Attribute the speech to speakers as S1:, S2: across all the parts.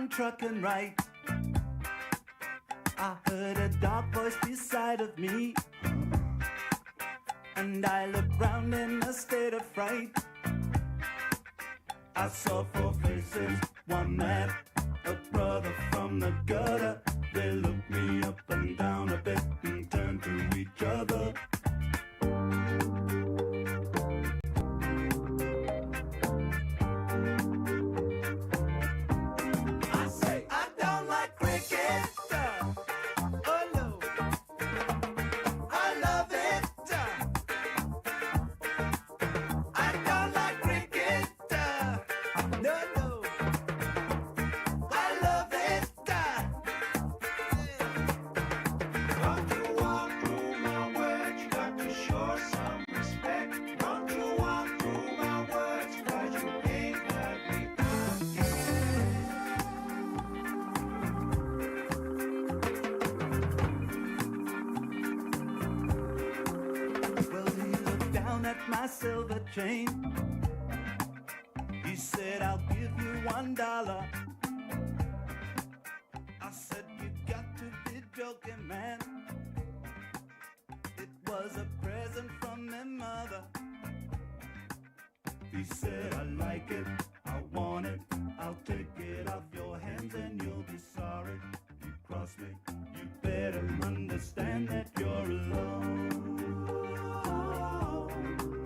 S1: I'm trucking right. I heard a dark voice beside of me, and I looked round in a state of fright. I saw four faces, one man, a brother from the gutter. They looked me up and down a bit and turned to each other. I say, I don't like cricket. Oh no, I love it. I don't like cricket. No, no, I love it.
S2: Don't you walk through my words, you got to show some respect. Don't you walk through my words, 'cause you ain't heard me
S1: Well, he looked down at my silver chain. He said, I'll give you $1. I said, you got to be joking, man. It was a present from my mother. He said, I like it, I want it, I'll take it off your hands and you'll be sorry. You cross me, you better understand that you're alone.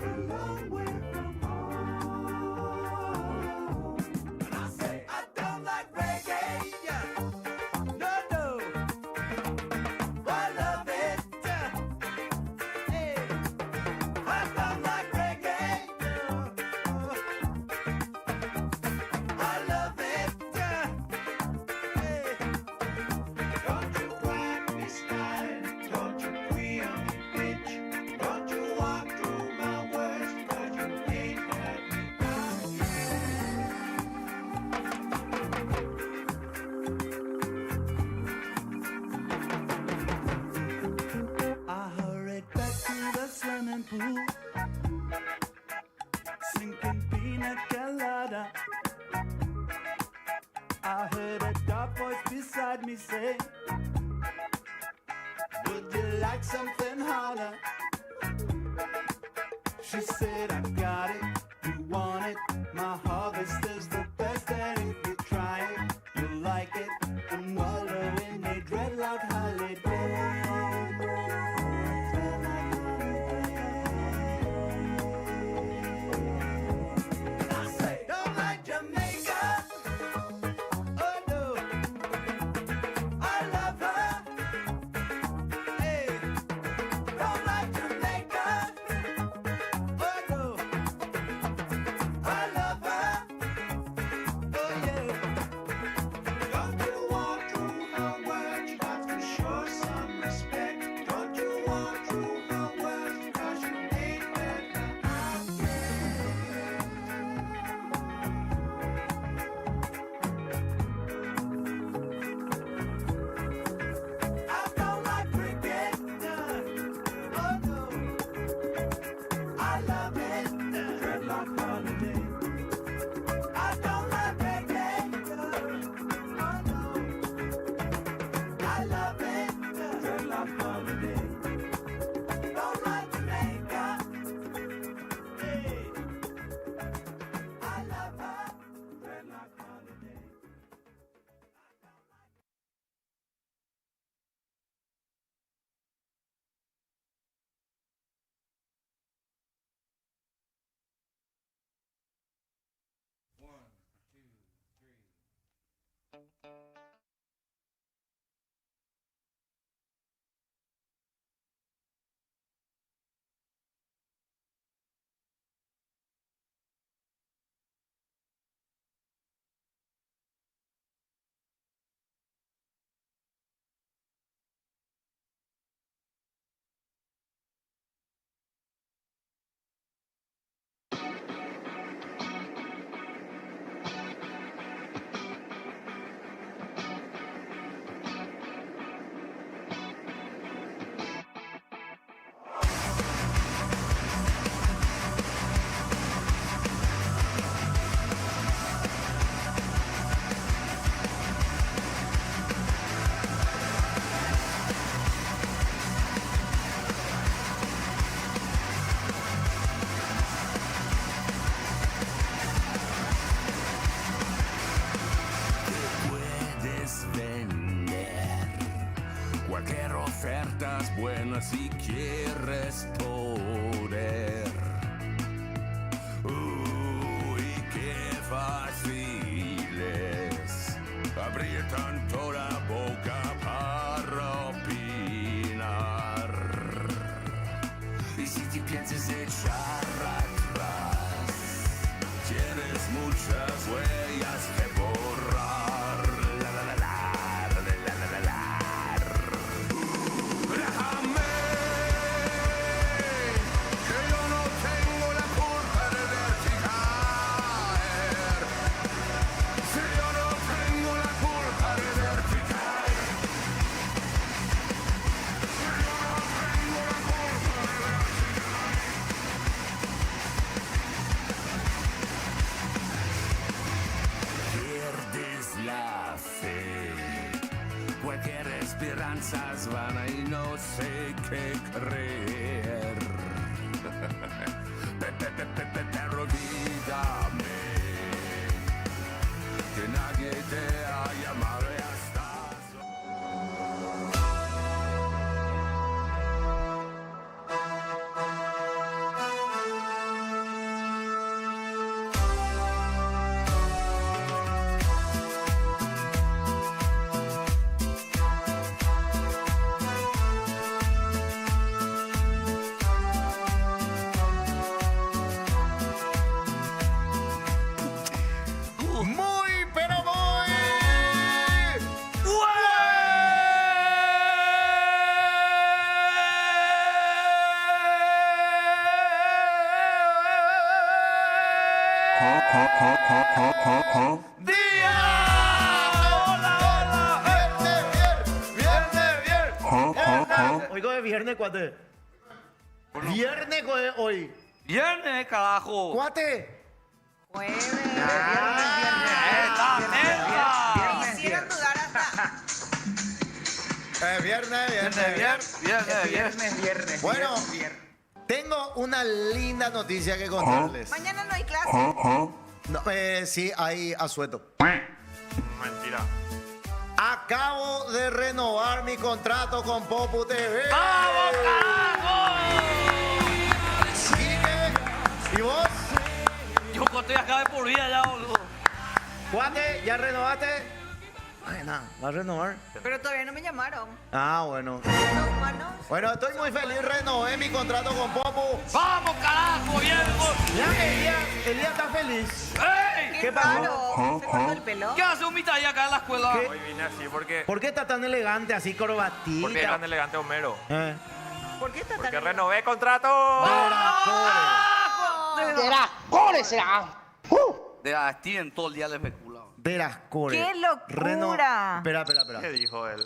S1: A long way from home. And I say, I don't like reggae. No, no, I love it. Hey, I don't like reggae. I love it. Hey.
S2: Don't you whack me style, don't you queer me bitch. Don't you walk through my words, 'cause you ain't heard me
S1: I hurried back to the swimming pool, sinking pina colada. I heard a dark voice beside me say, would you like something harder? She said, I got it, you want it, my harvest is the best, and if you try it, you'll like it, and wallow in a dreadlock holiday. I say, don't like Jamaica. Oh no, I love her. Hey, don't like Jamaica. Oh no,
S3: si quieres poder. Uy, qué fácil es abrir tanto la boca para opinar. Y si te piensas echar atrás, tienes muchas huellas que borrar. La la la la, la la la la. Déjame, que yo no tengo la culpa de verte caer. Si yo no tengo la culpa de verte caer. Si yo no tengo la culpa de verte caer. Pierdes la fe. Cualquier esperanza es vana y no sé qué creer. Pero olvídame que nadie te ha llamado y hasta.
S4: Muy, pero muy. ¡Día! ¡Hola! ¡Viernes! Hoy es viernes, cuate. Viernes hoy.
S5: Viernes, carajo.
S4: Cuate.
S6: Jueves.
S5: ¡Esta,
S6: Quisieran dudar hasta.
S4: Viernes. Bueno, tengo una linda noticia que contarles.
S6: Mañana no hay clase.
S4: No, sí, hay asueto.
S7: Mentira.
S4: Acabo de renovar mi contrato con Popu TV.
S5: ¡Vamos, carajo!
S4: ¿Y vos?
S5: Yo estoy acá de por vida ya, boludo.
S4: Cuate, ¿ya renovaste? Ay, nada, ¿vas a renovar?
S6: Pero todavía no me llamaron.
S4: Ah, bueno.
S6: Los humanos.
S4: Bueno, estoy muy feliz, renové mi contrato con Popu.
S5: ¡Vamos, carajo, viejo!
S4: Ya, Elías está feliz.
S5: ¡Ey!
S4: ¿Qué pasó?
S6: raro. ¿Se cortó el pelo?
S5: ¿Qué hace un mitad acá en la escuela?
S4: ¿Qué?
S7: Hoy vine así porque
S4: ¿Por qué está tan elegante, así corbatita?
S7: es tan elegante Homero.
S6: ¿Por qué está
S7: Porque
S6: tan
S7: renové contrato.
S5: De Steven todo el día le especula.
S4: De las core.
S6: ¡Qué locura!
S4: Espera.
S7: ¿Qué dijo él?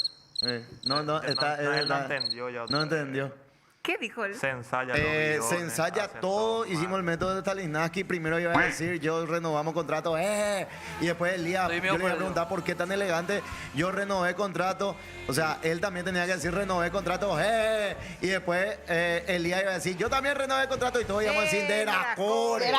S4: No,
S7: Él
S4: está...
S7: él no entendió ya.
S4: No entendió.
S6: ¿Qué dijo él?
S7: Se ensaya los guiones,
S4: Se ensaya
S7: hacen
S4: todo,
S7: mal.
S4: hicimos el método de Stalinski. Primero iba a decir, yo renovamos contrato, y después el día,
S5: Estoy
S4: yo
S5: medio
S4: le iba a
S5: perdido.
S4: preguntar por qué tan elegante, yo renové contrato, o sea, él también tenía que decir renové contrato, y después el día iba a decir, yo también renové contrato y todos íbamos a decir, de la core.
S7: Y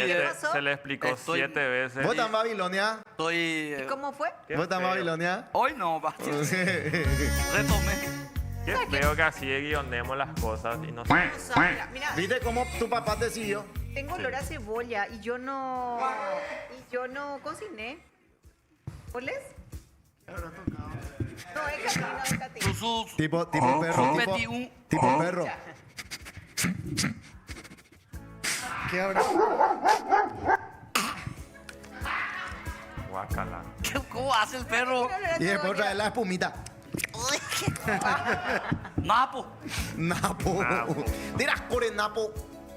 S6: ¿Qué pasó?
S7: se le explicó
S5: Estoy-
S7: 7 veces.
S4: ¿Vos estás en Babilonia?
S5: Estoy...
S6: ¿Y cómo fue?
S7: Qué
S4: ¿Vos estás en
S7: feo.
S4: Babilonia?
S5: Hoy no, basta. Retomé.
S7: Qué feo que así guionemos las cosas y no
S6: O sea, mira,
S4: ¿Viste cómo tu papá te siguió?
S6: tengo olor a cebolla y yo no cociné. ¿Oles? No, es Catrina.
S5: Sus...
S4: Tipo perro,
S5: Metí un...
S4: tipo perro. ¿Qué habrá?
S7: Guácala.
S5: ¿Cómo hace el perro?
S4: Y después trae la espumita.
S5: Napo.
S4: Napo.
S7: Napo.
S4: Dirás core Napo.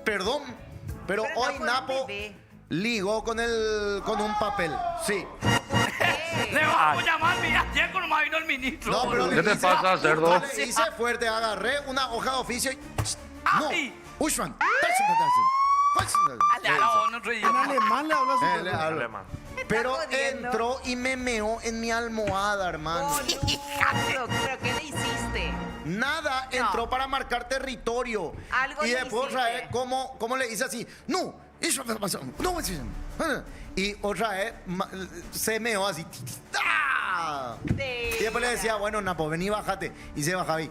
S4: Perdón, pero
S6: Pero
S4: hoy
S6: Napo es
S4: Napo
S6: bebé.
S4: ligó con un papel. Sí.
S5: Le vamos a llamar, mira, ayer cuando me vino el ministro.
S4: No, pero
S5: boludo.
S4: le hice fuerte, agarré una hoja de oficio y. No.
S5: Ay.
S4: Ushman.
S5: Dale, ahora, no reí.
S8: Alemán le habla su
S4: Le hablo.
S7: Alemán.
S4: Pero
S6: jodiendo.
S4: entró y me meó en mi almohada, hermano.
S6: Oh, no, pero ¿qué le hiciste?
S4: Nada, entró para marcar territorio.
S6: Algo
S4: y
S6: le
S4: después
S6: hiciste.
S4: otra vez, ¿cómo le hice así? No, eso me pasó. No, eso. Y otra vez se meó así. ¡Ah! Y después le decía, bueno, Napo, vení, bájate. Y se bajaba y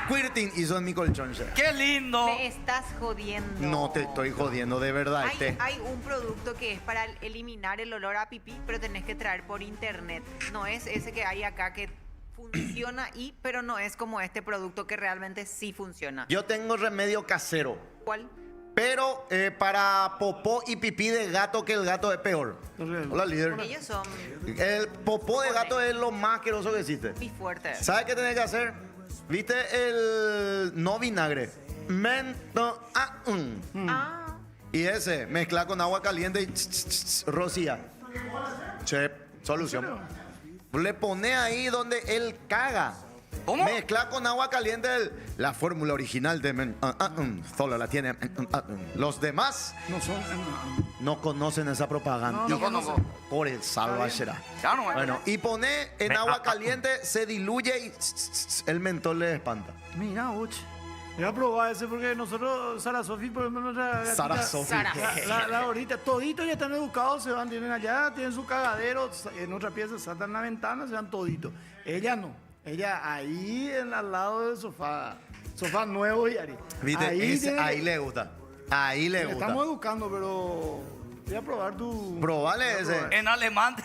S4: Squirting hizo en mi colchón. ya.
S5: ¡Qué lindo!
S6: Me estás jodiendo.
S4: No te estoy jodiendo, de verdad.
S6: Hay un producto que es para eliminar el olor a pipí, pero tenés que traer por internet. No es ese que hay acá que funciona pero no es como este producto que realmente sí funciona.
S4: Yo tengo remedio casero,
S6: ¿Cuál?
S4: pero para popó y pipí de gato, que el gato es peor. Hola, líder.
S6: Ellos son
S4: El popó de gato es lo más asqueroso que existe.
S6: muy fuertes.
S4: ¿Sabes qué tenés que hacer? ¿Viste el no vinagre?
S6: Ah,
S4: Y ese, mezcla con agua caliente y rocía. Che, solución. Le pone ahí donde él caga.
S5: ¿Cómo?
S4: Mezcla con agua caliente la fórmula original de solo la tiene. Los demás
S8: No son.
S4: no conocen esa propaganda.
S5: Yo conozco.
S4: Por el salvachera.
S5: Ya no,
S4: Bueno, y pone en agua caliente, se diluye y el mentol le espanta.
S8: Mira, uch. Voy a probar ese porque nosotros, Sara Sofi, por ejemplo, nuestra gatita,
S4: Sara Sofi.
S8: La ahorita, toditos ya están educados, se van, tienen allá, tienen su cagadero, en otra pieza saltan la ventana, se van toditos. Ella no, ella ahí al lado del sofá nuevo y Ari.
S4: ¿Viste? Ahí le gusta. Ahí le gusta.
S8: Estamos educando, pero voy a probar tu...
S4: Probale ese.
S5: En alemán.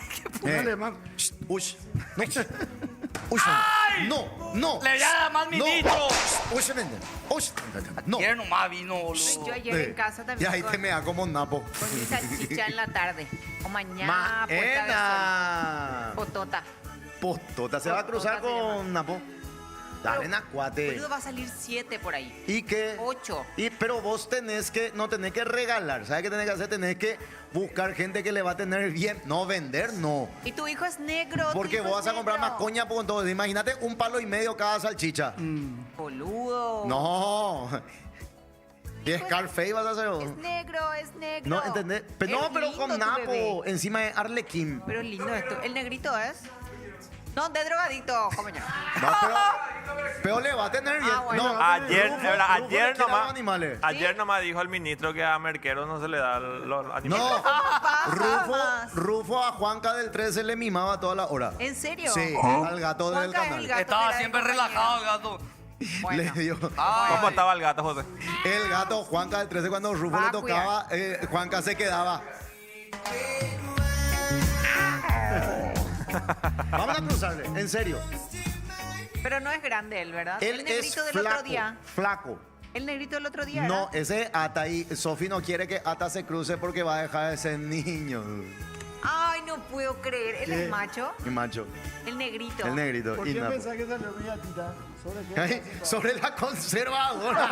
S8: Un alemán.
S4: Ush. No. Ush. No.
S5: Le llama al
S4: No.
S5: ministro.
S4: Ush. Ush. No.
S5: Quiere nomás vino, boludo.
S6: yo ayer en casa
S4: Y
S6: también
S4: ahí te me da como un napo.
S6: con mi salchicha en la tarde. O mañana, puerta de sol.
S4: Maena.
S6: Potota.
S4: Postota. Se va a cruzar
S6: Postota se llama.
S4: con napo. Dale, nacuate.
S6: Boludo, va a salir 7 por ahí.
S4: ¿Y qué?
S6: 8.
S4: Pero vos no tenés que regalar. ¿Sabes qué tenés que hacer? Tenés que buscar gente que le va a tener bien. No vender, no.
S6: Y tu hijo es negro.
S4: Porque vos vas a comprar más coña con todo. Imagínate 1,5 palo cada salchicha.
S6: Boludo.
S4: No. ¿Y Scarface vas a hacer vos?
S6: Es negro, es negro.
S4: No, ¿entendés? Pero,
S6: Es
S4: no, pero
S6: lindo
S4: con
S6: tu
S4: napo.
S6: bebé.
S4: Encima de Arlequín.
S6: Pero es lindo esto. ¿El negrito es? No, de drogadito. ¿Cómo ya?
S4: No, pero le va a tener bien.
S6: bueno.
S4: No,
S7: Ayer,
S4: Rufo
S7: de verdad,
S4: le
S7: ayer
S4: quiere a los
S7: nomás,
S4: animales.
S7: ayer nomás dijo el ministro que a Merquero no se le da los animales.
S4: No,
S6: pasa?
S4: Rufo a Juanca del 13 le mimaba toda la hora.
S6: ¿En serio?
S4: Sí, al gato del
S6: Juanca es
S4: canal.
S6: el gato.
S5: Estaba
S6: de la
S5: siempre
S6: compañía.
S5: relajado el gato.
S6: Bueno.
S4: Le dio.
S7: ¿Cómo estaba el gato, José?
S4: El gato Juanca del 13 cuando Rufo
S6: Va
S4: le
S6: a
S4: tocaba, Juanca se quedaba. Vamos a cruzarle, en serio.
S6: Pero no es grande él, ¿verdad?
S4: Él
S6: el
S4: es
S6: negrito del otro día.
S4: flaco.
S6: El negrito del otro día.
S4: No,
S6: ¿era?
S4: ese Ata y Sofi no quiere que Ata se cruce porque va a dejar de ser niño.
S6: Ay, no puedo creer. Él
S8: ¿Qué?
S6: es macho.
S4: Y macho,
S6: El negrito.
S4: el negrito.
S8: ¿Por
S4: y
S8: qué
S4: Napo.
S8: pensás que salió mi gatita? ¿Sobre qué?
S4: Ay, sobre la conservadora.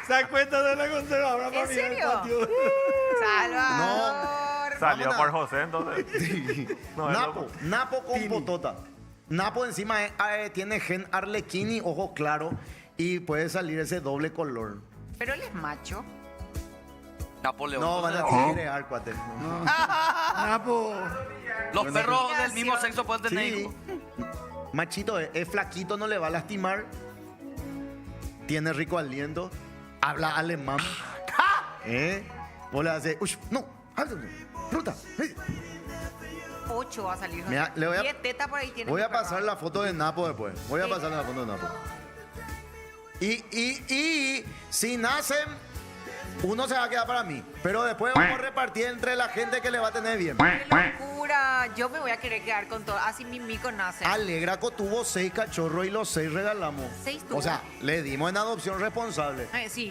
S8: ¿Se da cuenta de la conservadora?
S6: ¿En serio? Salvador.
S7: Salió
S4: Vámonos.
S7: por José, entonces. No, es loco.
S4: Napo con potota. Napo encima tiene gen arlequini, ojos claros, y puede salir ese doble color.
S6: Pero él es macho.
S5: Napoleón.
S4: No, van a crear, cuate. No.
S8: Napo.
S5: Los perros del mismo
S6: Combinación.
S5: sexo pueden tener
S4: Sí.
S5: hijos.
S4: Machito, es flaquito, no le va a lastimar. Tiene rico aliento. Habla alemán. Vos le haces, uy, no, ruta.
S6: 8 va a salir.
S4: Mira, le voy a-
S6: 10 tetas por ahí tiene.
S4: Voy
S6: mi
S4: a
S6: perro.
S4: pasar la foto de Napo después. Voy a
S6: Sí.
S4: pasar la foto de Napo. Y si nacen, uno se va a quedar para mí. Pero después vamos a repartir entre la gente que le va a tener bien.
S6: ¡Qué locura! Yo me voy a querer quedar con todo. Así mi mico nace.
S4: Alegraco tuvo 6 cachorros y los 6 regalamos.
S6: 6 tuvo.
S4: O sea, le dimos en adopción responsable.
S6: Sí.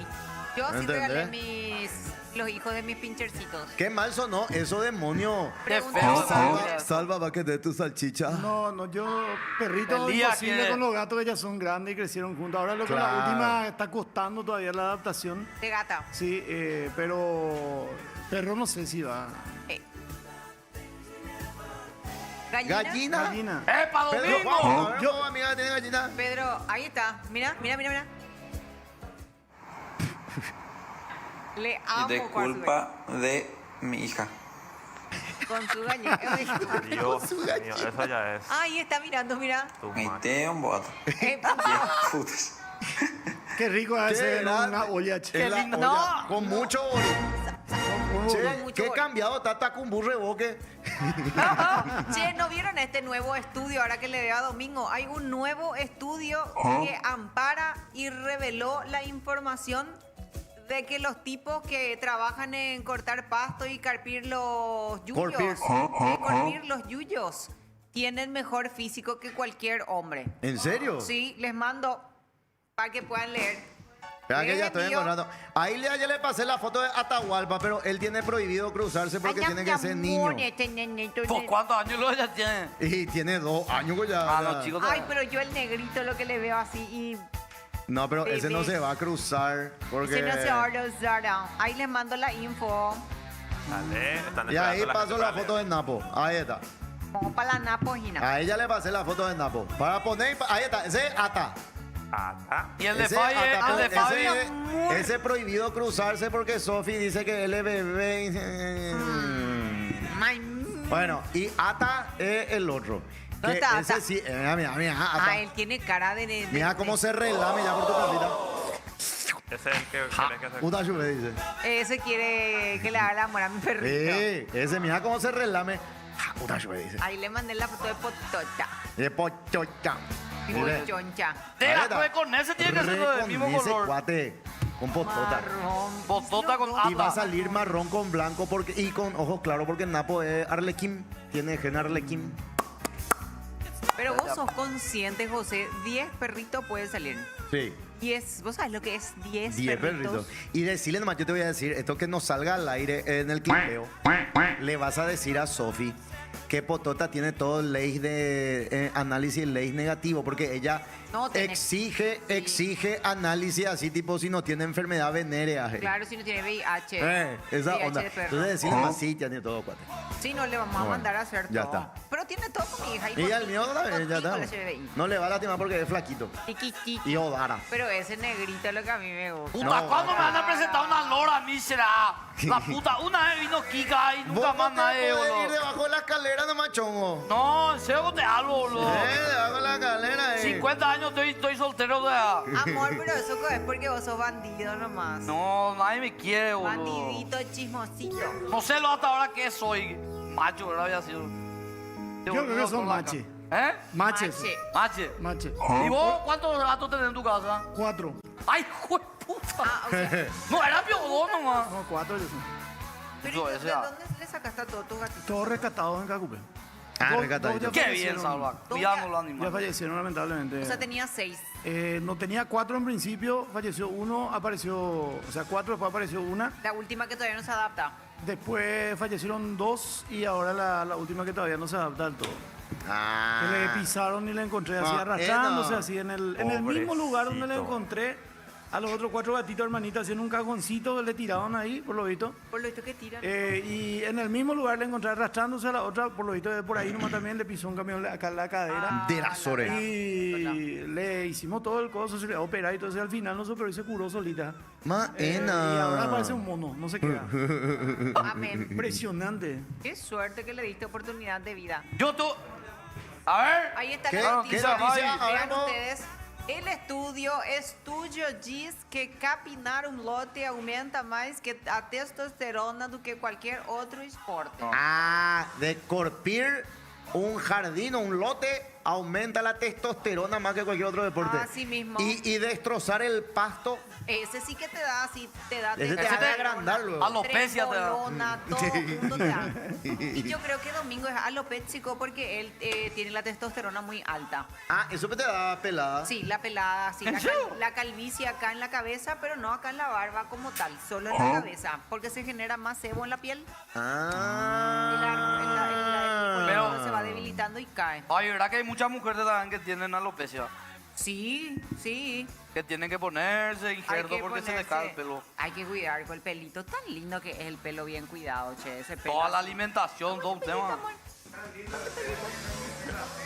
S6: Yo sí
S4: ¿Entendés?
S6: regalé los hijos de mis pinchercitos.
S4: Qué mal sonó eso, demonio.
S5: Qué
S6: Pregunta
S5: feo,
S6: si
S5: Salva.
S6: vale.
S4: Salva, va que de tu salchicha.
S8: No, yo, perrito
S5: El día
S8: imposible
S5: que-
S8: con los gatos que ya son grandes y crecieron juntos. Ahora lo que la
S4: Claro.
S8: última está costando todavía la adaptación.
S6: De gata.
S8: Sí, pero perro no sé si va.
S6: ¿Gallina?
S4: Gallina.
S8: Gallina.
S5: ¡Epa,
S4: Pedro,
S5: domingo!
S4: vamos, a ver, vamos, amiga, tiene gallina.
S6: Pedro, ahí está. Mira. Le amo
S9: de
S6: con su
S9: culpa de mi hija.
S6: gallina. Con su gallina.
S7: Dios mío, eso ya es
S6: Ahí está mirando, mira.
S7: tu
S9: Me
S7: madre.
S9: te un boato.
S6: Eh,
S9: Putas.
S8: Qué rico
S4: Qué
S8: hacer
S4: grande.
S8: una olla. che.
S4: Es la
S6: lindo.
S4: olla,
S6: No,
S4: con mucho volumen. Che,
S6: mucho
S4: qué
S6: gol.
S4: cambiado está Tacumbú Reboque.
S6: Che, ¿no vieron este nuevo estudio ahora que le veo a Domingo? Hay un nuevo estudio que ampara y reveló la información de que los tipos que trabajan en cortar pasto y carpir los yuyos, carpir los yuyos, tienen mejor físico que cualquier hombre.
S4: ¿En serio?
S6: Sí, les mando para que puedan leer.
S4: Espera que ya estoy
S6: Mío.
S4: encontrando. Ahí ya le pasé la foto de Atahualpa, pero él tiene prohibido cruzarse porque tiene que ser niño.
S5: ¿Por cuántos años lo ella tiene?
S4: Y tiene 2 años ya.
S5: Ah, los chicos.
S6: Ay, pero yo el negrito lo que le veo así y
S4: No, pero ese no
S6: Bebé.
S4: se va a cruzar porque...
S6: si no se orozara. Ahí les mando la info.
S7: Dale, están
S4: Y ahí
S7: esperando
S4: paso
S7: gente
S4: la
S7: para
S4: foto de Napo. Ahí está.
S6: Como para la napojina.
S4: A ella le pasé la foto de Napo. Para poner... Ahí está. Ese es Ata.
S7: leer. Ah,
S5: Y el de
S4: Ese
S5: Faye,
S4: Ata,
S5: el de
S4: pero
S5: Faye.
S4: ese prohibido cruzarse porque Sofi dice que él es bebé. Bueno, y Ata es el otro.
S6: ¿Dónde
S4: Que
S6: está
S4: ese
S6: Ata?
S4: sí, mira, Ata.
S6: Ah, él tiene cara de
S4: Mira cómo se relame ya por tu casita.
S7: ese es el que querés que hacer.
S4: Puta lluvia, dice.
S6: Ese quiere que le haga el amor a mi perrito.
S4: Ese, mira cómo se relame. Puta lluvia, dice.
S6: Ahí le mandé la foto de Potocha.
S4: De pochocha.
S6: Y
S4: Mire.
S6: Choncha.
S5: Deja, pues con ese tiene que ser del mismo
S4: Con ese
S5: color.
S4: cuate, con potota.
S6: Marrón.
S5: Botota con
S4: Y va a
S5: Ata.
S4: salir marrón con blanco porque, y con ojos claros porque Napo es Arlequín. Tiene gen Arlequín.
S6: Pero vos sos consciente, José, 10 perritos pueden salir.
S4: Sí.
S6: 10, ¿vos sabés lo que es 10
S4: 10
S6: perritos?
S4: perritos. Y decirle nomás, yo te voy a decir, esto que no salga al aire en el clipeo, le vas a decir a Sofi que Potota tiene todo ley de análisis, ley negativo, porque ella
S6: No, tiene-
S4: exige análisis así tipo si no tiene enfermedad venérea.
S6: Claro, si no tiene VIH.
S4: Esa
S6: VIH
S4: onda.
S6: de perro.
S4: Entonces decirle más, sí, tiene todo, cuate.
S6: Sí, no le vamos a
S4: Bueno,
S6: mandar a hacer
S4: ya
S6: todo.
S4: está.
S6: Pero tiene todo con mi hija.
S4: Y al mío también, ya
S6: contigo
S4: está.
S6: la CBI.
S4: No le va a lastimar porque es flaquito.
S6: Tiqui.
S4: Y Odara.
S6: Pero ese negrito es lo que a mí me gusta.
S5: Puta,
S4: No,
S5: ¿cuándo me van a presentar una lora a mí, será? La puta, una vez vino Kika y nunca
S4: ¿Vos
S5: más
S4: no
S5: nadie,
S4: te podés ir
S5: boludo.
S4: debajo de la escalera nomás, chongo?
S5: No, en serio te hablo, boludo.
S4: Debajo de la escalera,
S5: 50 años estoy soltero de...
S6: Amor, pero eso es porque vos sos bandido nomás.
S5: No, nadie me quiere, boludo.
S6: Bandidito chismosito.
S5: No sé lo hasta ahora que soy. Macho, ¿verdad? Había sido.
S8: Yo creo que son machi.
S5: ¿Eh?
S8: Maches.
S6: Mache.
S5: Mache.
S8: Mache.
S5: ¿Y vos cuántos gatos tenés en tu casa?
S8: 4.
S5: ¡Ay, hijo de puta!
S6: Ah, o sea,
S5: No, era piodón nomás.
S8: No, 4 yo son.
S6: pero
S5: Eso,
S6: ¿de
S5: esa.
S6: dónde le sacaste a todos tus gatitos?
S8: Todos rescatados en Cacupé.
S4: Ah,
S8: Dos-
S4: rescatadito.
S8: dos ya
S5: Qué bien,
S8: fallecieron.
S5: Salva.
S6: ¿Dónde?
S5: Cuidando los
S8: Ya
S5: animales.
S8: fallecieron lamentablemente.
S6: O sea, tenía 6.
S8: No tenía 4 en principio, falleció uno, apareció, o sea, 4, después apareció una,
S6: La última que todavía no se adapta.
S8: después fallecieron 2 y ahora la última que todavía no se adapta del todo.
S4: Ah.
S8: Que le pisaron y la encontré así
S4: Ah,
S8: arrastrándose,
S4: no.
S8: así en el mismo lugar donde la
S7: Pobrecito.
S8: encontré. A los otros 4 gatitos hermanitas haciendo un cajoncito que le tiraban ahí, por lo visto.
S6: Por lo visto que tiran.
S8: Y en el mismo lugar le encontré arrastrándose a la otra, por lo visto de por ahí nomás también le pisó un camión acá en la cadera.
S4: De las orejas.
S8: Y le hicimos todo el coso, se le va a operar y entonces al final no se operó y se curó solita. Y
S4: Maena.
S8: ahora parece un mono, no se queda.
S6: Amén.
S8: Impresionante.
S6: Qué suerte que le diste oportunidad de vida.
S5: Yo tú. A ver.
S6: Ahí está
S4: ¿Qué?
S6: la
S4: ¿Qué
S6: noticia.
S4: noticia? A ver,
S6: Vean
S4: vos.
S6: ustedes. El estudio diz que capinar un lote aumenta mais que a testosterona do que qualquer outro esporte.
S4: Ah, de corpir un jardín o un lote aumenta la testosterona más que cualquier otro deporte.
S6: Así mismo.
S4: Y destrozar el pasto,
S6: Ese sí que te da, así te da.
S4: ese te
S5: Ese
S4: hace
S5: te-
S4: agrandar luego.
S5: Alopecia te da.
S6: Trembolona, todo junto te da. Y yo creo que Domingo es alopéxico porque él tiene la testosterona muy alta.
S4: Ah, eso te da pelada.
S6: Sí, la pelada, sí,
S5: ¿En serio?
S6: la calvicie acá en la cabeza, pero no acá en la barba como tal, solo en la cabeza, porque se genera más sebo en la piel y
S4: Ah.
S6: el
S5: Pero-
S6: folículo se va debilitando y cae.
S5: Ay, ¿verdad que hay muchas mujeres también que tienen alopecia?
S6: Sí, sí.
S5: Que tienen que ponerse
S6: Hay
S5: injerto
S6: que
S5: porque se les cae el pelo.
S6: Hay que cuidar con el pelito tan lindo que es el pelo bien cuidado, che, ese pelo.
S5: Toda la
S6: así.
S5: alimentación, todo un
S6: Pelito,
S5: tema.
S6: amor.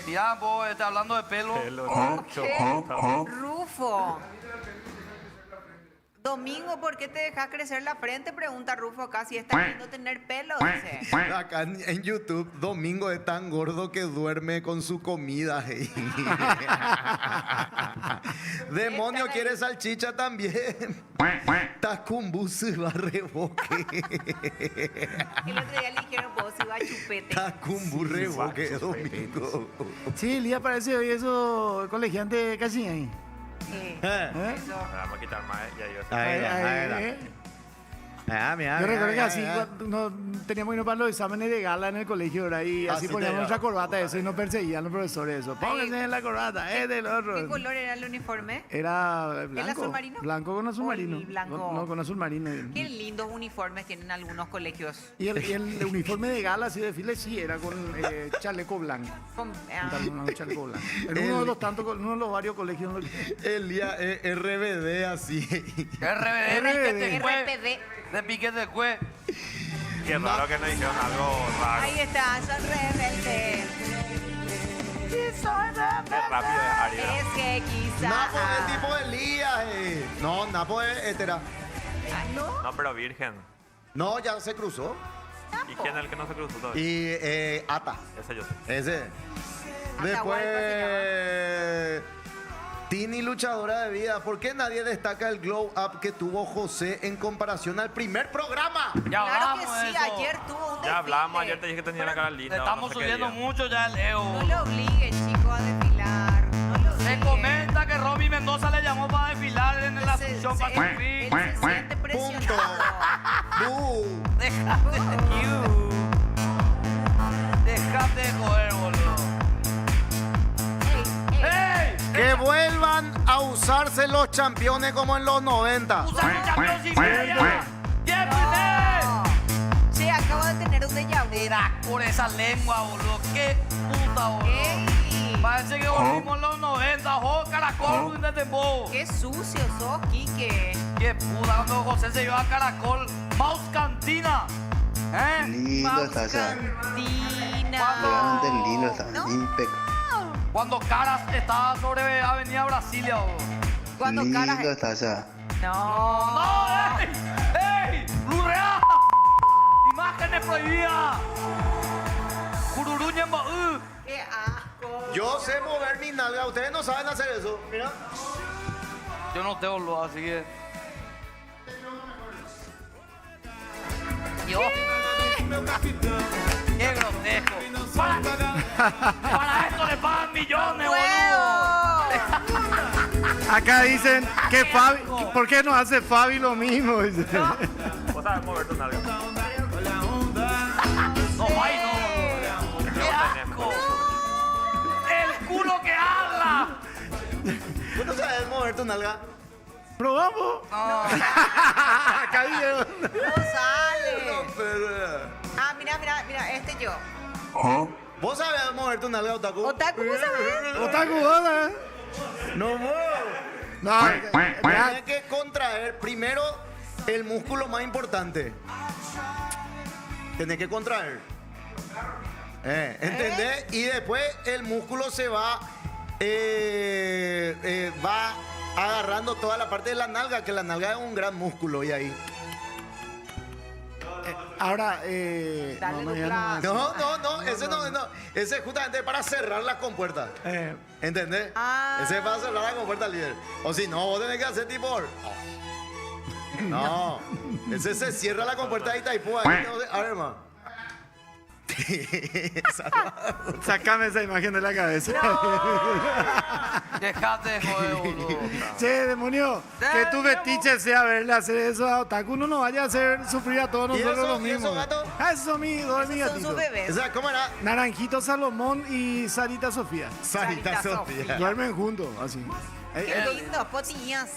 S5: Mira, vos, hablando de pelo.
S7: Pelo
S6: Oh,
S7: mucho.
S6: qué Rufo. Domingo, ¿por qué te dejas crecer la frente? Pregunta Rufo acá, si está lindo tener pelo, dice.
S4: Acá en YouTube, Domingo es tan gordo que duerme con su comida. Hey. Demonio quiere salchicha también. Tacumbu se va a reboque.
S6: El otro día le dijeron, vos iba a chupete.
S4: Tacumbu reboque, Domingo.
S8: Sí, el día aparece hoy eso colegiante casi ahí.
S6: Eso.
S7: Vamos a quitar más, ya yo.
S8: Yo recuerdo que así cuando teníamos que irnos para los exámenes de gala en el colegio, ¿verdad? Y así
S4: Así
S8: poníamos
S4: te
S8: nuestra corbata, eso, y nos perseguían los profesores, eso. Pónganse en la corbata, del otro.
S6: ¿Qué color era el uniforme?
S8: Era blanco.
S6: azul marino?
S8: Blanco con azul
S6: Uy,
S8: marino.
S6: blanco.
S8: No, con azul marino.
S6: Qué lindos uniformes tienen algunos colegios.
S8: Y el uniforme de gala, así de desfile, sí, era con chaleco blanco.
S6: Con-
S8: Un chaleco blanco. En uno de los tantos, uno de los varios colegios.
S4: El día RBD así.
S6: RPD.
S5: De piquete de cue.
S7: Qué raro que no dijeron algo raro.
S6: Ahí está, son rebeldes.
S7: Qué rápido es Ariel.
S6: Es que quizá.
S4: Napo es tipo Elías. No, Napo es hetera.
S6: ¿No?
S7: No, pero virgen.
S4: No, ya se cruzó.
S7: ¿Y quién es el que no se cruzó todavía?
S4: Y Ata.
S7: Ese yo sé.
S4: Ese.
S6: Atahualpa
S4: Después. Tini, luchadora de vida. ¿Por qué nadie destaca el glow up que tuvo José en comparación al primer programa?
S5: Ya
S6: Claro que
S5: hablamos de
S6: sí,
S5: eso.
S6: ayer tuvo un
S7: Ya
S6: desfile.
S7: hablamos, ayer te dije que tenía la cara
S5: Te
S7: linda.
S5: estamos
S7: no sé qué
S5: subiendo
S7: día.
S5: mucho ya el ego.
S6: No lo obliguen, chicos, a desfilar. No lo
S5: Se
S6: obliguen.
S5: comenta que Romy Mendoza le llamó para desfilar en la Asunción para
S6: él
S5: sufrir.
S6: se siente
S4: Punto.
S6: presionado.
S5: Déjate Déjate de joder, boludo. ¡Ey!
S4: Que vuelvan a usarse los campeones como en los 90.
S5: ¡Usa el campeón sin media! ¡Tiempo y medio!
S6: Sí, acabo de tener un déjà vu.
S5: Mira, con esa lengua, boludo. ¡Qué puta, boludo!
S6: ¡Ey!
S5: Parece que volvimos en los 90. ¡Oh, caracol, de tembo!
S6: ¡Qué sucio sos, Quique!
S5: ¡Qué puta! Cuando José se lleva a caracol. ¡Maus Cantina! ¿Eh?
S10: Lindo está esa.
S6: Cantina.
S10: Realmente lindo está.
S6: No.
S10: Impecable.
S5: Cuando Caras estaba sobre Avenida Brasilia, boludo.
S6: Cuando
S10: Lindo
S6: caras.
S10: está esa.
S6: No.
S5: ¡No! ¡Ey! ¡Ey! ¡Blurrea! ¡Imágenes prohibidas! ¡Cururuña en Baú!
S6: ¡Qué asco!
S4: Yo sé mover mi nalga. Ustedes no saben hacer eso. Mira.
S5: Yo no tengo lo así que. Yo. ¡Qué grotesco! Para esto le pagan millones, boludo.
S8: Acá dicen que Fabi, ¿por qué no hace Fabi lo mismo? Dice.
S7: Vos sabés mover tu nalga.
S5: No, ay, no. ¡Qué asco! ¡El culo que habla!
S4: ¿Tú no sabes mover tu nalga?
S8: ¿Probamos?
S5: No.
S8: Acá dice.
S6: No sale.
S4: Pero,
S6: Ah, mira, este yo.
S4: ¿vos sabés mover tu nalga, Otaku?
S6: Otaku, ¿vos sabés?
S8: Otaku, ¿verdad?
S4: No muevo.
S8: No,
S4: Tienes que contraer primero el músculo más importante. Tenés que contraer. ¿Entendés? Y después el músculo se va va agarrando toda la parte de la nalga, que la nalga es un gran músculo y ahí.
S8: ahora,
S6: Dale,
S8: no, ya
S6: Douglas.
S4: No, ese no. Ese es justamente para cerrar las compuertas. ¿Entendés?
S6: Ah.
S4: Ese es para cerrar la compuerta líder. O si no, vos tenés que hacer tipo. No, ese se cierra la compuerta de Itaipú. Ahí no sé. A ver, hermano.
S8: Sácame esa imagen de la cabeza.
S5: Dejate de joder, boludo.
S8: Che, demonio, que tu fetiche sea verle hacer eso a Otaku, no nos vaya a hacer sufrir a todos
S4: ¿Y
S8: nosotros
S4: eso?
S8: los
S4: ¿Y
S8: mismos.
S4: eso, gato?
S8: Ah, esos son mis dos
S6: Son sus
S8: gatitos.
S6: bebés.
S4: O sea, ¿cómo era?
S8: Naranjito Salomón y Sarita Sofía.
S6: Sarita Sofía.
S8: Duermen juntos, así.
S6: Qué lindo, potillas.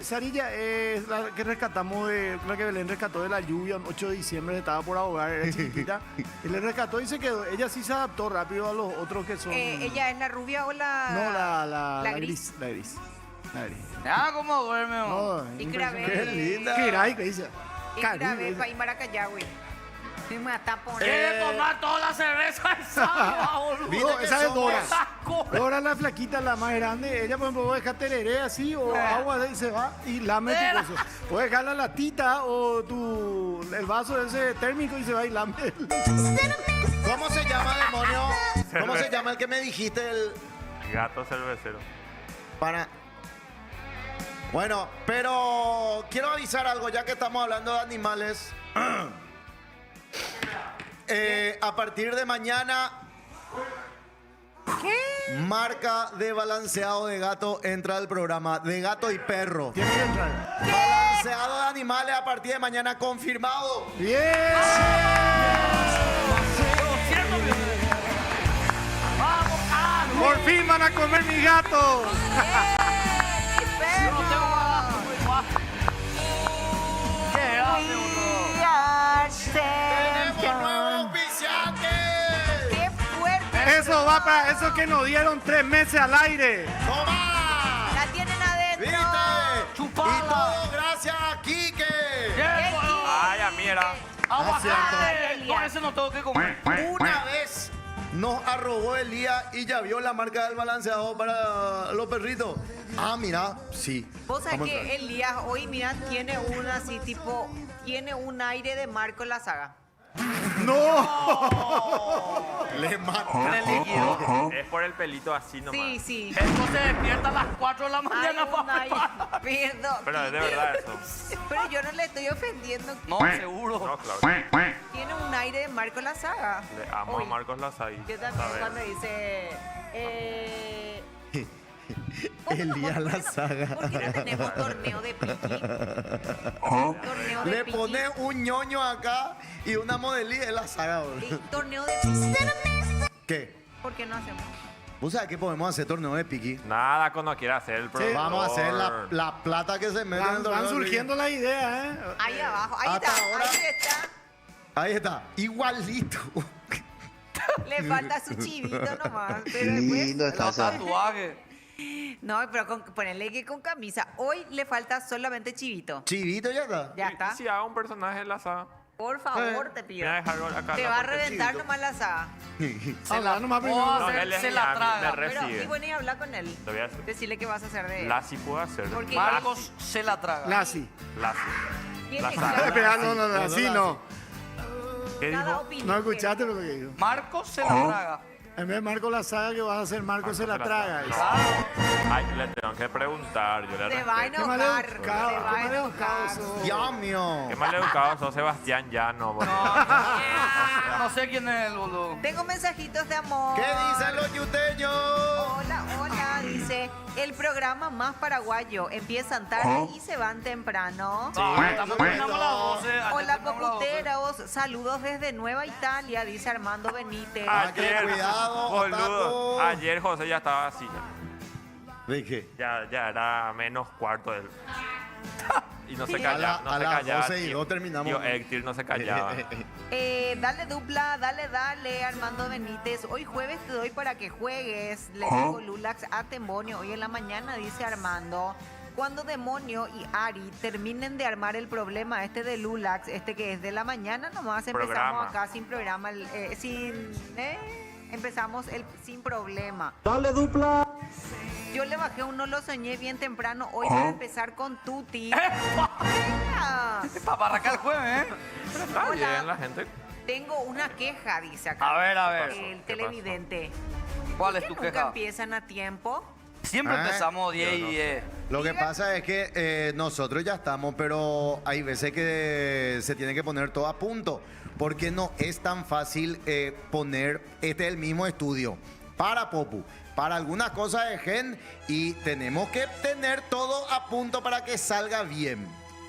S8: Sarilla es la que rescatamos la que Belén rescató de la lluvia, el 8 de diciembre estaba por ahogar, era chiquitita. Y le rescató y se quedó. Ella sí se adaptó rápido a los otros que son.
S6: ¿Ella es la rubia o la...?
S8: No, la
S6: gris.
S8: La gris.
S5: Ya, ¿cómo duerme, boludo?
S8: No,
S6: Y
S8: impresionante.
S6: Cravé.
S4: Qué linda.
S8: Qué irai, que dice.
S6: Y
S8: Caribe,
S6: grabé
S8: dice.
S6: para ir Maracayahui. Me mata por
S5: Quiere tomar toda la cerveza esa, boludo.
S4: ¿Viste
S8: No,
S4: que
S8: esa es
S4: somos-
S8: Dora.
S5: Asco.
S8: Dora la flaquita, la más grande. Ella, por ejemplo, deja tereré así o agua y se va y lame tu cosa. Puedes dejar la latita o el vaso ese térmico y se va y lame.
S4: ¿Cómo se llama, demonio? ¿Cómo se llama el que me dijiste el
S7: Gato cervecero.
S4: para? Bueno, pero quiero avisar algo, ya que estamos hablando de animales. A partir de mañana, marca de balanceado de gato entra al programa de gato y perro.
S8: Tiene que entrar.
S4: Balanceado de animales a partir de mañana confirmado.
S8: ¡Bien!
S5: Cierto, mi bebé. Vamos, carajo.
S8: ¡Por fin van a comer mis gatos!
S5: Yo no tengo gato, muy guapo. Qué grande, boludo.
S4: ¡Tenemos nuevo auspiciante!
S6: ¡Qué fuerte!
S8: Eso va para esos que nos dieron 3 meses al aire.
S4: ¡Toma!
S6: ¡La tienen adentro!
S4: ¿Viste?
S5: Chupala.
S4: Y todo gracias a Quique.
S5: Bien, boludo.
S7: Ay, a mí era.
S5: Aguacate. Con ese no tengo que comer.
S4: Una vez nos arrobó Elías y ya vio la marca del balanceador para los perritos. Ah, mira, sí.
S6: Vos sabés
S4: Vamos a
S6: que
S4: entrar.
S6: Elías hoy, mira, tiene una así tipo, tiene un aire de Marco la saga.
S4: Le mato.
S5: Tiene líquido.
S7: Es por el pelito así nomás.
S6: Sí, sí.
S5: Esto se despierta a las 4 de la
S6: Hay
S5: mañana
S6: un
S5: para
S6: aire.
S5: preparar.
S6: Perdón.
S7: Pero es de verdad eso.
S6: Pero yo no le estoy ofendiendo.
S5: No, seguro.
S7: No, claro.
S6: Tiene un aire de Marco la saga.
S7: Le amo
S6: Hoy.
S7: a Marcos Lazay.
S6: Yo también cuando dice...
S4: Elías la saga.
S6: Porque no tenemos torneo de piqui. Torneo de
S4: Le
S6: piqui.
S4: pone un ñoño acá y una modelía de la saga, boludo.
S6: Torneo de piqui.
S4: ¿Qué?
S6: ¿Por qué no hacemos?
S4: ¿Vos sabés que podemos hacer torneo de piqui?
S7: Nada cuando quiera hacer el productor.
S4: Vamos a hacer la plata que se mete en el
S8: Van
S4: torneo de
S8: surgiendo las ideas, ¿eh?
S6: Ahí abajo. Ahí
S4: Hasta
S6: está.
S4: ahora-
S6: Ahí está.
S4: piqui. Ahí está, igualito.
S6: Le falta su chivito nomás.
S10: Qué
S6: Pero después...
S10: lindo está
S5: Los
S10: esa.
S5: tatuajes.
S6: No, pero ponerle que con camisa. Hoy le falta solamente chivito.
S4: Chivito ya está.
S6: Ya está.
S7: ¿Y si hago un personaje de la saga?
S6: Por favor, te
S7: Me
S6: pido.
S7: voy a dejar acá.
S6: Te
S7: la
S6: va a
S7: parte
S6: reventar
S7: chivito.
S6: nomás la saga.
S8: Habla nomás
S5: Vos
S8: primero.
S5: vas a
S7: No,
S5: hacer-
S7: él es
S5: se la
S7: genial,
S5: traga.
S7: me
S6: Pero
S7: recibe.
S6: y bueno, y habla con él.
S7: Te voy a hacer.
S6: Decirle que vas a hacer de él.
S7: La sí puedo hacer.
S6: Porque-
S5: Marcos se la traga.
S8: Lassi.
S7: La sí.
S6: Tiene
S7: La
S6: que
S7: saga.
S6: ser
S8: Espera, no, así no.
S7: ¿Qué
S6: cada
S7: dijo?
S6: opinión.
S8: No escuchaste lo que dijo.
S5: Marcos se la traga.
S8: En vez de Marco la saga, que vas a hacer Marco se la traga.
S7: No. Ay, le tengo que preguntar. Yo le
S6: Te va a
S7: respeto.
S8: Qué mal
S6: enojar.
S8: educado,
S6: Te va
S8: qué
S6: a
S8: mal educado
S6: enojar.
S8: sos.
S4: Dios mío.
S7: Qué mal educado sos, Sebastián Llano. boludo.
S5: No sé quién es el boludo.
S6: Tengo mensajitos de amor.
S4: ¿Qué dicen los yuteños?
S6: Hola, hola, dice, el programa más paraguayo. Empiezan tarde y se van temprano.
S5: No, estamos terminando a las 12. ayer
S6: Hola,
S5: terminamos a las 12.
S6: coputeros. Saludos desde Nueva Italia, dice Armando Benítez.
S4: Tener cuidado,
S7: boludo.
S4: otaku.
S7: Ayer José ya estaba así.
S4: ¿De qué?
S7: Ya era menos cuarto él. Y no se
S6: Sí.
S7: callaba. No
S4: A
S7: se
S4: las
S7: callaba.
S4: 12 y 2 terminamos.
S7: Tío Héctor no se callaba.
S6: Dale dupla, dale, Armando Benítez. Hoy jueves te doy para que juegues. Le dijo Lulax a Demonio. Hoy en la mañana, dice Armando. Cuando Demonio y Ari terminen de armar el problema este de Lulax, este que es de la mañana, nomás empezamos
S7: Programa.
S6: acá sin programa, empezamos sin problema.
S8: Dale dupla.
S6: Yo le bajé un no lo soñé bien temprano hoy para empezar con Tuti. Venga.
S5: Para arrancar el jueves, ¿eh?
S7: Está
S6: Hola.
S7: bien, la gente.
S6: Tengo una queja, dice acá.
S5: A ver, a ver.
S6: El
S7: ¿Qué
S6: televidente.
S5: ¿Cuál
S6: ¿Por
S5: es
S6: qué
S5: tu
S6: nunca
S5: queja?
S6: empiezan a tiempo?
S5: Siempre
S4: ¿Ah?
S5: empezamos 10
S7: Yo
S5: y
S7: no.
S5: 10.
S4: Lo que
S6: Diga.
S4: pasa es que nosotros ya estamos, pero hay veces que se tiene que poner todo a punto, porque no es tan fácil poner el mismo estudio para Popu, para algunas cosas de Gen, y tenemos que tener todo a punto para que salga bien,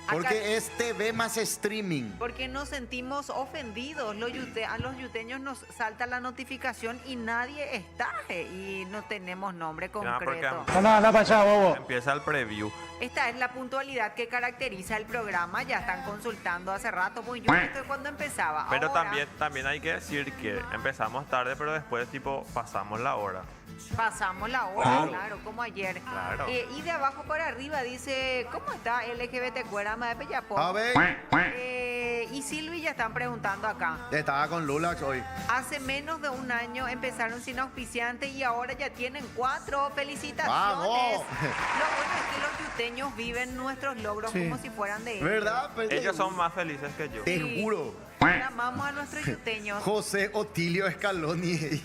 S4: porque
S6: Acá-
S4: es TV más streaming.
S6: Porque nos sentimos ofendidos. A los yuteños nos salta la notificación y nadie está. Y no tenemos nombre concreto.
S8: Anda para allá, bobo.
S7: Empieza el preview.
S6: Esta es la puntualidad que caracteriza el programa. Ya están consultando hace rato. Pues yo estoy cuando empezaba.
S7: Pero
S6: Ahora
S7: también hay que decir que empezamos tarde, pero después tipo pasamos la hora.
S6: pasamos la hora, claro, como ayer.
S7: Claro.
S6: Y de abajo para arriba dice, ¿cómo está LGBT Cuerama de Pellapó?
S4: A ver,
S6: y Silvi ya están preguntando acá.
S4: Estaba con Lulax hoy.
S6: Hace menos de un año empezaron sin auspiciante y ahora ya tienen 4. ¡Felicitaciones!
S4: ¡Vamos!
S6: Lo bueno es que los yuteños viven nuestros logros
S8: Sí.
S6: como si fueran de ellos.
S4: ¿Verdad? Pues,
S7: Ellos son más felices que yo.
S4: Te
S6: Sí.
S4: juro.
S6: Amamos a nuestros yuteños.
S4: José Otilio Scaloni.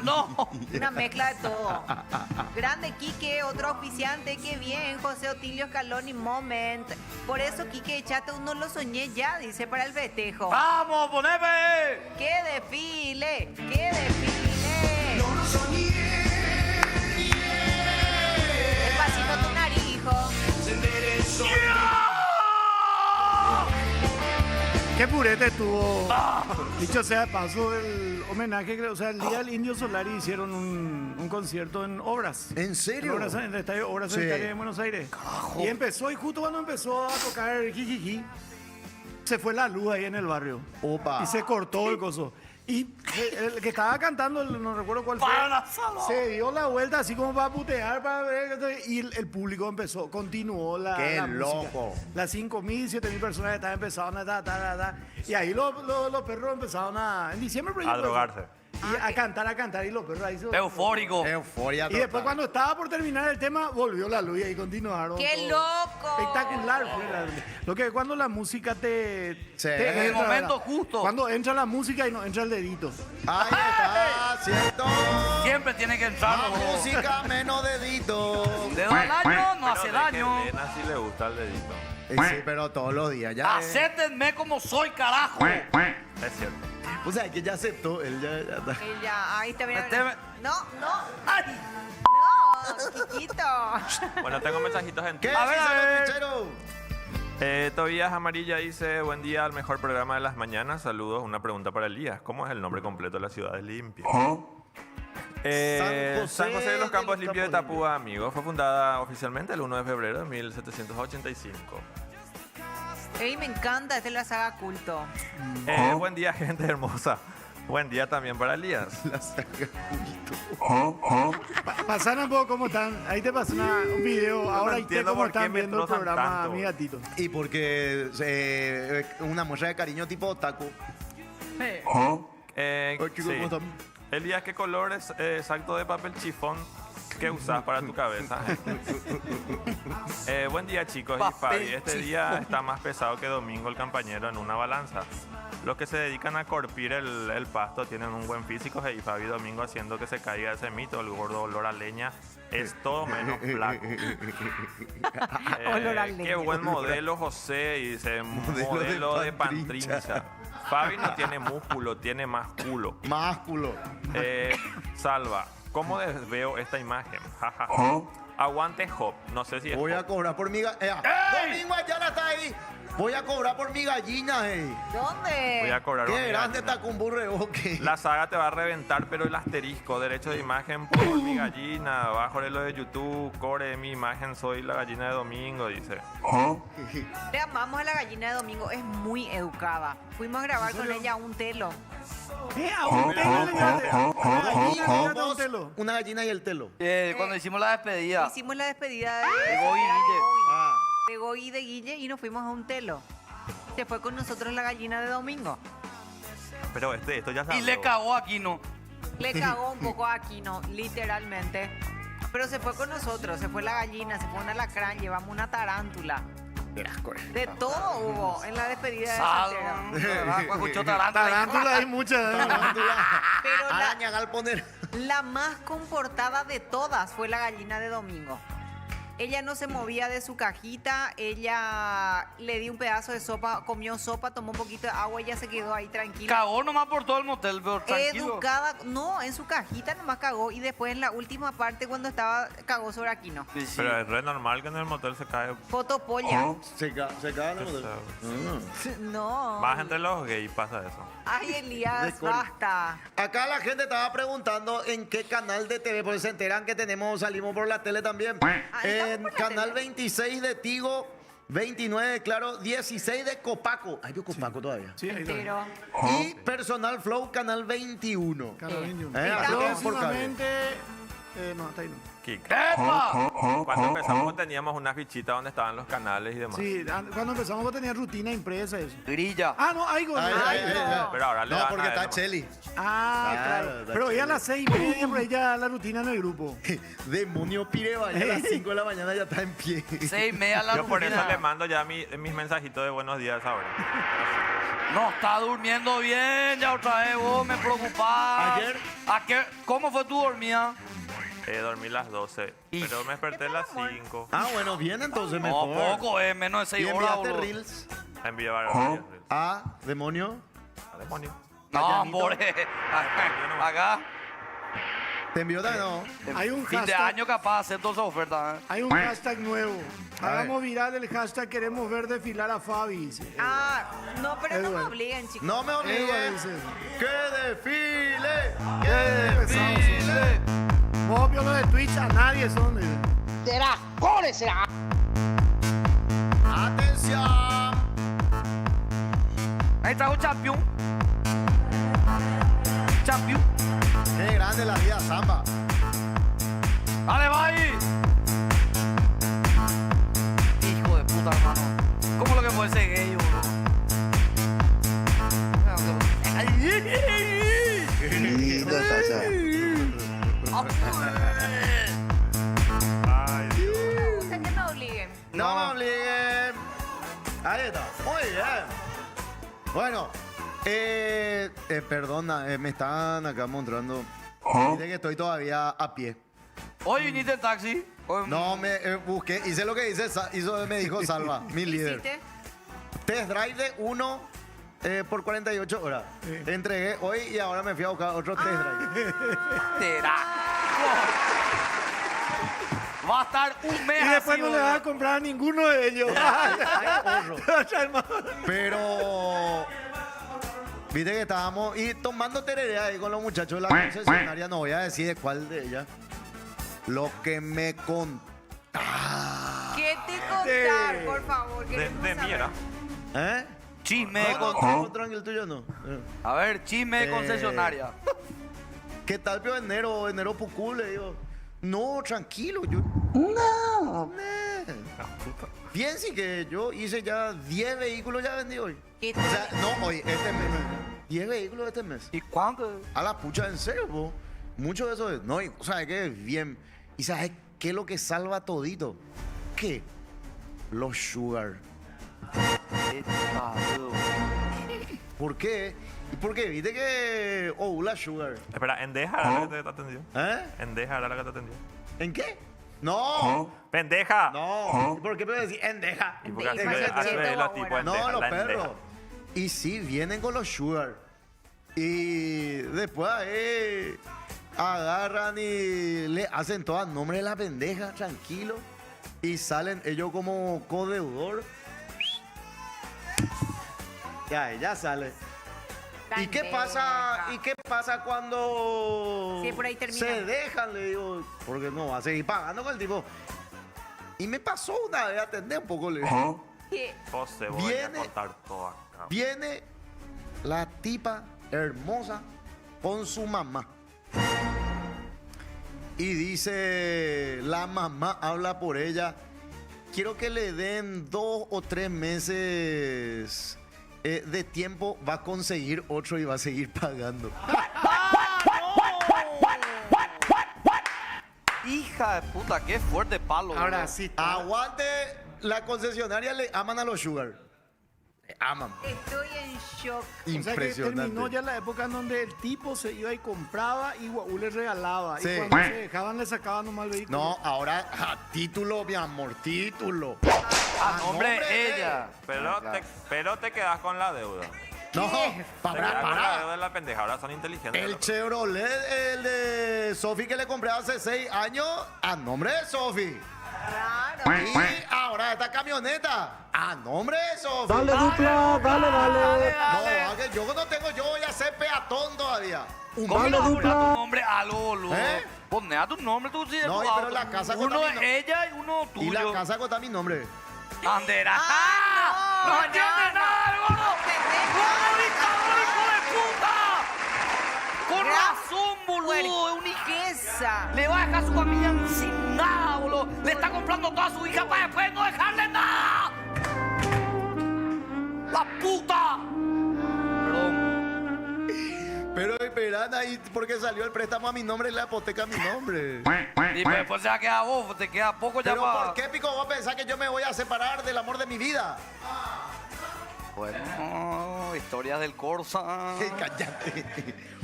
S5: No.
S6: Una mezcla de todo. Grande Quique, otro auspiciante. Qué bien, José Otilio Scaloni Moment. Por eso, Quique, echate uno lo soñé ya, dice, para el festejo.
S5: ¡Vamos, poneme!
S6: ¡Qué desfile! ¡Qué desfile! Despacito tu nariz, hijo.
S8: Qué purete tuvo. Dicho sea de paso, el homenaje, o sea, el Día del Indio Solari hicieron un concierto en Obras.
S4: ¿En serio?
S8: En el estadio Obras
S4: Sí.
S8: Sanitarias de Buenos Aires. Y empezó, y justo cuando empezó a tocar Jijiji, se fue la luz ahí en el barrio.
S4: Opa.
S8: Y se cortó el coso. Y el que estaba cantando, no recuerdo cuál fue, se dio la vuelta así como para putear, para ver, y el público continuó la
S4: ¡Qué
S8: la música.
S4: loco!
S8: Las 5.000, 7.000 personas que estaban empezaron a y ahí los perros empezaron en diciembre, por
S7: A
S8: ejemplo,
S7: drogarse.
S8: y a cantar, y los perros ahí se...
S5: Eufórico.
S4: Euforia
S8: Y después
S4: total.
S8: cuando estaba por terminar el tema, volvió la luz y ahí continuaron.
S6: ¡Qué
S8: todo.
S6: loco!
S8: Espectacular fue lo que cuando la música te
S4: Sí.
S8: te
S4: En el
S8: entra,
S5: momento
S8: ¿verdad?
S5: justo.
S8: Cuando entra la música y no entra el dedito.
S4: Ahí está, ¿cierto?
S5: Siempre tiene que entrar.
S4: Más
S5: ¿no?
S4: música, menos dedito.
S5: Dedo al año no hace
S7: Pero de que
S5: daño.
S7: Elena sí le gusta el dedito.
S4: Sí, pero todos los días ya.
S5: Acéptenme como soy, carajo.
S7: Es cierto.
S4: O sea, que ya aceptó, él ya está.
S6: Ella, ahí te viene.
S5: Meteme.
S6: No,
S5: Ay.
S6: no, Quiquito.
S7: Bueno, tengo mensajitos en
S4: ¿Qué
S7: Twitter.
S4: dice
S5: a ver.
S4: el Pichero?
S7: Tobías Amarilla dice, buen día al mejor programa de las mañanas. Saludos, una pregunta para Elías. ¿Cómo es el nombre completo de la ciudad de Limpia? San José de los Campos Limpios de Tapúa, amigos. Fue fundada oficialmente el 1 de febrero de 1785.
S6: Ey, me encanta, esta es la saga culto.
S7: Buen día, gente hermosa. Buen día también para Elías.
S4: La saca
S8: Pasan un poco cómo están. Ahí te pasó un video. Ahora y
S7: entiendo
S8: cómo
S7: por qué
S8: están
S7: me
S8: viendo el
S7: trozan
S8: programa,
S7: tanto.
S8: mi gatito.
S4: Y porque una muestra de cariño tipo otaku. Ay, chicos,
S7: Sí.
S4: ¿cómo están?
S7: Elías, ¿qué color es exacto de papel chifón que usas para tu cabeza? Buen día, chicos y
S5: Papel
S7: Fabi. Este día
S5: chifón.
S7: está más pesado que Domingo el compañero en una balanza. Los que se dedican a corpir el pasto tienen un buen físico y Fabi y Domingo haciendo que se caiga ese mito, el gordo olor a leña, es todo menos flaco.
S6: Olor a
S7: Qué
S6: leña.
S7: buen modelo, José, y dice modelo de
S4: pantrincha.
S7: pantrincha. Fabi no tiene músculo, tiene más culo.
S4: Másculo.
S7: Salva, ¿cómo veo esta imagen? Jaja. Aguante Hop, no sé si es
S4: Voy a
S7: Hop.
S4: cobrar por mi gallina. Domingo Ayala está ahí. Voy a cobrar por mi gallina,
S7: Voy
S6: ¿Dónde?
S7: a cobrar
S4: Qué
S7: una
S4: grande
S7: gallina.
S4: está con burreboque.
S7: La saga te va a reventar, pero el asterisco, derecho de imagen por mi gallina, abajo de lo de YouTube, core mi imagen, soy la gallina de Domingo, dice.
S6: Le amamos a la gallina de Domingo, es muy educada. Fuimos a grabar con ella un telo.
S8: A un telo le llevaste. A una gallina le llevaste a un
S4: Vos,
S8: telo.
S4: una gallina y el telo.
S5: Cuando hicimos la despedida.
S6: Hicimos la despedida
S5: De Goy y Guille.
S4: Ah.
S6: de Goy y de Guille y nos fuimos a un telo. Se fue con nosotros la gallina de Domingo.
S7: Pero esto ya se
S5: Y le
S7: habló.
S5: cagó aquí, ¿no?
S6: Le cagó un poco a Aquino, literalmente. Pero se fue con nosotros, se fue la gallina, se fue un alacrán, llevamos una tarántula. De todo hubo en la despedida de soltero.
S5: Escuchó tarántula.
S8: Tarántula hay muchas.
S6: Pero
S4: Araña galponer.
S6: la más comportada de todas fue la gallina de Domingo. Ella no se movía de su cajita, ella le di un pedazo de sopa, comió sopa, tomó un poquito de agua, ella se quedó ahí tranquila.
S5: Cagó nomás por todo el motel, pero tranquilo.
S6: Educada, no, en su cajita nomás cagó y después en la última parte cuando estaba cagó sobre Aquino.
S5: Sí, sí.
S7: Pero es re normal que en el motel se cae.
S6: Fotopolla.
S4: Se cagan el modelo.
S6: No.
S7: Más entre los gays pasa eso.
S6: Ay, Elías,
S4: Recuerdo.
S6: basta.
S4: Acá la gente estaba preguntando en qué canal de TV, porque se enteran que salimos por la tele también.
S6: estamos
S4: En
S6: por la
S4: canal
S6: tele.
S4: 26 de Tigo, 29, claro, 16 de Copaco. Hay de Copaco todavía.
S8: Sí, ahí está.
S6: Pero
S4: Y Personal Flow, canal 21.
S8: Canal 21.
S4: Así que por cable.
S8: Próximamente No, hasta ahí no.
S7: Kik.
S5: ¡Epa!
S7: Cuando empezamos teníamos una fichita donde estaban los canales y demás.
S8: Sí, cuando empezamos tenía rutina impresa eso.
S5: Grilla.
S8: Ah, no, hay
S4: Ay, ay, ay, ay.
S7: Pero ahora le
S4: No,
S7: dan
S4: porque
S7: a él
S4: está
S7: nomás.
S4: Cheli.
S8: Ah,
S4: Claro,
S8: claro.
S4: está
S8: Pero hoy a
S4: chévere.
S8: las 6:30 por ahí ya la rutina en el grupo.
S4: Demonio Pireva, ya a las 5 de la mañana ya está en pie.
S5: 6:30 la
S7: Yo por eso
S5: rutina.
S7: le mando ya mis mensajitos de buenos días ahora.
S5: No está durmiendo bien, ya otra vez vos me preocupás.
S4: Ayer-
S5: ¿Cómo fue tu dormida?
S7: Dormí las 12, pero me desperté a las 5.
S4: Ah, bueno, bien entonces
S5: No,
S4: mejor.
S5: poco, menos de 6
S4: ¿Y
S5: horas,
S4: enviaste
S5: boludo.
S4: reels
S7: Envié varios reels.
S4: a Demonio?
S7: Demonio.
S5: No,
S4: Mayanito.
S5: pobre. Acá,
S4: ¿Te envió también? No.
S8: Hay un
S5: fin de
S8: hashtag.
S5: año capaz hacer todas esas ofertas.
S8: Hay un hashtag nuevo.
S4: A ver.
S8: Hagamos viral el hashtag queremos ver desfilar a Fabi. dice.
S6: Ah, no, pero no me
S8: Edward.
S6: obliguen, chicos.
S4: No me
S8: Edward
S4: obliguen.
S8: dice.
S4: ¡Que desfile! ¡Que
S8: Empezamos.
S4: desfile!
S8: Vos, vio lo de Twitch, a nadie son. dice.
S4: ¡Atención!
S5: Ahí trajo Champion. Champion.
S4: ¡Qué grande la vida, Samba!
S5: ¡Dale, va ahí! Hijo de puta, hermano. ¿Cómo lo que puede ser gay, boludo?
S10: Qué lindo está allá.
S7: Ay, Dios.
S6: Me gusta que me obliguen.
S4: ¡No me obliguen! Ahí está. Muy bien. Bueno, perdona, me están acá mostrando. Dice que estoy todavía a pie.
S5: Hoy viniste en taxi. Hoy-
S4: No, me busqué, hice lo que me dijo Salva, mi líder.
S6: ¿Hiciste?
S4: Test drive de 1 por 48 horas. Entregué hoy y ahora me fui a buscar otro test drive.
S5: Será. Va a estar un mes
S8: Y después
S5: así,
S8: no le
S5: boludo.
S8: vas a comprar a ninguno de ellos.
S4: Pero viste que estábamos y tomando tereré ahí con los muchachos de la concesionaria, no voy a decir de cuál de ellas. Lo que me contaron.
S6: ¿Qué te contar, por favor?
S7: De
S6: Queremos
S7: mí
S6: saber.
S7: era.
S4: ¿Eh?
S5: Chisme de
S4: No,
S5: con-
S4: no, tranquilo, el tuyo no.
S5: A ver, chisme de concesionaria.
S4: ¿Qué tal, pio enero Pucú? Le digo, no, tranquilo, yo. No. Bien, sí que yo hice ya 10 vehículos ya vendí hoy.
S6: ¿Qué
S4: O sea, no, hoy, este mes. 10 vehículos este mes.
S5: ¿Y cuánto?
S4: A la pucha, en serio, po. Mucho de eso es. No, y, ¿sabes qué? Bien. ¿Y sabes qué es lo que salva todito? ¿Qué? Los sugar. ¿Por qué? ¿Y por qué? ¿Viste que la sugar?
S7: Espera, ¿Endeja era la que te atendió?
S4: ¿Eh?
S7: ¿Endeja era la que te atendió?
S4: ¿En qué? No.
S7: ¡Pendeja!
S4: No. ¿Y por qué me decir endeja?
S7: ¿Y por qué
S6: Endeja,
S7: hace
S6: cheto,
S7: de los
S6: ahora.
S7: tipos
S4: No,
S7: endeja,
S4: los
S7: la
S4: perros.
S7: endeja?
S4: Y sí, vienen con los sugar. Y después ahí agarran y le hacen todo a nombre de la pendeja, tranquilo. Y salen ellos como codeudor. Ya sale. ¿Y qué pasa? ¿Y qué pasa cuando
S6: Sí, por ahí termina.
S4: se dejan? Le digo, porque no va a seguir pagando con el tipo. Y me pasó una vez, atendé un poco, le digo.
S6: ¿Qué?
S7: José, voy a
S4: Viene-
S7: contar todo acá.
S4: Viene la tipa hermosa con su mamá. Y dice, la mamá habla por ella, quiero que le den 2 o 3 meses de tiempo, va a conseguir otro y va a seguir pagando.
S5: Hija de puta, qué fuerte palo.
S8: Ahora
S5: boludo.
S8: sí.
S4: Aguante, la concesionaria le aman a los sugar. Le aman.
S6: Estoy en shock.
S8: O sea que
S4: Impresionante.
S8: terminó ya la época en donde el tipo se iba y compraba y Guaú le regalaba.
S4: Sí.
S8: Y cuando se dejaban le sacaban nomás el vehículo.
S4: No, ahora título, mi amor, título.
S5: A nombre de ella.
S7: Pero te quedas con la deuda.
S4: No,
S7: Te
S4: para,
S7: quedas con la
S4: para.
S7: deuda de la pendeja. Ahora son inteligentes.
S4: El
S7: los perros.
S4: Chevrolet, el de Sofi que le compré hace 6 años, a nombre de Sofi.
S6: Claro.
S4: Y ahora esta camioneta, a nombre de Sofi.
S8: Dale, dupla, dale, dale.
S4: No, que yo no tengo, yo voy a ser peatón todavía.
S5: ¿Cómo le vas a poner a tu nombre a algo, boludo?
S4: ¿Eh?
S5: Poné a tu nombre, tú sí.
S4: No,
S5: tu
S4: pero
S5: auto.
S4: la casa
S5: Uno
S4: contamina-
S5: es ella y uno
S4: Y
S5: tuyo.
S4: la casa con mi nombre.
S5: Bandera.
S6: Ah,
S5: ¡No
S6: no,
S5: entiende
S6: no,
S5: nada, gordo!
S6: pendejo.
S5: ¡Gordo, dictador, hijo de puta! Con
S6: Gra-
S5: razón, boludo. Es un hijo.
S6: Puerquesa.
S5: Le va a dejar su puta! Perdón.
S4: Pero esperan ahí porque salió el préstamo a mi nombre y la hipoteca a mi nombre.
S5: Y después se va a quedar vos, te queda poco ya
S4: Pero
S5: para...
S4: ¿por qué, Pico, vos pensás que yo me voy a separar del amor de mi vida?
S5: Bueno, historias del Corsa.
S4: Cállate.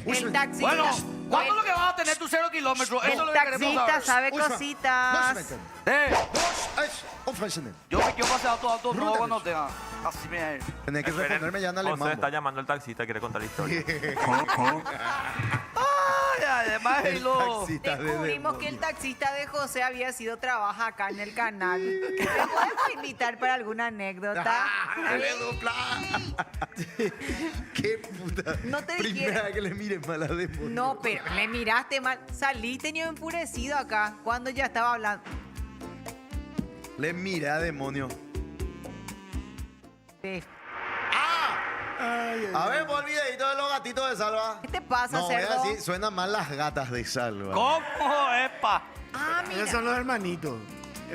S6: El taxista.
S5: Bueno, ¿cuándo es lo que vas a tener tu 0 kilómetros? Eso es
S6: El
S5: lo que queremos
S6: taxista
S5: saber.
S6: sabe cositas.
S5: Yo pasé a todo auto nuevo cuando tenga. Así me...
S4: Tenés que
S7: Esperen,
S4: responderme ya en
S7: José
S4: alemán.
S7: está llamando al taxista, quiere contar la historia.
S5: Ay, además
S4: El
S5: lo...
S4: taxista de
S6: Descubrimos que el
S4: demonio.
S6: taxista de José había sido trabaja acá en el canal. ¿Me puedes invitar para alguna anécdota?
S4: ¡Dale dupla! ¡Qué puta!
S6: No te
S4: Primera
S6: quiero.
S4: vez que le mires mal a demonio.
S6: No, pero le miraste mal. Saliste ni enfurecido acá cuando ya estaba hablando.
S4: Le mira a demonio.
S6: Sí.
S8: Ay, ay,
S4: A
S8: ay.
S4: ver, pon el videito de los gatitos de Salva.
S6: ¿Qué te pasa,
S4: No, voy a
S6: cerdo?
S4: decir, suenan mal las gatas de Salva.
S5: ¿Cómo, epa?
S6: Ah,
S8: Ellos
S6: mira.
S8: son los hermanitos,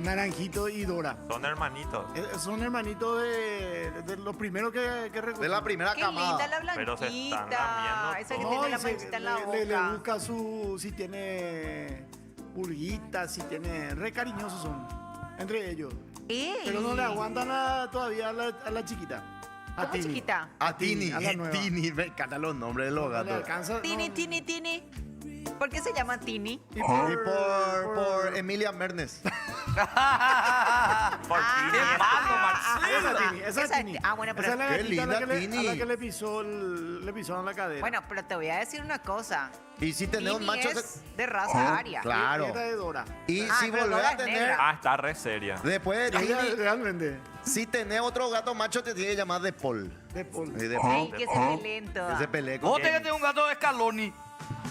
S8: Naranjito y Dora.
S7: Son hermanitos.
S8: Son hermanitos de los primeros que recuerdo.
S4: De la primera
S6: Qué linda
S4: camada.
S6: la
S7: Pero se están
S6: blanquita.
S7: lamiendo
S6: Esa que
S7: todo.
S6: tiene
S8: y
S6: la
S8: se-
S6: manchita en la
S8: le
S6: boca.
S8: busca si tiene purguitas, si tiene... Re cariñosos son, entre ellos.
S6: Ey.
S8: Pero no le aguantan todavía a la chiquita. A
S6: ¿Cómo
S8: Tini.
S6: chiquita?
S4: A Tini,
S8: a la nueva.
S4: Tini, me encantan los nombres de los
S8: No le
S4: gatos.
S8: alcanza.
S6: Tini,
S8: no.
S6: Tini, Tini. ¿Por qué se llama Tini?
S8: Y
S4: Y por Emilia Mernes.
S7: Por
S5: ¡Qué malo,
S8: Esa
S5: Marcelo!
S8: Tini, esa
S6: Esa-
S8: Tini.
S6: ah, bueno, pero-
S8: Esa es la
S4: Qué
S8: gatita a la
S4: linda
S8: que le-
S4: Tini.
S8: a la que le pisó le pisaron la cadera.
S6: Bueno, pero te voy a decir una cosa.
S4: Y si tenés un
S6: Tini
S4: macho...
S6: es de raza aria.
S4: Claro.
S8: Esta de Dora.
S4: Y
S6: Ah,
S4: si
S6: pero
S4: volvés
S6: Dora
S4: a
S6: es
S4: tener...
S6: negra.
S7: Ah, está re seria.
S4: Después de
S8: Ella
S4: Tini,
S8: realmente.
S4: si tenés otro gato macho, te tiene que llamar de Paul.
S8: De Paul.
S4: Y de
S6: Ey,
S4: Paul.
S6: que se peleen todas.
S4: Ese pelea con
S5: Vos tenés que tener un gato de Scaloni.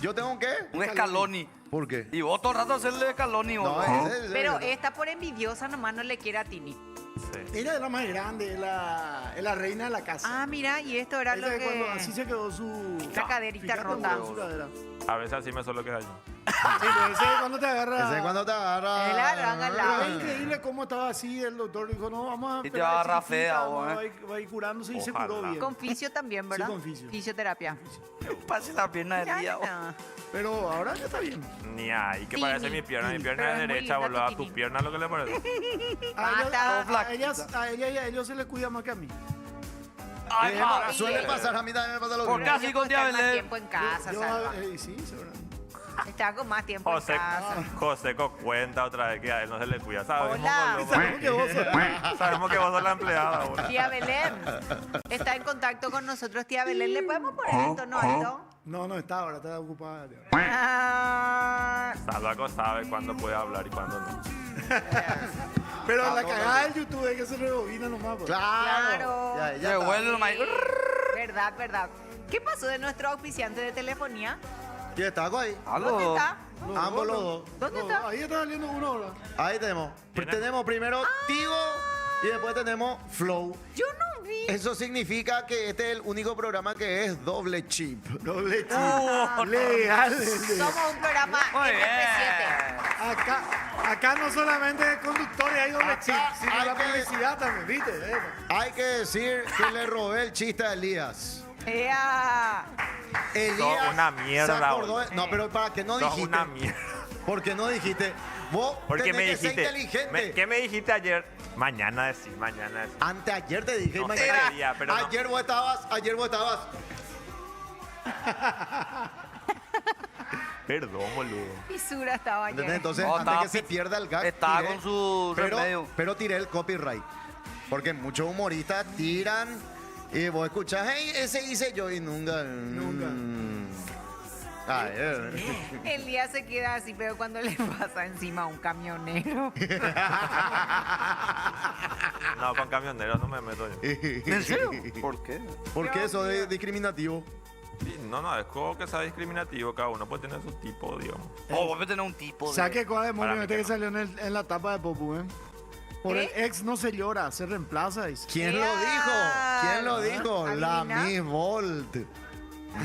S4: ¿Yo tengo un qué?
S5: Un Scaloni.
S4: ¿Por qué?
S5: Y vos todo el rato hacerle Scaloni.
S4: No,
S5: vos.
S4: ese-
S6: Pero esta por envidiosa nomás no le quiere a Tini.
S7: Sí.
S8: Ella es la más grande, es la reina de la casa.
S6: Ah, mira, y esto era lo
S8: Ella
S6: que...
S8: cuando así se quedó su...
S6: La caderita
S8: Fíjate
S6: rota.
S8: cómo quedó su cadera.
S7: A veces así me suelo quedar yo.
S8: Sí, pero ese es cuando te agarra...
S4: Ese es cuando te agarra...
S6: Él agarra al lado.
S8: Es increíble cómo estaba así, el doctor dijo, no, vamos a...
S5: Y te
S8: esperar
S5: agarra
S8: chiquita,
S5: fea,
S8: vamos,
S5: vos,
S8: va a ir curándose y se
S7: Ojalá.
S8: curó bien.
S6: Con fisio también, ¿verdad?
S8: con fisio.
S6: Fisioterapia.
S5: Pase la pierna del
S6: Ya,
S5: día. vos.
S6: no.
S8: Pero ahora ya está bien.
S7: Ni ahí, que
S6: Tini,
S7: parece mi pierna. Mi
S6: Tini,
S7: pierna
S6: pero
S7: es
S6: es muy
S7: derecha,
S6: linda
S7: boludo. A
S6: tu
S7: tu
S6: Tini.
S7: pierna lo que le parece.
S8: A ella y a ellos se les cuida más que a mí.
S5: Ay, ma.
S4: Suele pasar, a mí también me pasa lo
S5: ¿Por
S4: mismo.
S5: qué? Así
S6: Yo
S5: con
S6: puedo estar más
S5: Belén.
S6: tiempo en casa,
S8: Yo,
S6: Salva.
S8: sí, seguramente.
S6: Estaba con más tiempo
S7: José,
S6: en casa.
S7: Joseco cuenta otra vez que a él no se le cuida. Sabemos,
S6: Hola.
S7: boludo,
S8: Sabemos que vos sos-
S7: Sabemos que vos sos la empleada, boludo.
S6: Tía Belén está en contacto con nosotros. Tía Belén, ¿le podemos poner el tono alto?
S8: No está ahora, está ocupada.
S6: Ah,
S7: Salvaco sabe cuándo puede hablar y cuándo no.
S8: Pero la cagada del YouTube es que se rebobina nomás. pues.
S6: Claro.
S4: Ya, ya
S5: Me
S4: está.
S5: huele nomás.
S6: Verdad, verdad. ¿Qué pasó de nuestro auspiciante de telefonía?
S4: ¿Y está ahí?
S6: ¿Dónde
S5: Aló.
S6: está?
S4: Ambos los dos.
S6: ¿Dónde
S8: No,
S6: está?
S8: ahí está saliendo uno ahora.
S4: Ahí tenemos.
S7: ¿Tiene?
S4: Tenemos primero Tigo y después tenemos Flow.
S6: Yo no vi.
S4: Eso significa que este es el único programa que es doble chip.
S8: Doble chip. Legal.
S6: Somos un programa
S5: Muy bien.
S6: MP7.
S8: Acá no solamente conductores hay doble chip, sino
S4: hay
S8: la
S4: que-
S8: publicidad también, ¿viste?
S4: Hay que decir que le robé el chiste a Elías.
S6: Ea.
S4: Elías
S7: una mierda,
S4: se acordó de-
S7: boludo.
S4: No, pero ¿para qué no
S7: Sos
S4: dijiste?
S7: una mierda.
S4: ¿Por qué no dijiste? Vos
S7: Porque
S4: tenés
S7: me
S4: que ser
S7: dijiste.
S4: inteligente.
S7: ¿Qué me dijiste ayer? Mañana decís, mañana decís.
S4: Anteayer te dije,
S7: No sé
S4: imagínate.
S7: qué día, pero no.
S4: ayer vos estabas.
S7: Perdón, boludo.
S6: Fisura estaba
S4: ¿Entendés?
S6: ayer.
S4: Entonces,
S5: No,
S4: antes
S5: estaba
S4: que se pierda el gag.
S5: Estaba
S4: tiré-
S5: con su remedio.
S4: pero tiré el copyright. Porque muchos humoristas tiran y vos escuchás, hey, ese hice yo y nunca.
S6: El día se queda así, pero cuando le pasa encima a un camionero.
S7: No, con camioneros no me meto yo.
S5: ¿En serio? ¿Por qué?
S4: ¿Por qué eso es discriminativo?
S7: Sí, no, es como que sea discriminativo. Cada uno puede tener su tipo, digamos.
S5: Oh, vos tenés un tipo de...
S8: ¿Sabes qué cosa de
S7: Para
S8: demonio
S7: mí
S8: este
S7: que
S8: que salió en la tapa de Popu, Por
S6: ¿Qué?
S8: el ex no se llora, se reemplaza. Dice.
S4: ¿Quién lo dijo? ¿Quién lo dijo? La
S6: ¿Adivina?
S4: Miss Volt.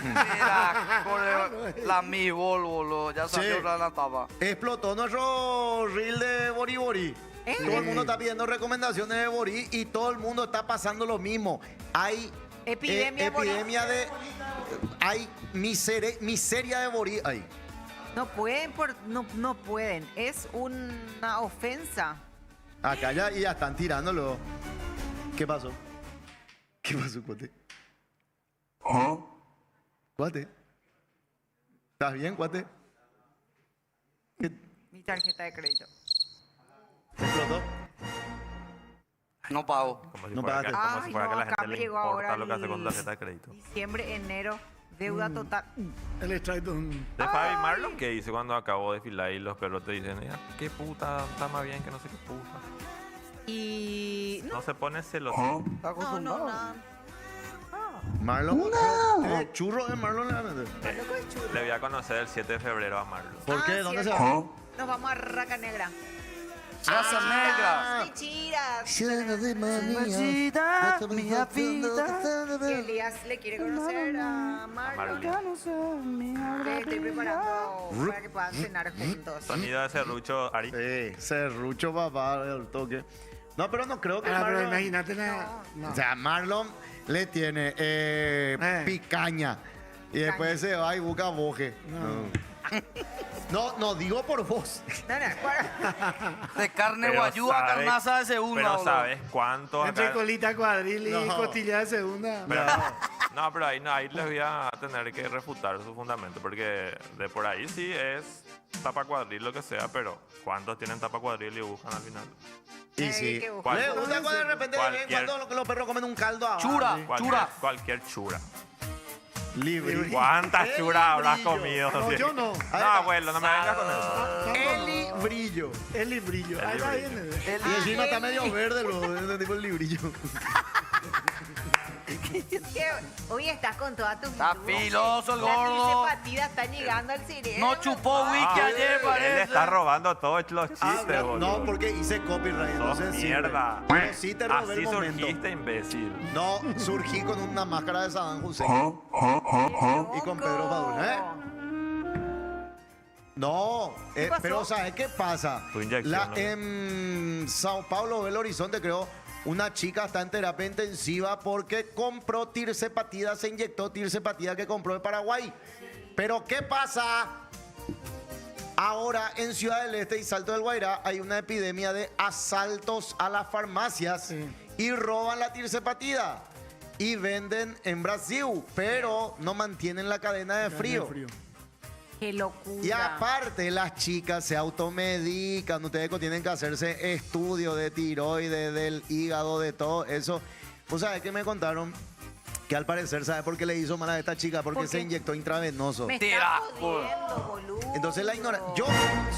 S5: Mira, por la mi boludo, ya salió
S4: Sí.
S5: otra en la tapa.
S4: Explotó nuestro reel de Bori Bori.
S6: ¿Eh?
S4: Todo el mundo está pidiendo recomendaciones de Bori y todo el mundo está pasando lo mismo. Hay
S6: Epidemia
S4: de... Hay miseria de morir ahí.
S6: No pueden, no pueden. Es una ofensa.
S4: Acá ya están tirándolo. ¿Qué pasó? ¿Qué pasó, cuate? Cuate. ¿Estás bien, cuate? ¿Qué?
S6: Mi tarjeta de crédito.
S4: ¿Explotó?
S5: No pago.
S7: Como si
S4: No
S7: fuera que,
S4: pagaste.
S7: como si fuera que a la
S6: acá
S7: gente
S6: me
S7: le
S6: llegó
S7: importa
S6: ahora
S7: lo que hace con
S6: el
S7: tarjeta de crédito.
S6: Diciembre, enero, deuda total.
S8: El extracto.
S7: De Fabi Marlon, ¿qué hice cuando acabó de filar y los perros te dicen, "Ya, qué puta, está más bien que no sé qué puta"?
S6: Y
S7: No se pone celoso.
S5: Está
S6: no,
S5: acostumbrado.
S6: no.
S4: Marlon. Churro de Marlon le van a meter.
S6: Loco es chulo.
S7: Le voy a conocer el 7 de febrero a Marlon.
S4: ¿Por qué?
S6: Ah,
S4: ¿Dónde se
S6: cierto.
S4: va?
S6: Nos vamos a Raca Negra.
S5: Raza negra.
S6: Mentiras.
S5: Machita, mi
S6: Que Elías le quiere conocer a Marlon. Le estoy preparando para que puedan cenar juntos.
S7: Sonido de serrucho, Ari.
S4: Sí, serrucho papá, el toque. No, pero no creo que
S8: Pero
S4: Marlon...
S8: imagínate no.
S4: O sea, Marlon le tiene picaña. Y después se va y busca boje. No, digo por vos.
S5: De carne
S7: Pero
S5: guayúa,
S7: sabes-
S5: carnaza de segunda.
S7: Pero
S5: boludo.
S7: ¿sabes cuánto
S8: Entre
S7: acá?
S8: colita cuadril y
S4: No.
S8: costilla de segunda.
S7: Pero, no, pero ahí les voy a tener que refutar su fundamento, porque de por ahí sí es tapa cuadril, lo que sea, pero ¿cuántos tienen tapa cuadril y buscan al final?
S4: Y sí.
S6: qué
S7: ¿Cuál?
S4: Le gusta cuando de repente de vez en
S7: Cualquier-
S4: cuando los perros comen un caldo abajo.
S5: Chura.
S7: Cualquier chura.
S4: Libre.
S7: ¿Cuántas
S4: El
S7: churas habrás
S4: brillo.
S7: comido?
S8: No, yo no.
S7: No, abuelo, no me vengas con eso.
S4: Eli Brillo.
S8: El librillo.
S7: El
S8: Ahí va
S7: librillo.
S8: bien.
S4: Y encima está medio verde de tipo el librillo.
S6: Hoy estás con toda tu
S5: Está
S6: virtud.
S5: filoso el
S6: La
S5: gordo.
S6: tripatida está llegando al cerebro.
S5: No chupó whisky ayer,
S7: Él
S5: parece.
S7: está robando todos los chistes, boludo.
S4: No, porque hice copyright.
S7: Sos
S4: Entonces sí.
S7: mierda.
S4: Pero sí te robé
S7: Así
S4: el momento.
S7: surgiste, imbécil.
S4: No, surgí con una máscara de Saddam Hussein. Y con Pedro Padul, ¿eh? No,
S6: pasó?
S4: pero ¿sabes qué pasa?
S7: Tu inyección, ¿no?
S4: En Sao Paulo, Belo Horizonte, creo, una chica está en terapia intensiva porque compró tirsepatida, se inyectó tirsepatida que compró de Paraguay. Pero ¿qué pasa? Ahora en Ciudad del Este y Salto del Guairá hay una epidemia de asaltos a las farmacias y roban la tirsepatida y venden en Brasil, pero no mantienen la cadena de frío.
S6: Qué locura.
S4: Y aparte, las chicas se automedican. Ustedes tienen que hacerse estudios de tiroides, del hígado, de todo eso. ¿Vos sabés que me contaron? Que al parecer, ¿sabes por qué le hizo mal a esta chica? Porque
S6: ¿Por
S4: se
S6: qué?
S4: inyectó intravenoso.
S6: Me
S5: Tira,
S6: está jodiendo, boludo.
S4: Entonces la ignorancia. Yo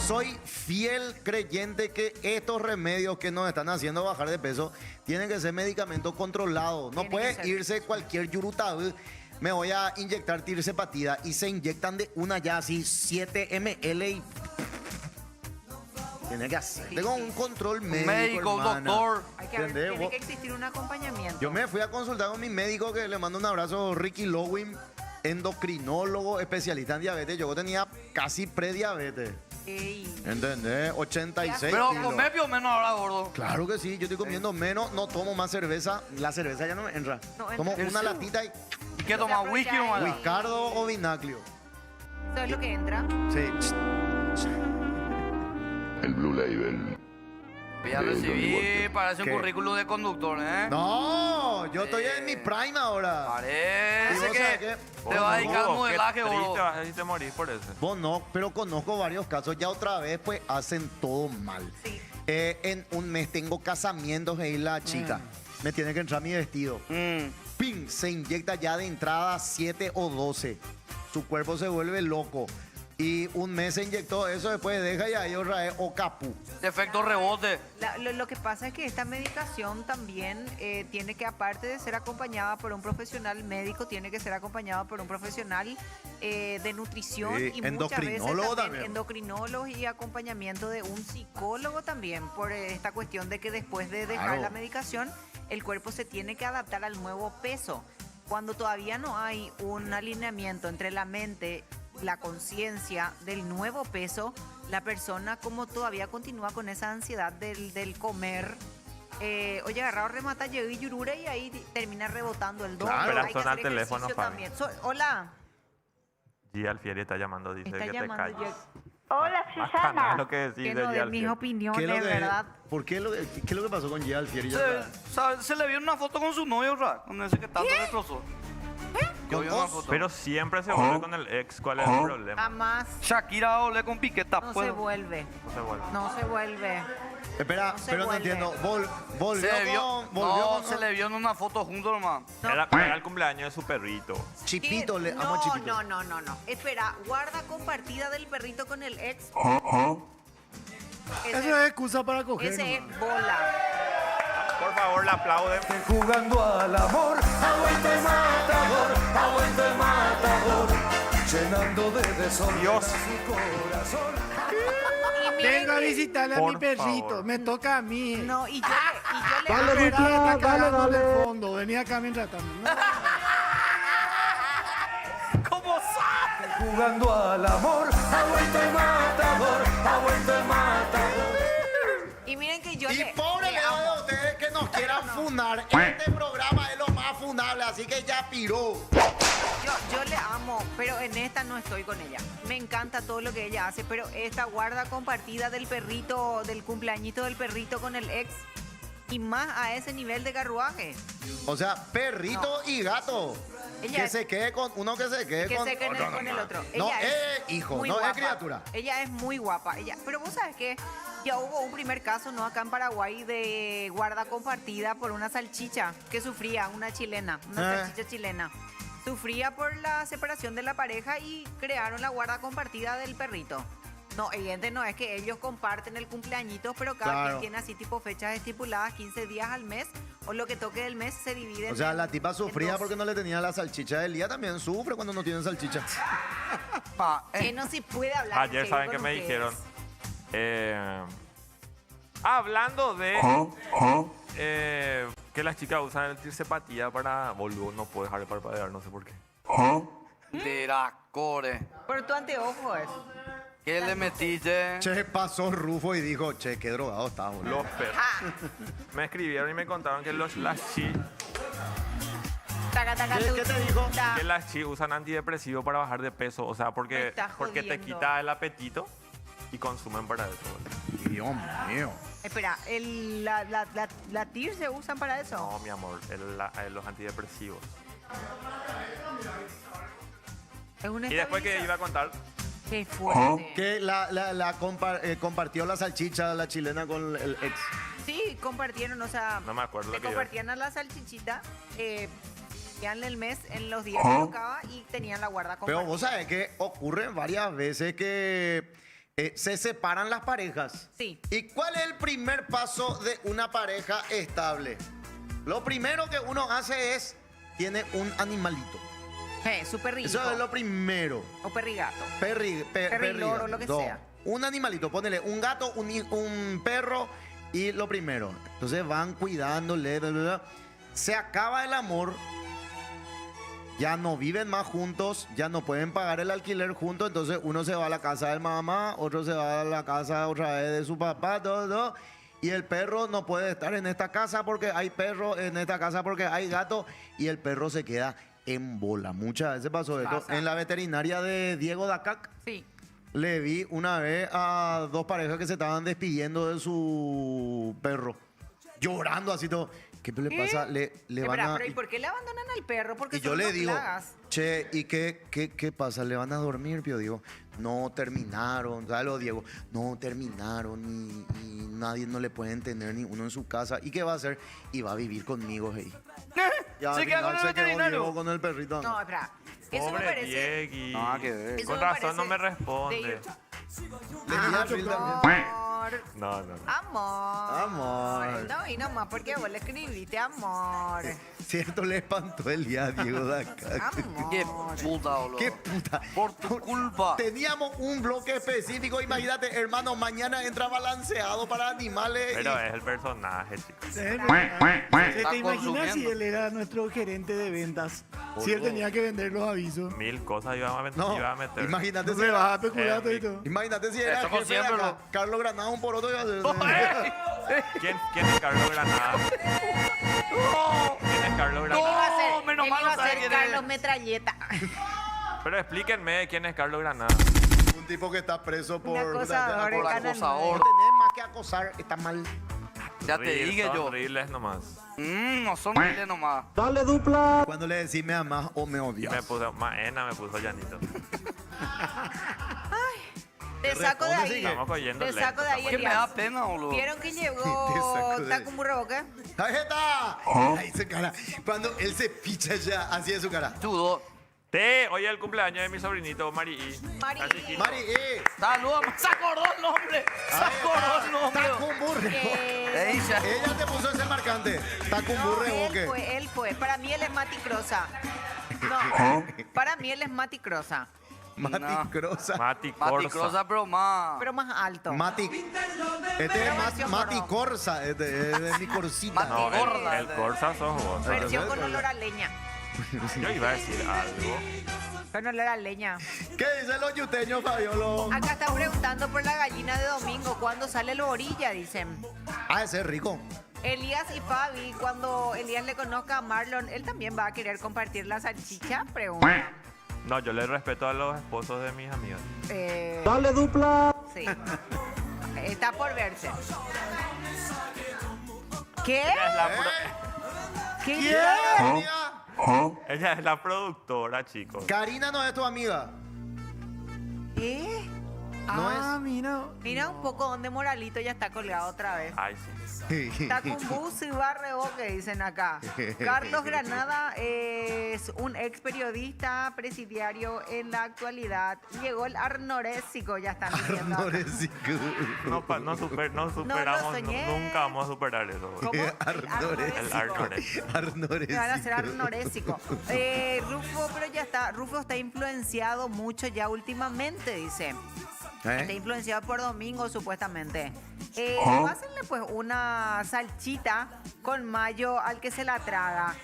S4: soy fiel creyente que estos remedios que nos están haciendo bajar de peso tienen que ser medicamentos controlados. No
S6: Tiene
S4: puede
S6: que ser.
S4: irse cualquier yurutabú. Me voy a inyectar tirsepatida y se inyectan de una ya así 7 ml y... Tiene que hacer con un control médico,
S5: médico, un
S4: hermana.
S5: doctor.
S6: Hay que haber-
S4: ¿Entendés?
S6: tiene
S4: Vos-
S6: que existir un acompañamiento.
S4: Yo me fui a consultar con mi médico, que le mando un abrazo, Ricky Lowin, endocrinólogo, especialista en diabetes. Yo tenía casi prediabetes.
S6: Ey.
S4: ¿Entendés? 86
S5: Pero
S4: kilos.
S5: comé o menos ahora, gordo.
S4: Claro que sí, yo estoy comiendo menos, no tomo más cerveza. La cerveza ya no me entra.
S6: No entra.
S4: Tomo
S5: ¿En
S4: una
S5: serio?
S4: latita y
S5: ¿Y qué toma?
S6: pero
S5: ¿Whisky
S6: ya
S5: o
S6: es-
S5: más?
S4: Whiscardo o vinaclio.
S6: Eso es lo que entra.
S4: Sí.
S3: El Blue Label.
S5: Voy a recibir, parece un
S4: ¿Qué?
S5: currículum de conductor, ¿eh?
S4: No, yo estoy en mi prime ahora. ¿Y
S5: Parece
S4: vos sabés
S5: que
S4: qué?
S5: te vas a dedicar al
S7: Boludo,
S5: modelaje,
S7: qué triste
S5: gordo.
S7: vas a decir te morís por eso.
S4: Vos no, pero conozco varios casos. Ya otra vez, pues, hacen todo mal.
S6: Sí.
S4: En un mes tengo casamientos y la chica. Me tiene que entrar mi vestido. ¡Ping! Se inyecta ya de entrada 7 o 12. Su cuerpo se vuelve loco. Y un mes se inyectó eso, después deja y ahí otra vez o capú.
S5: Efecto rebote.
S6: Lo que pasa es que esta medicación también tiene que, aparte de ser acompañada por un profesional médico, tiene que ser acompañada por un profesional de nutrición
S4: Sí,
S6: y muchas veces
S4: endocrinólogo
S6: también
S4: también.
S6: endocrinólogos y acompañamiento de un psicólogo también, por esta cuestión de que después de dejar
S4: Claro.
S6: la medicación, el cuerpo se tiene que adaptar al nuevo peso. Cuando todavía no hay un alineamiento entre la mente, la conciencia del nuevo peso, la persona como todavía continúa con esa ansiedad del comer, oye, agarrado remata, llegué y yurure y ahí termina rebotando el doble.
S4: Claro.
S6: Hay que
S7: Suena
S6: hacer
S7: el teléfono,
S6: ejercicio
S7: Fabi.
S6: también. Hola.
S7: G. Alfieri está llamando, dice
S6: Está
S7: que te
S6: llamando.
S7: calles.
S11: Hola,
S7: Más canal
S11: Susana.
S7: lo que decís
S6: Que
S7: de
S6: no
S7: G.
S6: de mis
S7: Alfieri.
S6: opiniones,
S4: ¿Qué es lo que-
S6: ¿verdad?
S4: ¿Por qué qué es lo que pasó con Gia Alfieri?
S10: Se le vio una foto con su novio, ¿verdad? Con ese que tanto destrozó. Yo vi una foto.
S7: Pero siempre se vuelve con el ex. ¿Cuál es el problema?
S6: Jamás
S10: Shakira ole con Piqueta.
S6: no
S10: pues.
S6: se vuelve.
S7: No se vuelve.
S6: No se vuelve.
S4: Espera,
S6: No se
S4: pero no
S6: vuelve.
S4: entiendo. Volvió
S10: Se le vio,
S4: volvió
S10: no,
S4: con
S10: se le vio en una foto juntos, hermano.
S6: No.
S7: Era el cumpleaños de su perrito.
S4: Chipito,
S6: ¿Qué?
S4: amo a Chipito.
S6: No. Espera, guarda compartida del perrito con el ex.
S8: Eso es excusa para coger.
S6: Ese
S8: nomás.
S6: es bola.
S7: Por favor, la aplauden.
S2: Jugando al amor, ha vuelto el matador, ha vuelto el matador, llenando de desorden
S7: Dios.
S2: su corazón.
S6: Y miren
S8: Vengo a
S6: que-
S8: visitarle a
S7: Por
S8: mi perrito.
S7: favor.
S8: Me toca a mí.
S6: No, y yo le
S8: Dale,
S6: amo.
S8: Dupla, está cagando en el fondo. Venía acá mientras tanto. No.
S10: ¿Cómo sabe?
S2: Jugando al amor, ha vuelto el matador, ha vuelto el matador.
S6: Y miren que yo
S4: Y
S6: le
S4: pobre
S6: le
S4: Leo
S6: amo.
S4: de ustedes que nos quieran funar. Este programa es lo más funable, así que ya piró.
S6: Yo le amo, pero en esta no estoy con ella. Me encanta todo lo que ella hace, pero esta guarda compartida del perrito, del cumpleañito del perrito con el ex, y más a ese nivel de carruaje.
S4: O sea, perrito y gato.
S6: Ella
S4: que
S6: es-
S4: se quede con uno que se quede
S6: Que
S4: con
S6: se quede con el otro.
S4: No,
S6: Ella
S4: hijo,
S6: muy
S4: no es
S6: guapa.
S4: criatura.
S6: Ella es muy guapa. Pero vos sabes que ya hubo un primer caso, ¿no? Acá en Paraguay de guarda compartida por una salchicha que sufría, una chilena, una salchicha chilena. Sufría por la separación de la pareja y crearon la guarda compartida del perrito. No, evidente no es que ellos comparten el cumpleañito, pero cada
S4: Claro.
S6: quien tiene así tipo fechas estipuladas, 15 días al mes, o lo que toque del mes se divide.
S4: O sea,
S6: en-
S4: la tipa
S6: en
S4: sufría
S6: dos.
S4: porque no le tenía la salchicha del día, también sufre cuando no tiene salchicha.
S10: Pa,
S6: Que no se puede hablar. en
S7: Ayer
S6: serio
S7: saben
S6: con
S7: que me
S6: ustedes.
S7: dijeron. Hablando de que las chicas usan el tirsepatía para. Boludo, no puedo dejar de parpadear, no sé por qué.
S10: de la core.
S6: Por tu anteojo es.
S10: ¿Qué le metiste?
S4: Che, pasó Rufo y dijo, che, qué drogado está, boludo.
S7: Los perros. Me escribieron y me contaron que las chi
S6: Taca, taca,
S4: ¿Qué-
S6: tu,
S4: qué te dijo?
S6: ta.
S7: que las chi usan antidepresivos para bajar de peso. O sea,
S6: Me
S7: porque
S6: estás
S7: te
S6: jodiendo.
S7: quita el apetito y consumen para eso. boludo.
S4: Dios mío.
S6: Espera, la TIR se usan para eso.
S7: No, mi amor, los antidepresivos.
S6: Es un
S7: Y después que iba a contar,
S6: Qué fuerte.
S4: Que compartió la salchicha la chilena con el ex.
S6: Sí, compartieron, o sea,
S7: no me acuerdo
S6: le
S7: lo que iba.
S6: compartían a la salchichita, enviarle el mes en los días que tocaba y tenían la guarda compartida.
S4: Pero vos sabés que ocurre varias veces que se separan las parejas.
S6: Sí.
S4: ¿Y cuál es el primer paso de una pareja estable? Lo primero que uno hace es, tiene un animalito.
S6: Su perrito.
S4: Eso es lo primero.
S6: O perrigato.
S4: Perriloro,
S6: lo que sea.
S4: Un animalito, ponele un gato, un perro y lo primero. Entonces van cuidándole. Bla, bla, bla. Se acaba el amor. Ya no viven más juntos, ya no pueden pagar el alquiler juntos, entonces uno se va a la casa de mamá, otro se va a la casa otra vez de su papá, todo. Y el perro no puede estar en esta casa porque hay perro, en esta casa porque hay gato, y el perro se queda en bola. Muchas veces pasó esto.
S6: Pasa.
S4: En la veterinaria de Diego Dacac,
S6: Sí.
S4: le vi una vez a dos parejas que se estaban despidiendo de su perro, llorando así todo. ¿Qué le pasa? Le van
S6: Espera,
S4: a...
S6: pero ¿y por qué le abandonan al perro? Porque
S4: Y yo
S6: son
S4: le
S6: dos
S4: digo,
S6: plagas.
S4: che, ¿y qué pasa? ¿Le van a dormir? Yo digo, no terminaron, ¿sabes lo Diego? No terminaron y nadie no le pueden tener ni uno en su casa. ¿Y qué va a hacer? Y va a vivir conmigo, hey. Ya al
S10: ¿Se queda
S4: final
S10: con el
S4: se quedó
S10: veterinario?
S4: Diego con el perrito.
S6: No, espera. Eso me
S7: pobre
S6: parece.
S7: Diegui.
S10: Nada que ver.
S6: Eso
S7: Con
S6: me
S7: razón no me
S6: parece
S7: responde.
S6: de-
S4: Le di a Phil también.
S6: Amor.
S7: No, no, no.
S6: Amor.
S4: Amor.
S6: No, y nomás porque vos le escribiste amor.
S4: Cierto, le espantó el día a Diego de acá.
S10: Qué
S6: Amor.
S10: puta, boludo.
S4: ¡Qué puta!
S10: Por tu culpa.
S4: Teníamos un bloque específico, imagínate, hermano, mañana entra balanceado para animales.
S7: Pero es el personaje, chicos.
S8: ¿Se
S10: Está
S8: te imaginas si
S10: consumiendo.
S8: él era nuestro gerente de ventas? Si él tenía que vender los avisos.
S7: 1000 cosas iba a
S4: No,
S7: meter.
S4: imagínate
S8: No
S4: si
S8: se
S4: era,
S8: va a especular todo y
S7: Eh,
S8: todo.
S4: imagínate si era
S10: Eso
S4: el jefe de
S10: siempre
S4: acá,
S10: lo-
S4: Carlos Granado, un poroto.
S7: ¿Quién es Carlos Granada? ¿Quién es Carlos
S6: Él iba
S7: Granada?
S6: a ser,
S10: menos
S6: él
S10: mal
S6: iba
S10: no
S6: a
S10: sabe
S6: ser
S10: quién es.
S6: Carlos Metralleta.
S7: Pero explíquenme quién es Carlos Granada.
S4: Un tipo que está preso por...
S6: Un acosador,
S10: por
S6: Canal
S10: acosador.
S4: No tenés más que acosar, está mal.
S10: Ya te dije
S7: Son
S10: yo.
S7: reels nomás.
S10: No son miles nomás.
S4: Cuando le decís me amás o me
S7: Y
S4: odias.
S7: me puso Maena, me puso Llanito.
S6: Te saco de ahí.
S7: Estamos cogiendo
S6: Te
S7: lento,
S6: saco de ahí,
S10: Que me da
S6: Elías.
S10: pena, boludo.
S6: ¿Vieron que
S4: Te
S6: llegó
S4: saco de-
S6: Takumurroque?
S4: ¡Ahí está! Ahí su cara. Cuando él se picha ya, así es su cara.
S10: Chudo.
S7: Hoy es el cumpleaños de mi sobrinito Mari I.
S6: Mari
S7: Está
S6: I.
S7: chiquito.
S4: Mari,
S10: Saludos. Se acordó el nombre. Se acordó el nombre.
S4: Tacumburre.
S10: Ella.
S4: Ella te puso ese marcante.
S6: No,
S4: Tacumburre, ¿o qué?
S6: él fue. Para mí él es Mati Crosa. No, para mí él es Mati Crosa,
S4: Mati Crosa.
S7: Mati
S10: Mati
S7: Corsa.
S10: Crosa, pero más.
S6: pero más alto.
S4: Mati. Este es
S6: versión
S4: Mati
S6: gordo.
S4: Corsa. Este es de mi corsita.
S10: Mati
S7: No,
S10: gorda.
S7: el Corsa sos vos.
S6: Versión con olor a leña.
S7: Yo iba a decir algo.
S6: Con olor a leña.
S4: ¿Qué dicen los yuteños, Fabiolo?
S6: Acá están preguntando por la gallina de domingo. ¿Cuándo sale la orilla? Dicen.
S4: Ah, ese es rico.
S6: Elías y Fabi, cuando Elías le conozca a Marlon, ¿él también va a querer compartir la salchicha? Pregunta.
S7: No, yo le respeto a los esposos de mis amigos.
S6: Dale dupla. Sí. Está por verse. ¿Qué?
S7: Ella es la,
S6: ¿Qué?
S7: ella es la productora, chicos.
S4: Karina no es tu amiga.
S6: ¿Qué?
S4: No
S8: Ah, mira.
S6: Mira un poco donde Moralito ya está colgado otra vez.
S7: Ay, sí.
S6: Tacumbus y Barreo, que dicen acá. Carlos Granada es un ex periodista presidiario en la actualidad. Llegó el arnorésico, ya están diciendo. acá.
S7: No superamos,
S6: soñé.
S7: nunca vamos a superar eso.
S6: ¿Cómo? El
S7: El
S6: arnorésico.
S7: Arnorésico.
S6: Me van a hacer arnorésico. Rufo, pero ya está. Rufo está influenciado mucho ya últimamente, dice. Está influenciado por Domingo, supuestamente. Pásenle pues una salchita con mayo al que se la traga.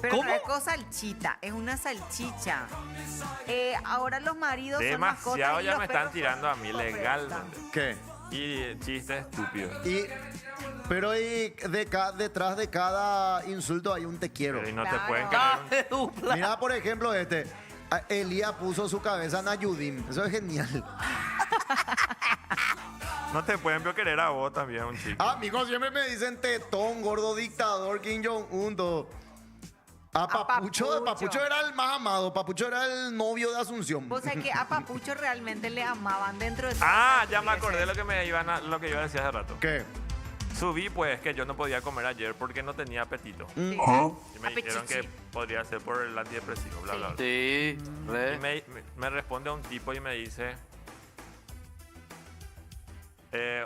S6: Pero
S10: ¿Cómo?
S6: no es con salchita, es una salchicha. Ahora los maridos son
S7: Demasiado
S6: mascotas y
S7: ya
S6: los
S7: me están
S6: perros
S7: tirando a
S6: son
S7: mí
S6: mascotas.
S7: legalmente.
S4: ¿Qué?
S7: Y chistes estúpidos.
S4: Pero detrás de cada insulto hay un te quiero.
S7: Y no
S6: Claro.
S7: te pueden querer.
S10: Dale dupla.
S4: Mira, por ejemplo, Elías puso su cabeza en Ayudim. Eso es genial.
S7: No te pueden querer a vos también, un chico.
S4: Amigos, siempre me dicen tetón, gordo dictador, Kim Jong-un. todo. A Papucho. Papucho era el más amado. Papucho era el novio de Asunción.
S6: Vos sabés que a Papucho realmente le amaban dentro de todo.
S7: Ya me acordé lo que iba a decir hace rato.
S4: ¿Qué?
S7: Subí pues que yo no podía comer ayer porque no tenía apetito. Y me dijeron que
S6: Apetichi.
S7: podría ser por el antidepresivo, bla, bla, bla.
S10: Sí,
S7: Y
S10: re.
S7: me responde un tipo y me dice...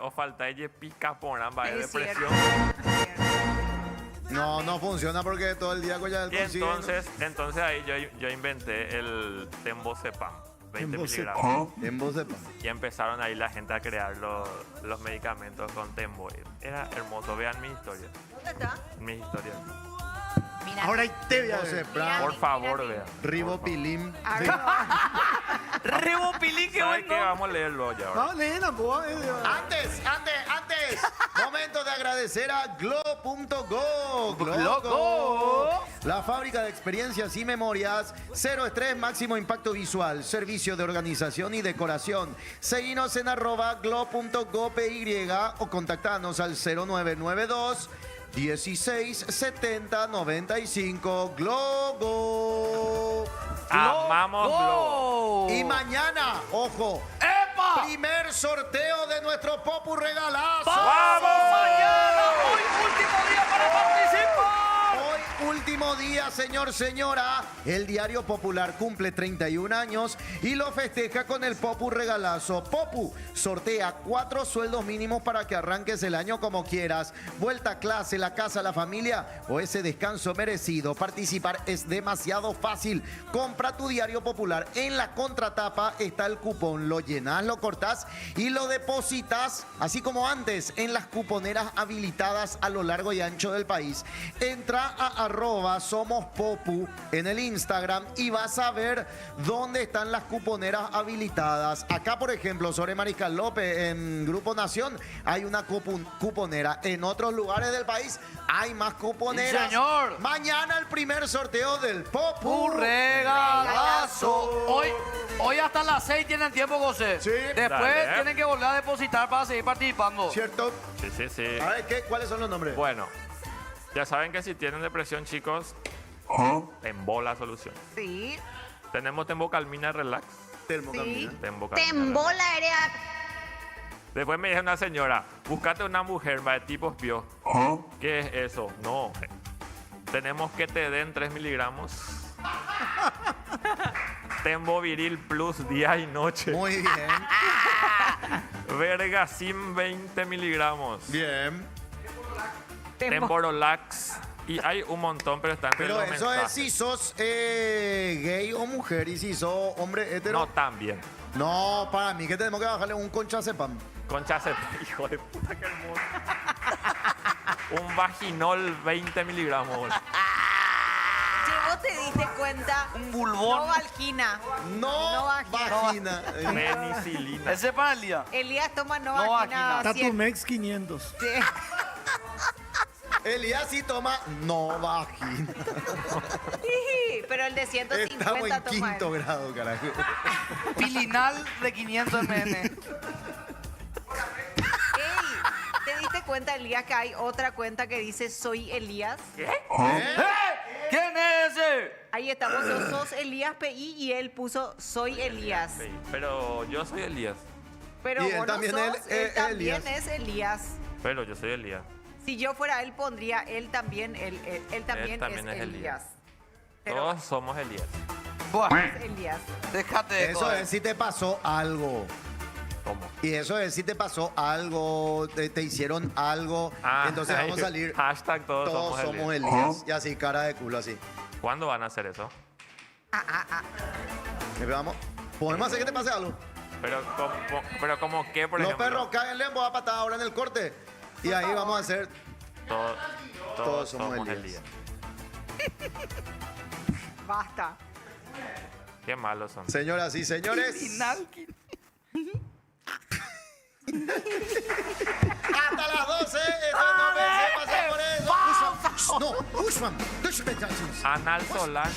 S7: o falta ella pica por ambas
S6: Es
S7: depresión.
S4: No funciona porque todo el día con ya
S7: Y entonces ahí yo inventé el Tembocepam, 20 miligramos.
S4: En voz de
S7: Y empezaron ahí la gente a crear los medicamentos con Tembo. Era hermoso. Vean mi historia.
S6: ¿Dónde está?
S7: Mis historias.
S6: Mira.
S4: Ahora ahí te voy a
S6: Mira,
S4: ver.
S7: Por favor,
S6: mira.
S7: vean.
S4: Ribopilim.
S10: Rebopilín, qué
S7: ¿Sabes
S10: bueno.
S7: qué? Vamos a leerlo ya. ahora.
S8: No, nena, pues.
S4: Antes. Momento de agradecer a Glo.go.
S10: Globo.
S4: La fábrica de experiencias y memorias. Cero estrés, máximo impacto visual. Servicio de organización y decoración. Seguinos en @glo.gopy o contactanos al 0992 167095. Globo.
S7: Amamos Globo.
S4: Y mañana, ojo,
S10: ¡Epa!
S4: primer sorteo de nuestro Popu Regalazo.
S10: ¡Vamos mañana! Hoy último día para participar.
S4: Hoy último día, señora. El Diario Popular cumple 31 años y lo festeja con el Popu Regalazo. Popu sortea 4 sueldos mínimos para que arranques el año como quieras. Vuelta a clase, la casa, la familia o ese descanso merecido. Participar es demasiado fácil. Compra tu Diario Popular. En la contratapa está el cupón. Lo llenas, lo cortás y lo depositas, así como antes, en las cuponeras habilitadas a lo largo y ancho del país. Entra a @somospopu en el Instagram y vas a ver dónde están las cuponeras habilitadas. Acá, por ejemplo, sobre Mariscal López, en Grupo Nación, hay una cuponera. En otros lugares del país hay más cuponeras.
S10: Sí, señor.
S4: Mañana el primer sorteo del Popu.
S10: Un regalazo. Hoy hasta las 6 tienen tiempo, José.
S4: Sí.
S10: Después
S7: Dale.
S10: tienen que volver a depositar para seguir participando.
S4: ¿Cierto?
S7: Sí, sí, sí.
S4: A ver, ¿cuáles son los nombres?
S7: Bueno, ya saben que si tienen depresión, chicos, Tembo la solución.
S6: Sí.
S7: Tenemos Tembocalmina Relax.
S6: Sí.
S7: Tembocalmina
S11: Tembola era.
S7: Después me dijo una señora, búscate una mujer va de tipos bio. ¿Qué es eso? No. Tenemos que te den 3 miligramos. Tembo Viril Plus día y noche.
S4: Muy bien.
S7: Vergasim 20 miligramos.
S4: Bien.
S7: Temborolax. Y hay un montón, pero está entre
S4: Pero
S7: los
S4: eso es
S7: mensajes.
S4: si sos gay o mujer y si sos hombre hetero.
S7: No, también.
S4: No, para mí que tenemos que bajarle un conchazepam.
S7: Concha hijo de puta, qué hermoso. Un vaginol 20 miligramos.
S6: Si vos te diste cuenta,
S10: Un bulbón.
S6: no Valgina.
S4: No, vagina.
S7: Penicilina.
S10: Ese es para el día.
S6: Elías toma
S10: No
S6: Novalgina
S10: Vagina.
S6: 100.
S8: Tatumex 500.
S6: Sí.
S4: Elías sí toma no vagina.
S6: Sí, pero el de 150
S4: Estamos en
S6: toma
S4: quinto
S6: él.
S4: grado, carajo.
S10: Pilinal de 500 ml.
S6: Ey, ¿te diste cuenta, Elías, que hay otra cuenta que dice soy Elías?
S10: ¿Quién es ese?
S6: Ahí estamos, vos sos Elías PI y él puso soy Elías.
S7: Sí, pero yo soy Elías.
S6: Pero
S4: Y él
S6: vos no
S4: también
S6: sos,
S4: es
S6: él también
S4: Elías.
S6: es Elías.
S7: Pero yo soy Elías.
S6: Si yo fuera él, pondría él también, él también,
S7: también
S6: es
S7: es
S6: Elías.
S7: Elías.
S6: Pero
S7: Todos somos Elías.
S10: Buah,
S6: es Elías.
S10: déjate de
S4: Eso
S10: joder.
S4: es si te pasó algo.
S7: ¿Cómo?
S4: Y eso es si te pasó algo, te hicieron algo. Entonces vamos a salir.
S7: Hashtag todos,
S4: Todos
S7: somos
S4: somos
S7: Elías.
S4: Elías. Y así, cara de culo, así.
S7: ¿Cuándo van a hacer eso?
S4: Vamos. ¿Podemos hacer que te pase algo?
S7: Pero como que, por
S4: Los
S7: ejemplo.
S4: perros caen lembo a patada ahora en el corte. Y ahí vamos a hacer.
S7: Todos somos Elías.
S6: Basta.
S7: Qué malos son.
S4: Señoras y señores. Hasta las 12. Esta noche se pasa por eso. No, Ushman.
S7: Anal Solán.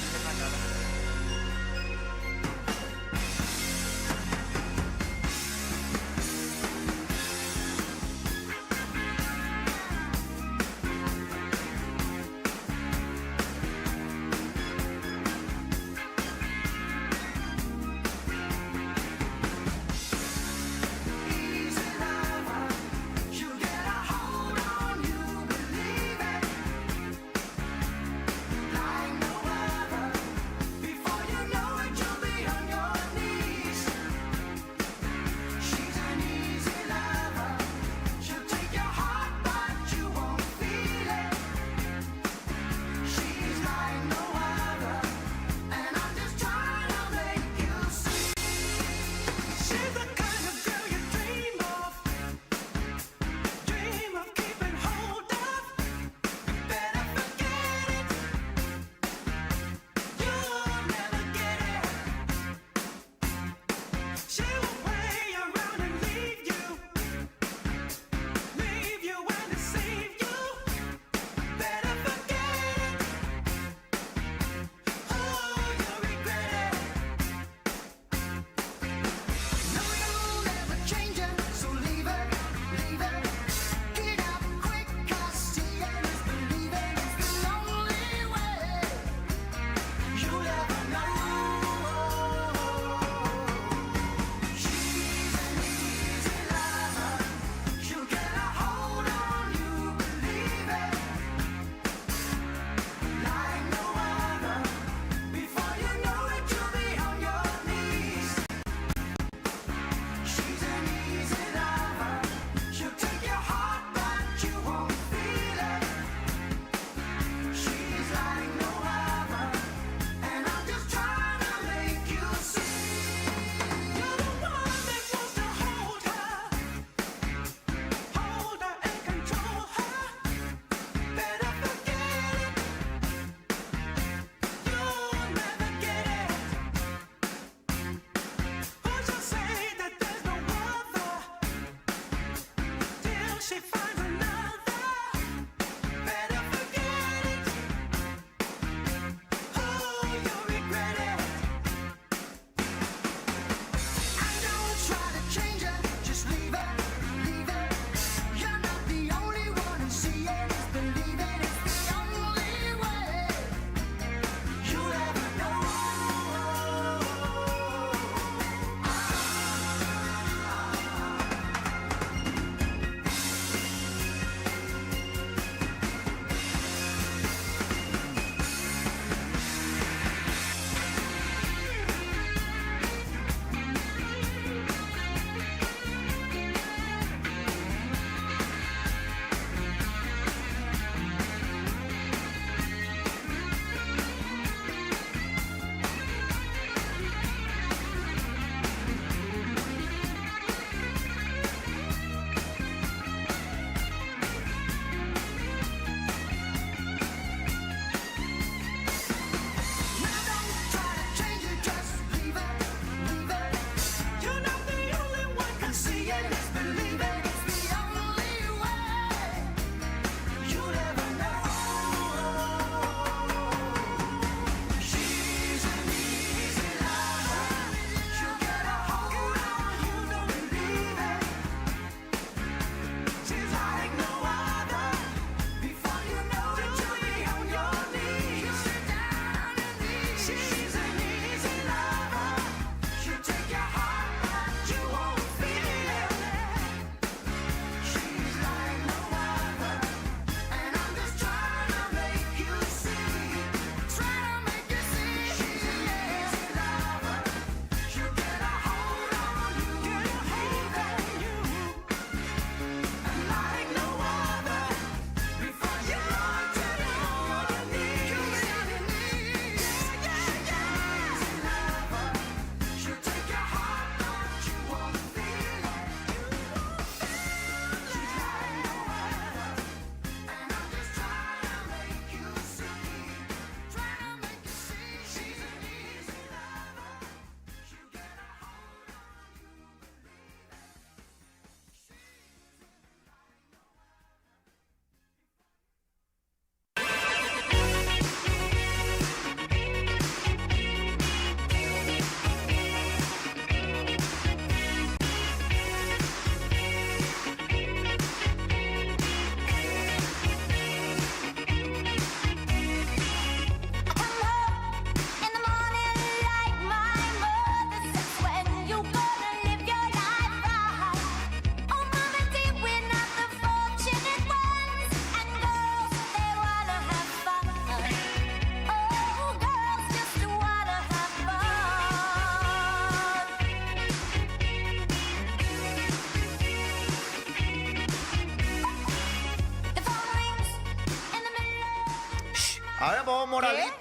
S4: A ver, vos, Moralito.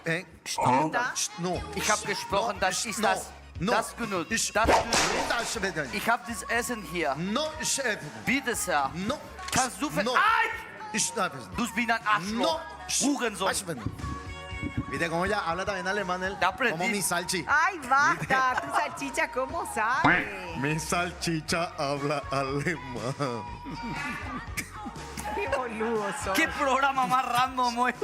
S6: ¿Cómo está?
S4: No.
S10: Ich habe gesprochen, das ist das.
S4: No.
S10: Das genug.
S4: Ich-
S10: Das
S4: Das bitte.
S10: Ich habe das Essen hier.
S4: No, Chef.
S10: Bitte sehr.
S4: No.
S10: Kannst du
S4: No.
S10: Ay!
S4: Ich
S10: Du bist ein Arschloch. Hurensohn.
S4: ¿Viste cómo ella habla también alemán él?
S10: Ya aprendí.
S4: Como mi salchi.
S6: Ay, basta, tu salchicha, ¿cómo sabe?
S4: Mi salchicha habla alemán.
S6: Qué boludo sos.
S10: ¿Qué programa más random hoy?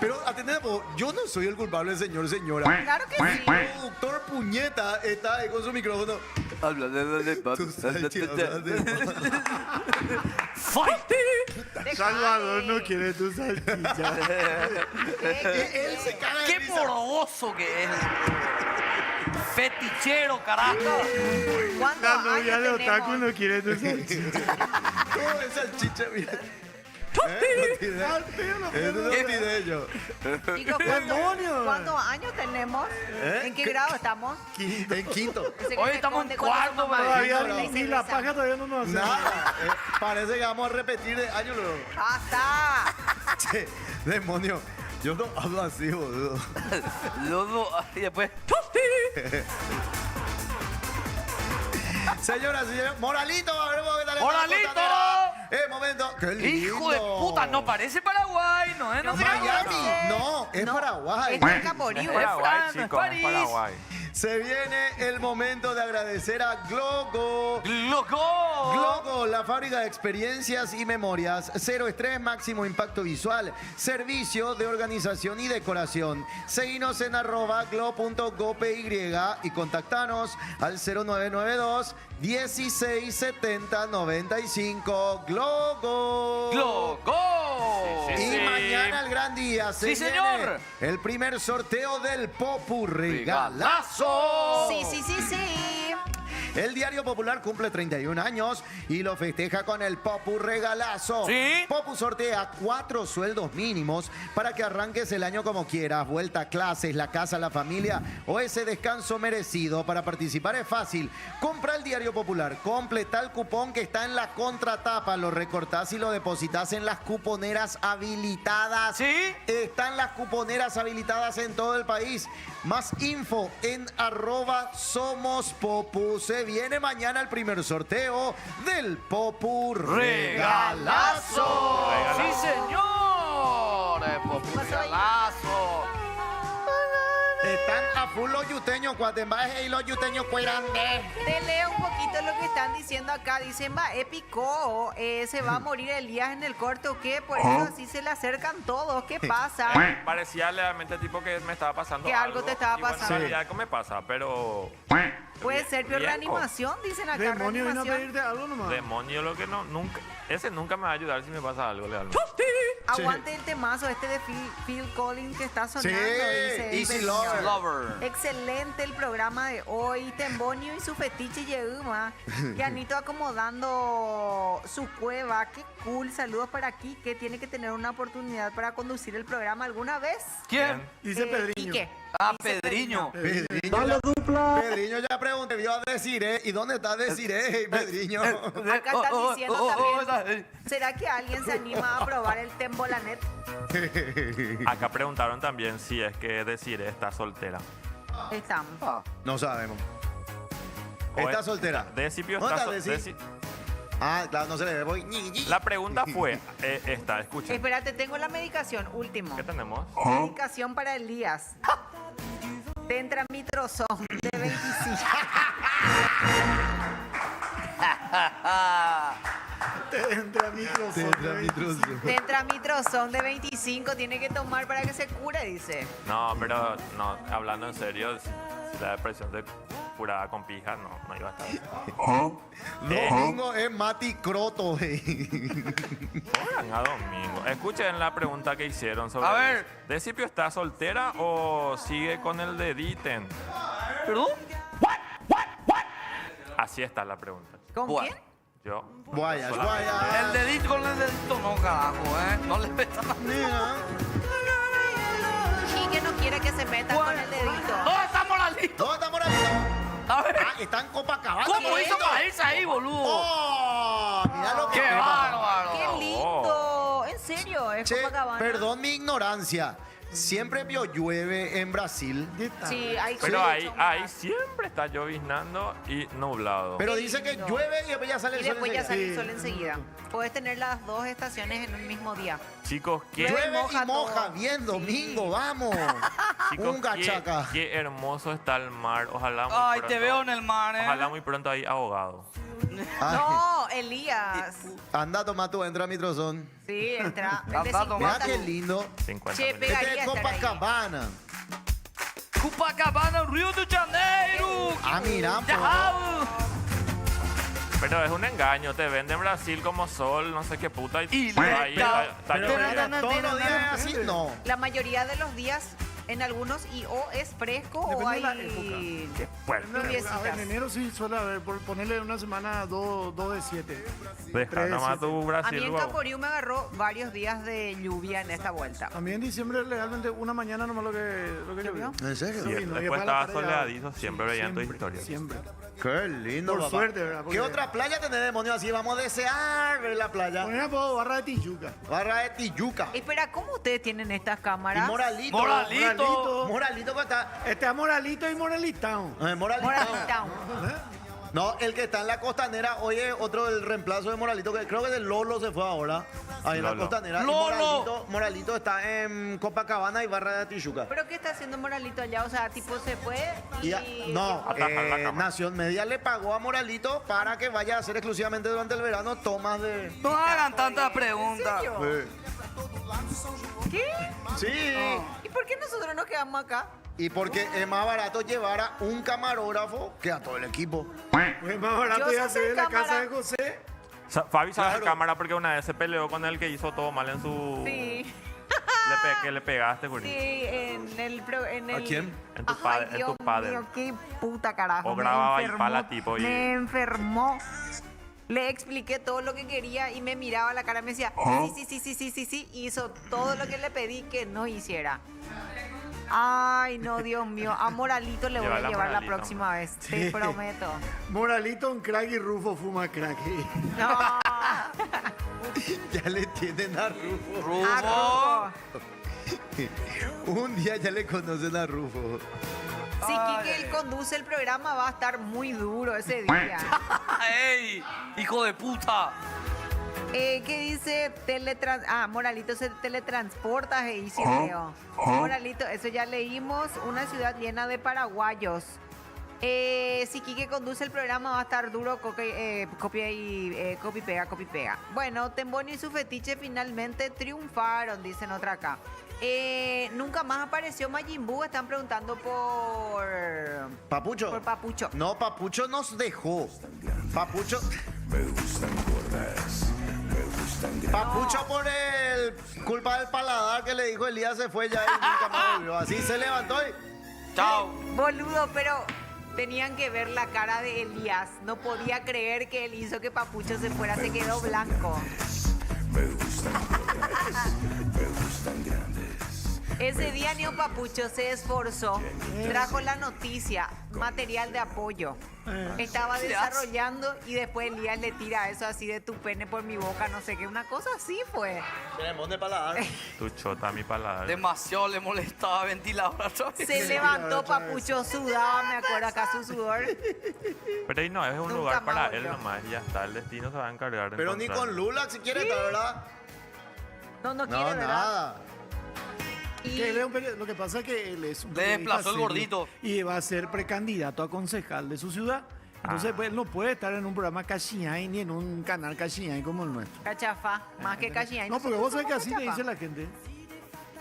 S4: Pero atendemos, yo no soy el culpable, señor, señora.
S6: Claro que sí.
S4: El productor puñeta está ahí con su micrófono.
S10: Habla de
S4: Tu salchi habla alemán.
S8: Salvador no quiere tu salchicha.
S4: Él se caga de
S10: ¡Qué
S4: risa.
S10: morboso que es! Fetichero, carajo.
S6: ¿Cuántos
S8: La novia
S6: años
S8: de Otaku
S6: tenemos?
S8: no quiere tu salchicha.
S4: ¿Cómo es salchicha? Mira. Lo tiré. Eso lo tiré yo.
S6: Chicos, ¿cuántos años tenemos? ¿En qué grado estamos?
S4: En quinto.
S6: Ese que
S10: Hoy
S6: se
S10: estamos en
S6: esconde cuando su
S10: cuarto,
S6: mamá
S8: Todavía
S6: le
S8: ni
S6: dice
S8: la
S6: cerveza.
S8: paja todavía no nos hace.
S4: Nada. Parece que vamos a repetir de año luego.
S6: ¡Basta!
S4: Che, demonio. Yo no hablo así, boludo.
S10: Luego, y después.
S4: Señoras y señores, Moralito, a ver qué tal está la
S10: ¡Moralito!
S4: costanera. Momento. ¡Qué lindo!
S10: ¡Hijo de puta! No parece Paraguay, ¿no? No sé qué
S4: Miami. No, es
S6: No,
S4: Paraguay.
S6: Esto es Caporío.
S10: Es
S7: Paraguay,
S10: Fran,
S7: chicos,
S10: París.
S7: es Paraguay.
S4: Se viene el momento de agradecer a Glogo.
S10: ¡Loco!
S4: Glogo, la fábrica de experiencias y memorias. Cero estrés, máximo impacto visual. Servicio de organización y decoración. Seguinos en @glo.gopy y contactanos al 0992 1670 95. Glogo.
S10: ¡Loco!
S7: Sí,
S4: Y mañana el gran día. Se
S10: Sí,
S4: viene
S10: señor.
S4: El primer sorteo del Popu Regalazo.
S6: Sí, sí, sí, sí.
S4: El Diario Popular cumple 31 años y lo festeja con el Popu Regalazo.
S10: ¿Sí?
S4: Popu sortea 4 sueldos mínimos para que arranques el año como quieras. Vuelta a clases, la casa, la familia o ese descanso merecido. Para participar es fácil. Compra el Diario Popular, completa el cupón que está en la contratapa, lo recortás y lo depositas en las cuponeras habilitadas.
S10: ¿Sí?
S4: Están las cuponeras habilitadas en todo el país. Más info en @somospopu. Se viene mañana el primer sorteo del Popu Regalazo.
S10: ¡Sí, señor! Popu Regalazo.
S4: Están a full los yuteños, Guatemala y los yuteños cuerande.
S6: Te leo un poquito lo que están diciendo acá. Dicen, va, épico, se va a morir Elías en el corte o qué, por eso así se le acercan todos. ¿Qué pasa?
S7: Parecía realmente tipo que me estaba pasando
S6: Que algo te estaba
S7: y bueno,
S6: pasando.
S7: en realidad algo me pasa, pero...
S6: Puede ser peor
S7: Bien,
S6: reanimación, dicen acá.
S8: Demonio vino a
S6: reanimación.
S8: pedirte algo nomás.
S7: Demonio, lo que no, nunca... Ese nunca me va a ayudar si me pasa algo, realmente.
S6: Aguante el temazo este de Phil Collins que está sonando.
S4: Sí,
S6: dice el
S4: Easy
S6: señor.
S4: Lover.
S10: Lover.
S6: Excelente el programa de hoy. Tembonio y su fetiche Yeuma. Yanito acomodando su cueva. Qué cool. Saludos para aquí. Que tiene que tener una oportunidad para conducir el programa alguna vez.
S10: ¿Quién?
S8: Dice Pedriño.
S6: Quique.
S10: Ah,
S6: Dice
S10: Pedriño.
S4: Pedriño ya pregunté, vio a Desiree. ¿Y dónde está Desiree, Pedriño?
S6: Acá están diciendo también. ¿Será que alguien se anima a probar el Tembolanet?
S7: Acá preguntaron también si es que Desiree está soltera.
S6: Estamos.
S4: No sabemos.
S7: O
S4: ¿Está
S7: es-
S4: soltera?
S7: Decipio
S4: ¿Dónde
S7: está
S4: está Desi? Ah, claro, no se le ve. Voy.
S7: La pregunta fue esta, escuchen.
S6: Espérate, tengo la medicación. Último.
S7: ¿Qué tenemos?
S6: Medicación para Elías. Tentramitrozón de 25. Tentramitrozón de 25 tiene que tomar para que se cure, dice.
S7: No, pero no, hablando en serio, la depresión de curada con pija no iba a estar.
S4: Domingo es Mati Croto.
S7: Oigan, a domingo. Escuchen la pregunta que hicieron sobre...
S10: A ver.
S7: ¿Decipio está soltera o sigue con el de Diten?
S10: ¿Perdón?
S7: Así está la pregunta.
S6: ¿Con
S10: Bueno.
S6: quién?
S7: Yo.
S4: Guayas,
S10: El
S4: guayas.
S10: dedito con el dedito no, carajo, ¿eh? No le metas la...
S4: Mira.
S6: Y que no quiere que se metan con el dedito.
S10: ¡No, está moralito!
S4: ¿Dónde está Moralito?
S10: A ver,
S4: Ah, está en Copacabana.
S10: ¿cómo hizo
S4: Moralito.
S10: para irse ahí, boludo?
S4: ¡Oh! Mira lo que
S10: ¡Qué bárbaro!
S6: ¡Qué lindo! En serio, es
S4: Che,
S6: Copacabana.
S4: perdón mi ignorancia, siempre llueve en Brasil.
S6: Sí, hay
S7: Pero
S6: mucha
S7: ahí
S6: humedad.
S7: siempre está lloviznando y nublado.
S4: Pero
S6: Qué
S4: dice que
S6: lindo.
S4: llueve y después ya sale
S6: Y
S4: el sol
S6: después ya
S4: enseguida.
S6: sale el sol enseguida. Puedes tener las dos estaciones en un mismo día.
S7: Chicos, qué,
S6: Llueve.
S4: Llueve
S6: moja
S4: y moja,
S6: todo.
S4: bien domingo, vamos.
S7: chicos,
S4: Un gachaca.
S7: qué hermoso está el mar. Ojalá muy
S10: Ay,
S7: pronto,
S10: te veo en el mar,
S7: Ojalá muy pronto ahí ahogado.
S4: Ay,
S6: No, Elías.
S4: anda, toma tu, entra a mi trozón.
S6: Sí, entra. El de
S10: Anda, toma.
S6: 50.
S4: Mira qué lindo.
S7: 50
S6: Che,
S7: minutos.
S6: pega-
S4: Este es
S6: estar ahí.
S4: Copacabana.
S10: Copacabana, Río de Janeiro.
S4: Ah, mira, po.
S10: Yahoo.
S7: Pero es un engaño, te venden Brasil como sol, no sé qué puta.
S10: Y
S7: ahí
S10: neta.
S7: está
S4: Pero
S7: lloviendo.
S4: mira, todos los días es así, no.
S6: La mayoría de los días, en algunos, y o es fresco o
S8: Depende de la
S6: hay...
S7: Qué fuerte.
S8: A ver,
S6: Lluviecitas.
S8: en enero sí suele haber, por ponerle una semana 2 de 7.
S7: Deja nomás tu
S6: A mí
S7: Brasil,
S6: en
S7: guau.
S6: Camboriú me agarró varios días de lluvia en esta vuelta.
S8: A mí en diciembre legalmente una mañana nomás lo que llovió.
S4: ¿En serio?
S7: Sí,
S8: Sí, no,
S7: después
S8: después a la
S7: estaba
S8: tarde ya-
S7: soleadizo, siempre veía en tu
S8: siempre,
S7: historia.
S8: Siempre.
S4: Qué lindo,
S8: Por
S4: papá.
S8: suerte, ¿verdad? Porque-
S4: ¿Qué otra playa tenés, demonio? Así vamos a desear ver la playa.
S8: Poner a poco barra de Tijuca.
S4: Barra de Tijuca.
S6: Espera, ¿cómo ustedes tienen estas
S4: Y
S6: cámaras?
S4: Moralito.
S10: Moralito.
S4: Moralito que está.
S8: Este es Moralito y Moralitown.
S4: Moralito.
S6: Moralitown.
S4: No, el que está en la costanera, oye, otro del reemplazo de Moralito, que creo que del Lolo se fue ahora. Ahí en la
S7: Lolo.
S4: costanera. Y
S10: Lolo.
S4: Moralito está en Copacabana y Barra de Tijuca.
S6: ¿Pero qué está haciendo Moralito allá? O sea, tipo se fue y...
S4: No,
S7: Atajar la cámara.
S4: Nación Media le pagó a Moralito para que vaya a hacer exclusivamente durante el verano tomas de...
S10: No hagan tantas
S6: ¿En
S10: preguntas.
S6: serio? ¿Qué?
S4: Sí.
S6: ¿Y por qué nosotros nos quedamos acá?
S4: Y porque es más barato llevar a un camarógrafo que a todo el equipo.
S8: Es más barato
S6: Yo
S8: ya
S6: sé
S8: hacer en la
S6: cámara.
S8: casa de José.
S7: Fabi sabe
S4: Claro.
S7: cámara porque una vez se peleó con el que hizo todo mal en su...
S6: Sí.
S7: Que le pegaste,
S6: Sí,
S7: Curi.
S6: en el...
S4: ¿A quién?
S7: En tu
S6: Ay,
S7: padre, en
S6: Dios
S7: tu padre.
S6: mío, qué puta carajo.
S7: O
S6: me
S7: grababa ahí
S6: enfermó,
S7: pala tipo y-
S6: Me enfermó. Le expliqué todo lo que quería y me miraba a la cara y me decía, sí. Hizo todo lo que le pedí que no hiciera. Ay, no, Dios mío. A Moralito le voy a
S7: Llévala,
S6: llevar la
S7: Moralito.
S6: próxima vez. Te prometo.
S8: Moralito, un crack y Rufo fuma crack.
S6: No.
S4: Ya le tienen a Rufo.
S6: Ah,
S4: Un día ya le conocen a Rufo.
S6: Si Kike conduce el programa va a estar muy duro ese día.
S10: ¡Ey! ¡Hijo de puta!
S6: ¿Qué dice? Moralito se teletransporta, dice Leo. Moralito, eso ya leímos. Una ciudad llena de paraguayos. Si Quique conduce el programa va a estar duro, copia y copy pega. Bueno, Temboni y su fetiche finalmente triunfaron, dicen otra acá. Nunca más apareció Majin Buu, están preguntando por
S4: ¿Papucho?
S6: Papucho.
S4: No, Papucho nos dejó. Papucho. Papucho por el culpa del paladar que le dijo Elías se fue ya y nunca más volvió. Así se levantó y...
S10: ¡Chao!
S6: Boludo, pero tenían que ver la cara de Elías. No podía creer que él hizo que Papucho se fuera, se quedó blanco. Ese día Neo Papucho se esforzó, trajo la noticia, material de apoyo. Estaba desarrollando y después Elías le tira eso así de tu pene por mi boca, no sé qué, una cosa así fue.
S4: Tenemos de paladar.
S7: Tu chota, mi paladar.
S10: Demasiado le molestaba ventilador otra vez.
S6: Se levantó Papucho, sudaba, me acuerdo acá su sudor.
S7: Pero ahí no, es un
S6: Nunca
S7: lugar
S6: más
S7: para
S6: volvió.
S7: él nomás. Ya está, el destino se va a encargar de
S4: Pero ni
S7: encontrar.
S4: con Lula si quiere estar, ¿verdad?
S6: No
S4: No,
S6: quiere, ¿verdad?
S4: nada.
S6: Y
S8: Que él es un lo que pasa es que él es un
S10: Le
S8: periodista
S10: desplazó el
S8: serio
S10: gordito.
S8: Y va a ser precandidato a concejal de su ciudad. Entonces, pues, él no puede estar en un programa Cachiñay ni en un canal Cachiñay como el nuestro.
S6: Cachafa, más que Cachiñay.
S8: No, porque vos sabés que
S6: Nosotros
S8: así
S6: somos
S8: te dice
S6: cachafa.
S8: la gente.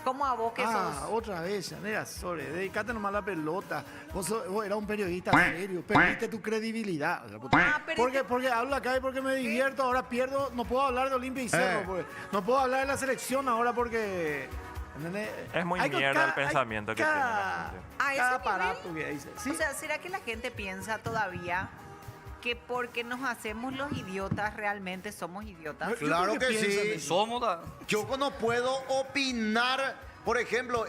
S6: ¿Cómo a vos que sos?
S8: Otra vez, Yanera Sore, dedicate nomás a la pelota. Vos eras un periodista serio, perdiste tu credibilidad. O sea,
S6: perdiste-
S8: porque hablo acá y porque me divierto, ahora pierdo, no puedo hablar de Olimpia y Cerro, porque no puedo hablar de la selección ahora porque... ¿entendés?
S7: Es muy
S8: Hay que-
S7: mierda el
S8: hay
S7: pensamiento que
S8: cada-
S7: tiene la gente.
S6: ¿A ese
S8: cada
S6: nivel?
S8: aparato que dice. ¿Sí?
S6: O sea, ¿será que la gente piensa todavía que porque nos hacemos los idiotas realmente somos idiotas?
S8: Yo creo
S4: Claro que
S8: piensan
S4: sí.
S8: eso.
S10: Somos da-
S4: Yo no puedo opinar, por ejemplo,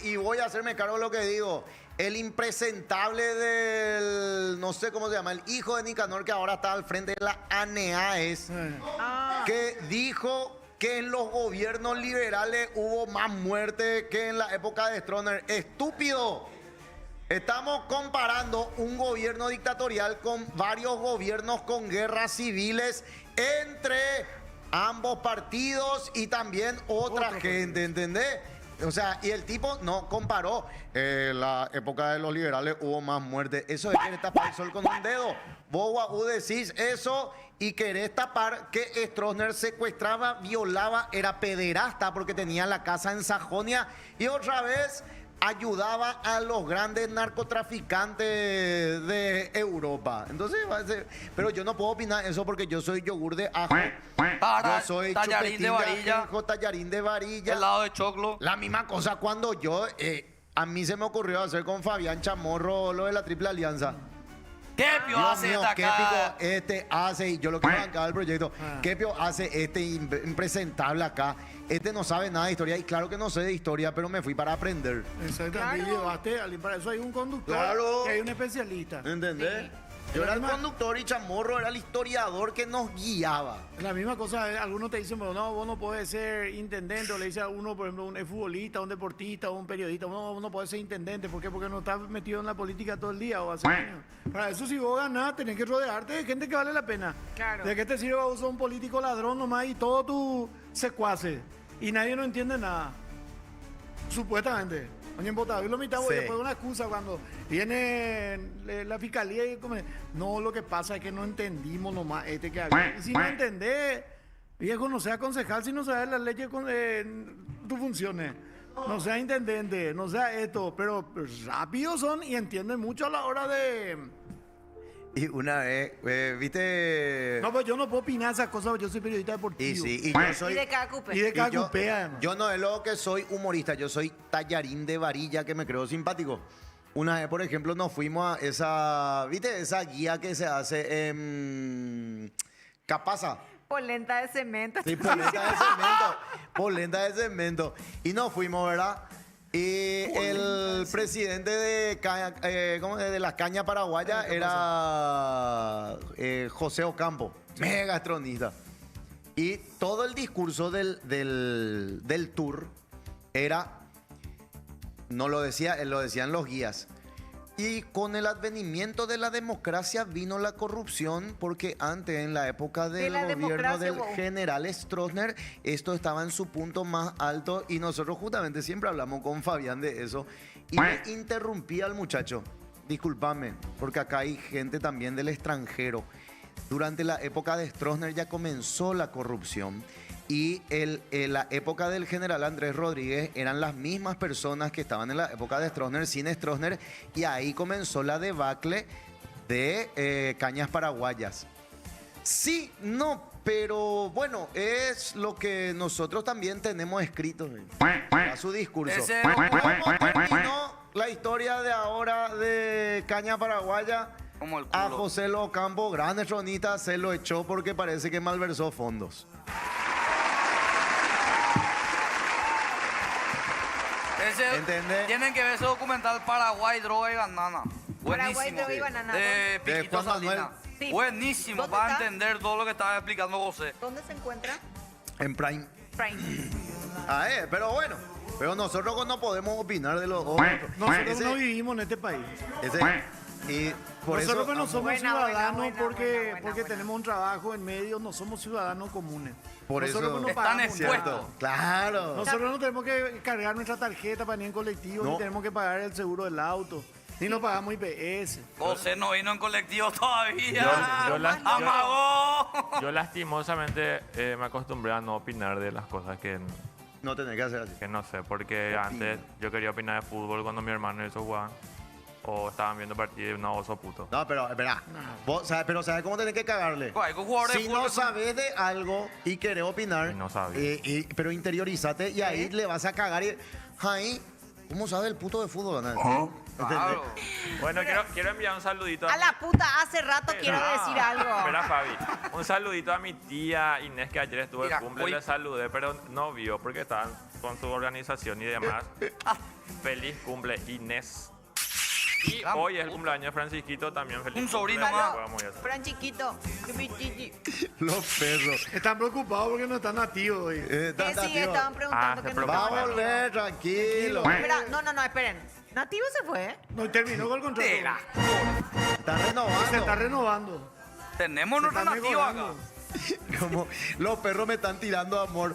S4: y voy a hacerme cargo de lo que digo, el impresentable del, no sé cómo se llama, el hijo de Nicanor que ahora está al frente de la ANEAES,
S6: Ah,
S4: que dijo que en los gobiernos liberales hubo más muerte que en la época de Stroessner. ¡Estúpido! Estamos comparando un gobierno dictatorial con varios gobiernos con guerras civiles entre ambos partidos y también otra gente, ¿entendés? O sea, y el tipo no comparó. La época de los liberales hubo más muerte. Eso es querer tapar el sol con un dedo. Vos, Guau, decís eso y querés tapar que Stroessner secuestraba, violaba, era pederasta porque tenía la casa en Sajonia y otra vez ayudaba a los grandes narcotraficantes de Europa. Entonces, pero yo no puedo opinar eso porque yo soy yogur de ajo.
S10: Para,
S4: Yo soy
S10: tallarín
S4: chupetín
S10: de varilla.
S4: ajenjo, tallarín de varilla.
S10: Helado de choclo.
S4: La misma cosa cuando yo, a mí se me ocurrió hacer con Fabián Chamorro lo de la Triple Alianza.
S10: ¿Qué pio
S4: Dios
S10: hace
S4: mío,
S10: esta
S4: qué
S10: acá?
S4: pico este hace, y yo lo que bancaba el proyecto, qué pio hace este impresentable acá. Este no sabe nada de historia, y claro que no sé de historia, pero me fui para aprender.
S8: Exactamente. Y llevaste a alguien para eso hay un conductor
S4: Claro.
S8: y hay un especialista.
S4: ¿Entendés? Yo era el conductor y Chamorro era el historiador que nos guiaba.
S8: La misma cosa, algunos te dicen, pero no, vos no podés ser intendente, o le dice a uno, por ejemplo, un futbolista, un deportista, un periodista, vos no podés ser intendente, ¿por qué? Porque no estás metido en la política todo el día o hace años. Para eso, si vos ganás, tenés que rodearte de gente que vale la pena.
S6: Claro.
S8: ¿De qué te sirve vos sos un político ladrón nomás y todo tu secuaces? Y nadie no entiende nada. Supuestamente. Oye, en Botavilo mitad,
S4: Sí.
S8: después de una excusa cuando viene la fiscalía y como, no, lo que pasa es que no entendimos nomás este que había. Y si no entendés, viejo, no sea concejal, si no sabes las leyes con tus funciones. No sea intendente, no sea esto, pero rápidos son y entienden mucho a la hora de...
S4: Y una vez, ¿viste?
S8: No, pues yo no puedo opinar esas cosas, yo soy periodista deportivo.
S4: Y sí, y yo soy...
S6: Y de cada cupé.
S8: Y de
S4: y
S8: cada
S4: yo,
S8: cupé, además.
S4: yo no es lo que soy humorista, yo soy tallarín de varilla que me creo simpático. Una vez, por ejemplo, nos fuimos a esa, ¿viste? Esa guía que se hace en Capaza.
S6: Polenta de cemento.
S4: Sí, polenta de cemento. Polenta de cemento. Y nos fuimos, ¿verdad? Y el presidente de, ¿cómo es? De las cañas paraguayas era José Ocampo, mega astronista. Y todo el discurso del tour era, no lo decía, lo decían los guías. Y con el advenimiento de la democracia vino la corrupción, porque antes, en la época del
S6: la
S4: gobierno
S6: democracia,
S4: del
S6: wow.
S4: general Stroessner, esto estaba en su punto más alto y nosotros justamente siempre hablamos con Fabián de eso. Y me interrumpí al muchacho, discúlpame, porque acá hay gente también del extranjero. Durante la época de Stroessner ya comenzó la corrupción. Y la época del general Andrés Rodríguez eran las mismas personas que estaban en la época de Stroessner, sin Stroessner, y ahí comenzó la debacle de cañas paraguayas. Sí, no, pero bueno, es lo que nosotros también tenemos escrito a su discurso.
S10: Ese-
S4: ¿Cómo terminó la historia de ahora de caña paraguaya?
S10: Como el
S4: A
S10: culo.
S4: José Locampo, gran estronita, se lo echó porque parece que malversó fondos. ¿Entendés?
S10: Tienen que ver ese documental Paraguay, droga y banana.
S6: Paraguay,
S10: Buenísimo.
S6: droga y banana.
S10: De
S4: De
S10: Piquito
S4: Juan Manuel.
S10: Salinas.
S6: Sí.
S10: Buenísimo,
S6: ¿Dónde
S10: vas a
S6: está?
S10: entender todo lo que estaba explicando José.
S6: ¿Dónde se encuentra?
S4: En Prime.
S6: Prime.
S4: Pero bueno. Pero nosotros no podemos opinar de los otros.
S8: Nosotros
S4: Ese-
S8: no vivimos en este país.
S4: y por
S8: Nosotros
S4: eso...
S8: que no somos
S6: Buena,
S8: ciudadanos
S6: buena,
S8: porque
S6: buena.
S8: tenemos un trabajo en medio, no somos ciudadanos comunes.
S4: Por
S8: Nosotros
S4: eso-
S8: que no
S10: Están
S8: pagamos
S10: expuestos.
S8: nada.
S4: Claro.
S8: Nosotros no tenemos que cargar nuestra tarjeta para ir en colectivo,
S4: No.
S8: ni tenemos que pagar el seguro del auto, ni nos pagamos IPS.
S10: José no vino en colectivo todavía.
S7: Yo
S10: ¡Amagó!
S7: Yo lastimosamente me acostumbré a no opinar de las cosas
S4: No tenés que hacer así.
S7: que no sé, porque antes yo quería opinar de fútbol cuando mi hermano y eso jugaban, o estaban viendo partidos de una oso puto.
S4: No, pero espera. Pero ¿sabes cómo tenés que cagarle?
S10: Hay jugadores de
S4: Si
S10: fútbol
S4: no
S10: que-
S4: sabes de algo y querés opinar,
S7: Y no sabes.
S4: pero interiorízate y ahí le vas a cagar y... Ahí, ¿cómo sabe el puto de fútbol? ¿Entendés?
S10: Claro.
S7: Bueno, quiero enviar un saludito
S6: A la puta, hace rato quiero decir algo.
S7: Espera, Fabi. Un saludito a mi tía Inés, que ayer estuvo
S10: Mira,
S7: el cumple,
S10: hoy-
S7: le saludé, pero no vio porque estaban con su organización y demás. Feliz cumple, Inés. Y hoy es el cumpleaños de Francisquito, también feliz.
S10: Un sobrino
S7: cumpleaños,
S10: más.
S7: vamos a ir.
S6: Fran chiquito.
S4: Los perros.
S8: Están preocupados porque no están nativos hoy.
S4: Están
S6: Que sí,
S4: nativos.
S6: estaban preguntando
S7: se
S6: que no
S4: Va a
S6: estaban
S4: volver,
S6: nativos.
S4: tranquilo.
S6: Espera, no, esperen. Nativo se fue, ¿eh?
S8: No terminó con el contrato.
S4: Está
S8: Se está
S4: renovando.
S8: renovando.
S10: Tenemos
S8: Se
S10: nuestro
S8: está
S10: nativo acá.
S8: mejorando.
S4: Como los perros me están tirando amor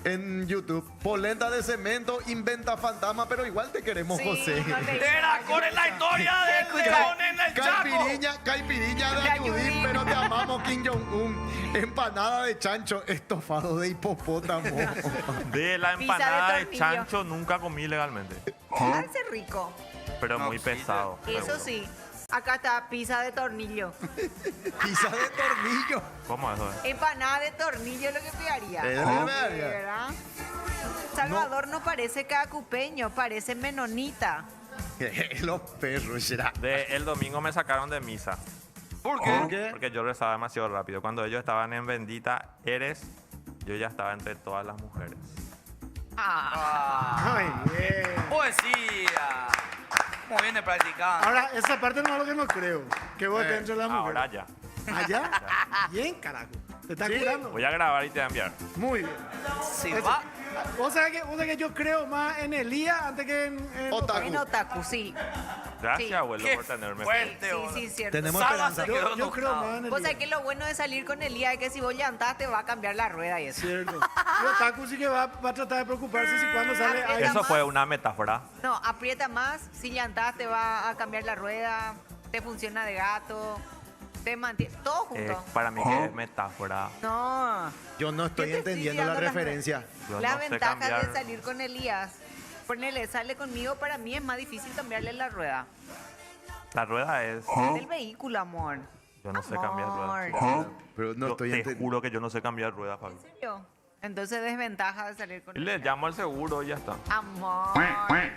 S4: en YouTube. Polenta de cemento, inventa fantasma, pero igual te queremos,
S6: Sí,
S4: José.
S6: no leí.
S10: Teracor es la historia del
S6: Escucha.
S10: león en el Chaco.
S4: Caipiriña de
S6: De
S4: Ayudín,
S6: Ayudín.
S4: pero te amamos, Kim Jong-un. Empanada de chancho, estofado de hipopótamo.
S7: De la
S6: Pizza de
S7: empanada de
S6: tornillo.
S7: chancho nunca comí legalmente,
S6: Parece rico.
S7: pero
S10: No,
S7: muy
S10: sí,
S7: pesado.
S6: Eso
S7: seguro.
S6: sí. Acá está pizza de tornillo.
S4: Pizza de tornillo.
S7: ¿Cómo es eso?
S6: Empanada de tornillo es lo que pidaría.
S4: Es lo que
S6: Sí,
S4: pidaría.
S6: ¿verdad? Salvador no parece cacupeño, parece menonita.
S4: Los perros, será.
S7: El domingo me sacaron de misa,
S10: ¿Por
S4: ¿Por
S10: qué?
S4: qué?
S7: porque yo rezaba demasiado rápido. Cuando ellos estaban en bendita eres, yo ya estaba entre todas las mujeres.
S6: Ah,
S8: Ay, bien.
S10: Poesía. ¿Cómo viene practicando?
S8: Ahora, esa parte no es lo que no creo. Que vos estés entre las
S7: Ahora
S8: mujeres.
S7: ya.
S8: ¿Allá? Bien, carajo. Te está curando.
S7: Voy a grabar y te voy a enviar.
S8: Muy bien.
S10: Si
S8: Eso-
S10: va.
S8: Vos sabés que yo creo más en Elías antes que en
S4: Otaku.
S6: en otaku, sí.
S7: Gracias,
S6: Sí.
S7: abuelo,
S10: Qué
S7: por tenerme.
S10: fuerte,
S6: Sí,
S10: boludo.
S6: sí, cierto.
S4: Tenemos
S10: Saba
S4: esperanza.
S10: se quedó
S8: Yo creo
S10: enojado.
S8: más en
S6: Vos
S8: Elías.
S6: sabés que lo bueno de salir con Elías es que si vos llantaste te va a cambiar la rueda y eso.
S8: Cierto. Y Otaku sí que va a tratar de preocuparse si cuando sale
S6: Ah,
S8: hay
S7: Eso fue una metáfora.
S6: No, aprieta más, si llantas te va a cambiar la rueda, te funciona de gato, te mantiene, todo junto.
S7: Para mí que es metáfora.
S6: No.
S4: Yo no estoy
S6: Yo te
S4: entendiendo la
S6: tirando las-
S4: referencia.
S7: Yo
S6: La
S7: no sé
S6: ventaja
S7: cambiar.
S6: de salir con Elías, ponele, sale conmigo, para mí es más difícil cambiarle la rueda.
S7: La rueda es.
S6: Del vehículo, amor.
S7: Yo no sé cambiar ruedas.
S6: Amor.
S4: Pero no
S7: Yo
S4: estoy
S7: te
S4: entendiendo.
S7: juro que yo no sé cambiar ruedas, Fabi.
S6: ¿En serio? Entonces desventaja de salir con
S7: Y le
S6: Elías.
S7: llamo al seguro y ya está.
S6: Amor,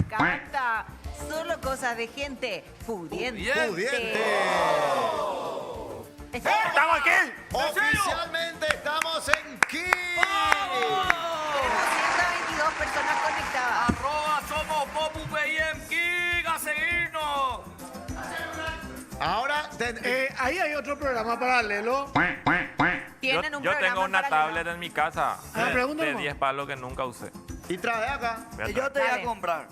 S6: canta. Solo cosas de gente pudiente.
S4: ¡Pudiente!
S7: ¡Estamos aquí!
S4: Oficialmente estamos en Ki.
S6: Tenemos 122 personas conectadas.
S10: Arroba somos Popu PIM King, a seguirnos.
S4: Ahora,
S8: ahí hay otro programa paralelo.
S6: Tienen un
S7: Yo
S6: programa
S7: tengo una
S6: paralelo.
S7: tablet en mi casa
S8: Ah, pregúntame,
S7: de
S8: mamá.
S7: 10 palos que nunca usé.
S4: y trae acá.
S7: Voy a
S10: Y yo te voy a
S6: Dale.
S10: comprar.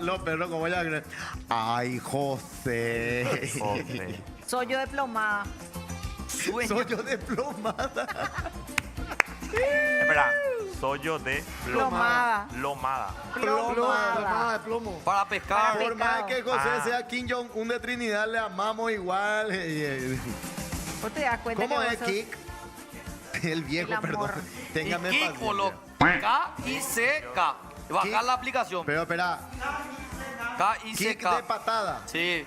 S4: Los perros como ya. Ay, José.
S7: Joder.
S6: Soy yo diplomada.
S10: Sueño.
S4: Soy yo diplomada.
S7: Espera, soy yo de
S6: Plomada.
S7: Lomada.
S8: Plomada de plomo.
S10: Para pescar.
S6: Para
S4: Por más que José
S7: Ah.
S4: sea Kim Jong-un de Trinidad, le amamos igual.
S6: ¿Vos te das cuenta
S4: ¿Cómo
S6: que
S4: es
S6: vos sos-
S4: Kik? El viejo,
S6: El amor.
S4: perdón. Téngame
S10: Y Kik,
S4: paciencia.
S10: boludo. K-I-C-K. Bajar
S4: Kik.
S10: la aplicación.
S4: Pero espera, Kik
S10: K-I-C-K.
S4: de patada.
S10: Sí.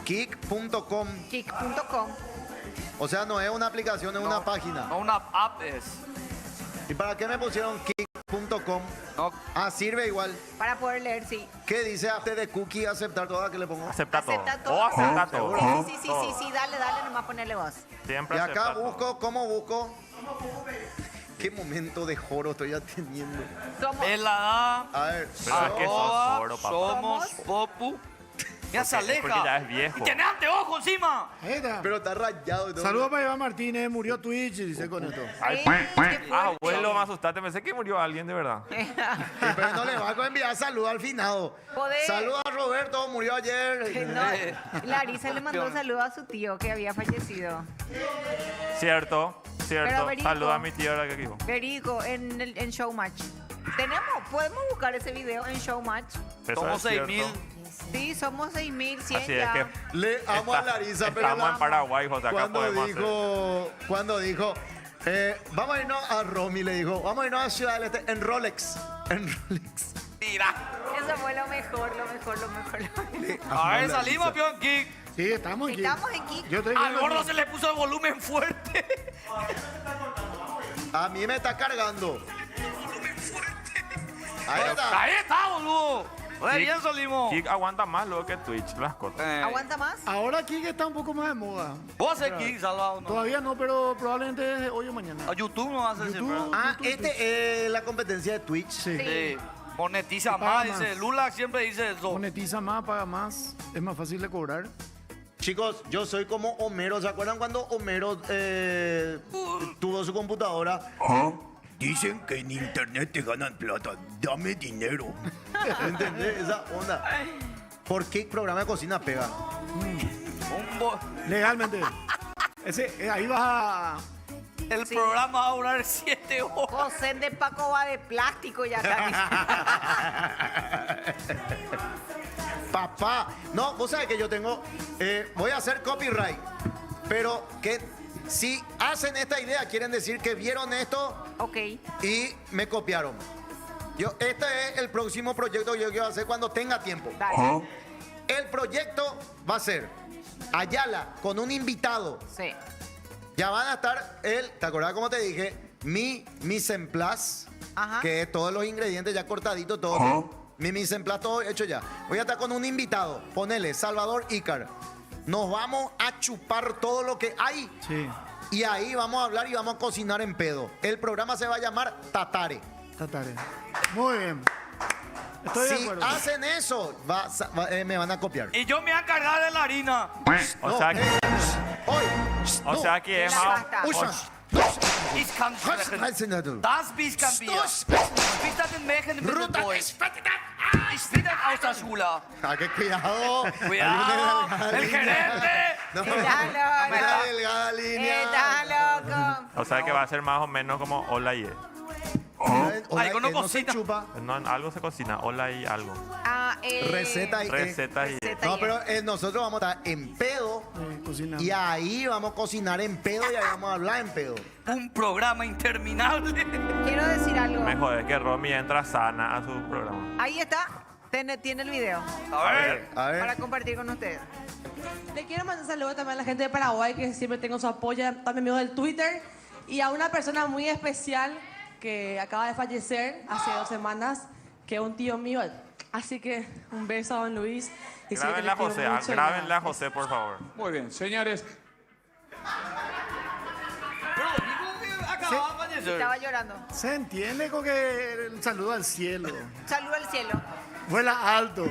S4: Kik.com.
S6: Kik.com.
S4: O sea, no es una aplicación, es una página.
S10: No, una app es.
S4: ¿Y para qué me pusieron Kik.com?
S10: No,
S4: Ah, sirve igual.
S6: Para poder leer, sí.
S4: ¿Qué dice antes de cookie aceptar toda que le pongo?
S7: Acepta todo.
S6: Acepta todo.
S7: O acepta todo.
S6: Sí, dale, nomás ponerle voz.
S7: Siempre
S4: Y
S7: acepta
S4: acá
S7: todo.
S4: busco, ¿cómo busco? ¿Qué momento de joro estoy atendiendo?
S6: Somos,
S10: es la
S7: Pero
S10: edad.
S7: es que sos
S10: Arroba
S7: oro, papá.
S10: somos Popu. Ya se
S7: Porque-
S10: aleja.
S7: porque ya es viejo.
S10: Y tiene anteojo encima.
S8: Ahí está.
S4: Pero está rayado y todo.
S8: Saludos para Iván Martínez, murió Twitch y dice con esto.
S7: Ay,
S6: qué fuerte.
S7: abuelo, me asustaste. Pensé que murió alguien de verdad.
S4: Sí, pero no le va a enviar saludos al finado.
S6: Poder-
S4: Saludos a Roberto, murió ayer.
S6: No, Larisa le mandó un saludo a su tío que había fallecido.
S7: Cierto,
S6: Pero
S7: cierto.
S6: verico.
S7: Saluda a mi tío ahora que dijo.
S6: Verico, en Showmatch. Podemos buscar ese video en Showmatch.
S7: Eso
S10: Somos
S7: es cierto.
S10: 6.000.
S6: Sí, somos 6.100
S7: Así es
S6: ya.
S7: que
S4: Le amo a Larisa, pero
S7: estamos
S4: la
S7: en Paraguay, José. Acá
S4: cuando
S7: podemos
S4: dijo, vamos a irnos a Romy, le dijo, vamos a irnos a Ciudad del Este en Rolex. En Rolex.
S10: Mira.
S6: Eso fue lo mejor, lo mejor.
S10: A ver,
S4: Amo a
S10: salimos,
S4: Larisa.
S10: Pion Kik.
S8: Sí, estamos aquí.
S6: Estamos en Kik.
S8: Yo estoy
S10: Al
S8: viendo
S10: gordo
S8: aquí.
S10: se le puso el volumen fuerte.
S4: A mí me está cargando. Ahí está.
S10: Ahí está, boludo. Re
S7: Kik-
S10: bien salimos.
S7: Kik aguanta más luego que Twitch, las cosas.
S6: ¿Aguanta más?
S8: Ahora aquí que está un poco más de moda.
S10: ¿Vos haces Kik, Salvador? No.
S8: Todavía no, pero probablemente desde hoy o mañana.
S10: A YouTube no hace
S8: YouTube.
S10: siempre.
S4: Ah, este es la competencia de Twitch.
S8: Sí.
S10: Sí. Monetiza
S8: Paga
S10: más, dice.
S8: más.
S10: Lula siempre dice eso.
S8: Monetiza más, paga más, es más fácil de cobrar.
S4: Chicos, yo soy como Homero. ¿Se acuerdan cuando Homero tuvo su computadora? Dicen que en internet te ganan plata. Dame dinero. ¿Entendés? Esa onda. ¿Por qué programa de cocina pega?
S8: Legalmente. Ahí vas a...
S10: El programa va a durar 7 horas.
S6: José de Paco va de plástico ya está.
S4: Papá, no, vos sabés que yo tengo, voy a hacer copyright, pero que si hacen esta idea quieren decir que vieron esto
S6: Ok.
S4: y me copiaron. Este es el próximo proyecto que yo quiero hacer cuando tenga tiempo.
S6: Dale.
S4: El proyecto va a ser Ayala con un invitado.
S6: Sí.
S4: Ya van a estar ¿te acordás como te dije? Mi mise en place,
S6: Ajá.
S4: que es todos los ingredientes ya cortaditos, todo. Mi mise en place, todo hecho ya. Voy a estar con un invitado, ponele, Salvador Ícar. Nos vamos a chupar todo lo que hay.
S8: Sí,
S4: Y ahí vamos a hablar y vamos a cocinar en pedo. El programa se va a llamar Tatare.
S8: Tatare. Muy bien. Estoy de
S4: Si
S8: acuerdo.
S4: hacen eso, me van a copiar.
S10: Y yo me voy a cargar de la harina.
S7: O sea que,
S4: Hoy.
S7: o sea que es
S6: La
S7: más...
S6: pasta.
S10: Ich kann sprechen. Das bist kein Bier. Bist das in Märchen im Mittelboy? Ich bin das aus der Schule.
S4: Ah, qué cuidado.
S10: Cuidado, el gerente.
S4: No,
S6: Está loco.
S4: la delgada línea.
S6: Está loco.
S7: O sea que va a ser más o menos como hola y
S4: Hola,
S10: Algo no
S4: no se
S10: cocina.
S4: chupa.
S7: no, algo se cocina, hola y algo.
S4: Receta y
S7: Receta y
S6: receta
S4: No,
S6: y-
S4: pero nosotros vamos a estar en pedo
S8: Cocinando.
S4: y ahí vamos a cocinar en pedo y ahí vamos a hablar en pedo.
S10: Un programa interminable.
S6: Quiero decir algo.
S7: Me jode que Romy entra sana a su programa.
S6: Ahí está. Tiene el video
S10: A ver.
S4: A ver.
S6: para compartir con ustedes.
S11: Le quiero mandar saludos también a la gente de Paraguay, que siempre tengo su apoyo, también amigos del Twitter, y a una persona muy especial que acaba de fallecer hace 2 semanas, que es un tío mío. Así que un beso a don Luis. Y sí, que
S7: Grábenla
S11: le quiero
S7: José,
S11: mucho y
S7: grábenla
S11: nada.
S7: José, por favor.
S12: Muy bien, señores.
S10: Acababa de fallecer.
S6: Estaba llorando.
S8: Se entiende con que el saludo al cielo.
S6: Saludo al cielo.
S8: Vuela alto.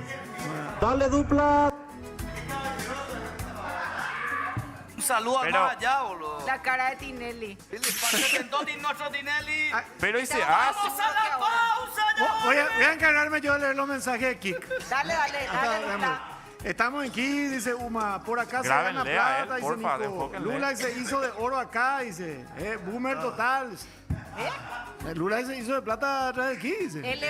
S10: Un saludo
S7: Pero-
S10: más allá, boludo.
S6: La cara de Tinelli.
S10: Se sentó nuestro Tinelli.
S7: Pero y se
S6: Estaba-
S7: hace.
S10: ¡Vamos a la pausa ya!
S8: Voy a encargarme yo de leer los mensajes de Kik.
S6: Dale,
S8: Acá,
S6: Lula.
S8: veamos. Estamos en Kik, dice Uma. Por acá se gana
S7: Grábenle a él,
S8: plata, dice
S7: porfa,
S8: Nico.
S7: enfóquenle.
S8: Lula se hizo de oro acá, dice. Boomer total. Lula se hizo de plata atrás de Kik, dice.
S6: Él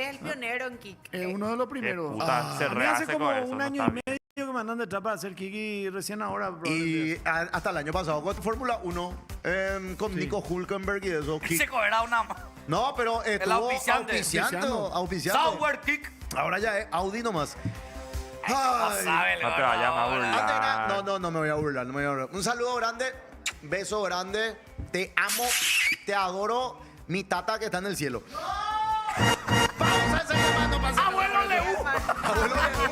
S6: es el pionero en Kik.
S8: Uno de los primeros.
S7: puta, se
S8: a mí
S7: rehace
S8: hace
S7: con
S8: como
S7: eso,
S8: un
S7: no
S8: año
S7: está
S8: y medio que me mandan detrás para hacer Kik y recién ahora.
S4: Y hasta el año pasado con Fórmula 1, con Nico Hulkenberg y eso.
S10: Se cogerá una
S4: No, pero estuvo
S10: auspiciante.
S4: auspiciando.
S10: Software Kick.
S4: Ahora ya es Audi nomás.
S10: No
S4: Ay.
S10: sabe,
S7: No te vayas a burlar.
S4: Antes era- no me voy a burlar, no me voy a burlar. Un saludo grande, beso grande, te amo, te adoro, mi tata que está en el cielo. Pausa esa llamada, no pasa nada.
S10: Abuelo Leú.
S4: Abuelo Leú.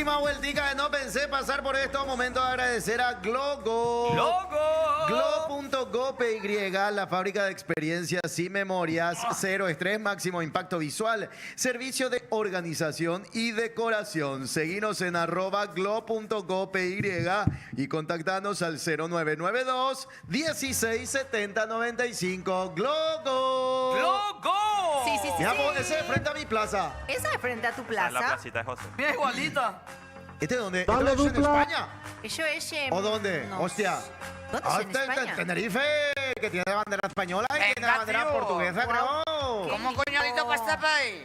S4: Última vueltica de no pensé pasar por esto. Momento de agradecer a Glogo. Globo.go.py, la fábrica de experiencias y memorias, cero estrés, máximo impacto visual, servicio de organización y decoración. Seguinos en @glo.go.py y contactanos al 0992 1670 95. ¡Glogo!
S10: ¡Glogo!
S6: Sí, sí, sí.
S4: Mira,
S6: sí.
S4: vos, ese es frente a mi plaza.
S6: Esa es frente a tu
S7: En la
S6: plaza.
S7: placita de José.
S10: Mira, igualita.
S4: ¿Este dónde? ¿Esto es en España?
S6: Eso es en...
S4: ¿O dónde?
S6: no.
S4: Hostia.
S6: ¿Dónde es en
S4: este
S6: España?
S4: Tenerife, que tiene bandera española y tiene
S10: Venga,
S4: bandera
S10: tío.
S4: portuguesa,
S6: Guau.
S4: creo.
S10: ¿Cómo coñadito para esta país?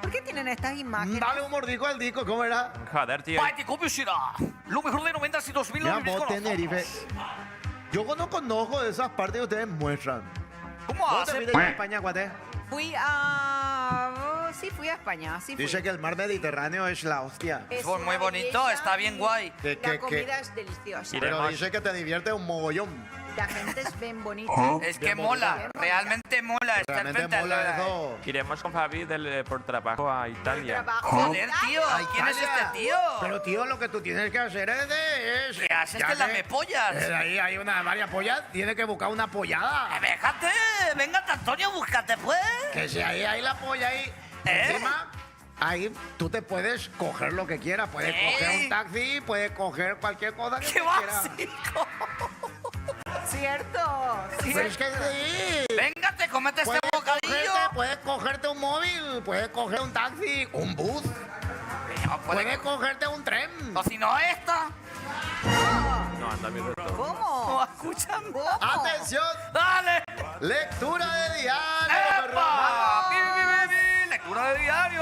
S6: ¿Por qué tienen estas imágenes?
S4: Dale un mordico al disco, ¿cómo era?
S7: Joder, tío.
S10: ¡Pai, te copio será! Lo mejor de 90 y 2000
S4: Mira,
S10: lo vivís
S4: vos,
S10: con
S4: Tenerife.
S10: nosotros.
S4: Yo no conozco de esas partes que ustedes muestran.
S10: ¿Cómo
S4: ¿Vos te
S10: hace?
S4: fuiste a España, guate?
S6: Fui a... Sí, fui a España, sí fui.
S4: Dice que el mar Mediterráneo es la hostia.
S6: Es
S10: Fue muy
S6: una
S10: bonito,
S6: belleza
S10: está bien
S6: y
S10: guay.
S6: La comida es deliciosa.
S4: Pero
S7: Iremos.
S4: dice que te divierte un mogollón.
S6: La gente es bien bonita.
S10: Es que
S4: Bien
S10: mola,
S4: bonito.
S10: realmente mola estar
S4: Realmente
S10: frente
S4: mola
S10: a la...
S4: eso.
S7: Iremos con Fabi por trabajo a Italia.
S10: Joder, tío,
S4: Ay,
S10: ¿quién es
S4: Italia.
S10: este tío?
S4: Pero tío, lo que tú tienes que hacer es
S10: ¿Qué haces
S4: ya
S10: que lame pollas?
S4: Ahí hay varias pollas, tienes que buscar una pollada.
S10: Déjate, venga, Antonio, búscate, pues.
S4: Que si ahí hay la polla ahí, encima, ahí tú te puedes coger lo que quieras. Puedes coger un taxi, puedes coger cualquier cosa que
S10: ¡Qué
S4: tú quieras.
S10: básico!
S6: Cierto.
S4: Pero es que sí.
S10: Venga, te comete este bocadillo.
S4: Puedes cogerte un móvil, puedes coger un taxi, un bus,
S10: No puede-
S4: puedes cogerte un tren.
S10: O si no, esta.
S7: No, anda mi resto.
S6: ¿Cómo?
S10: No escuchan.
S6: ¿Cómo?
S4: Atención,
S10: ¡Dale!
S4: lectura de diario.
S10: ¡Epa! ¡Mi! Lectura de diario.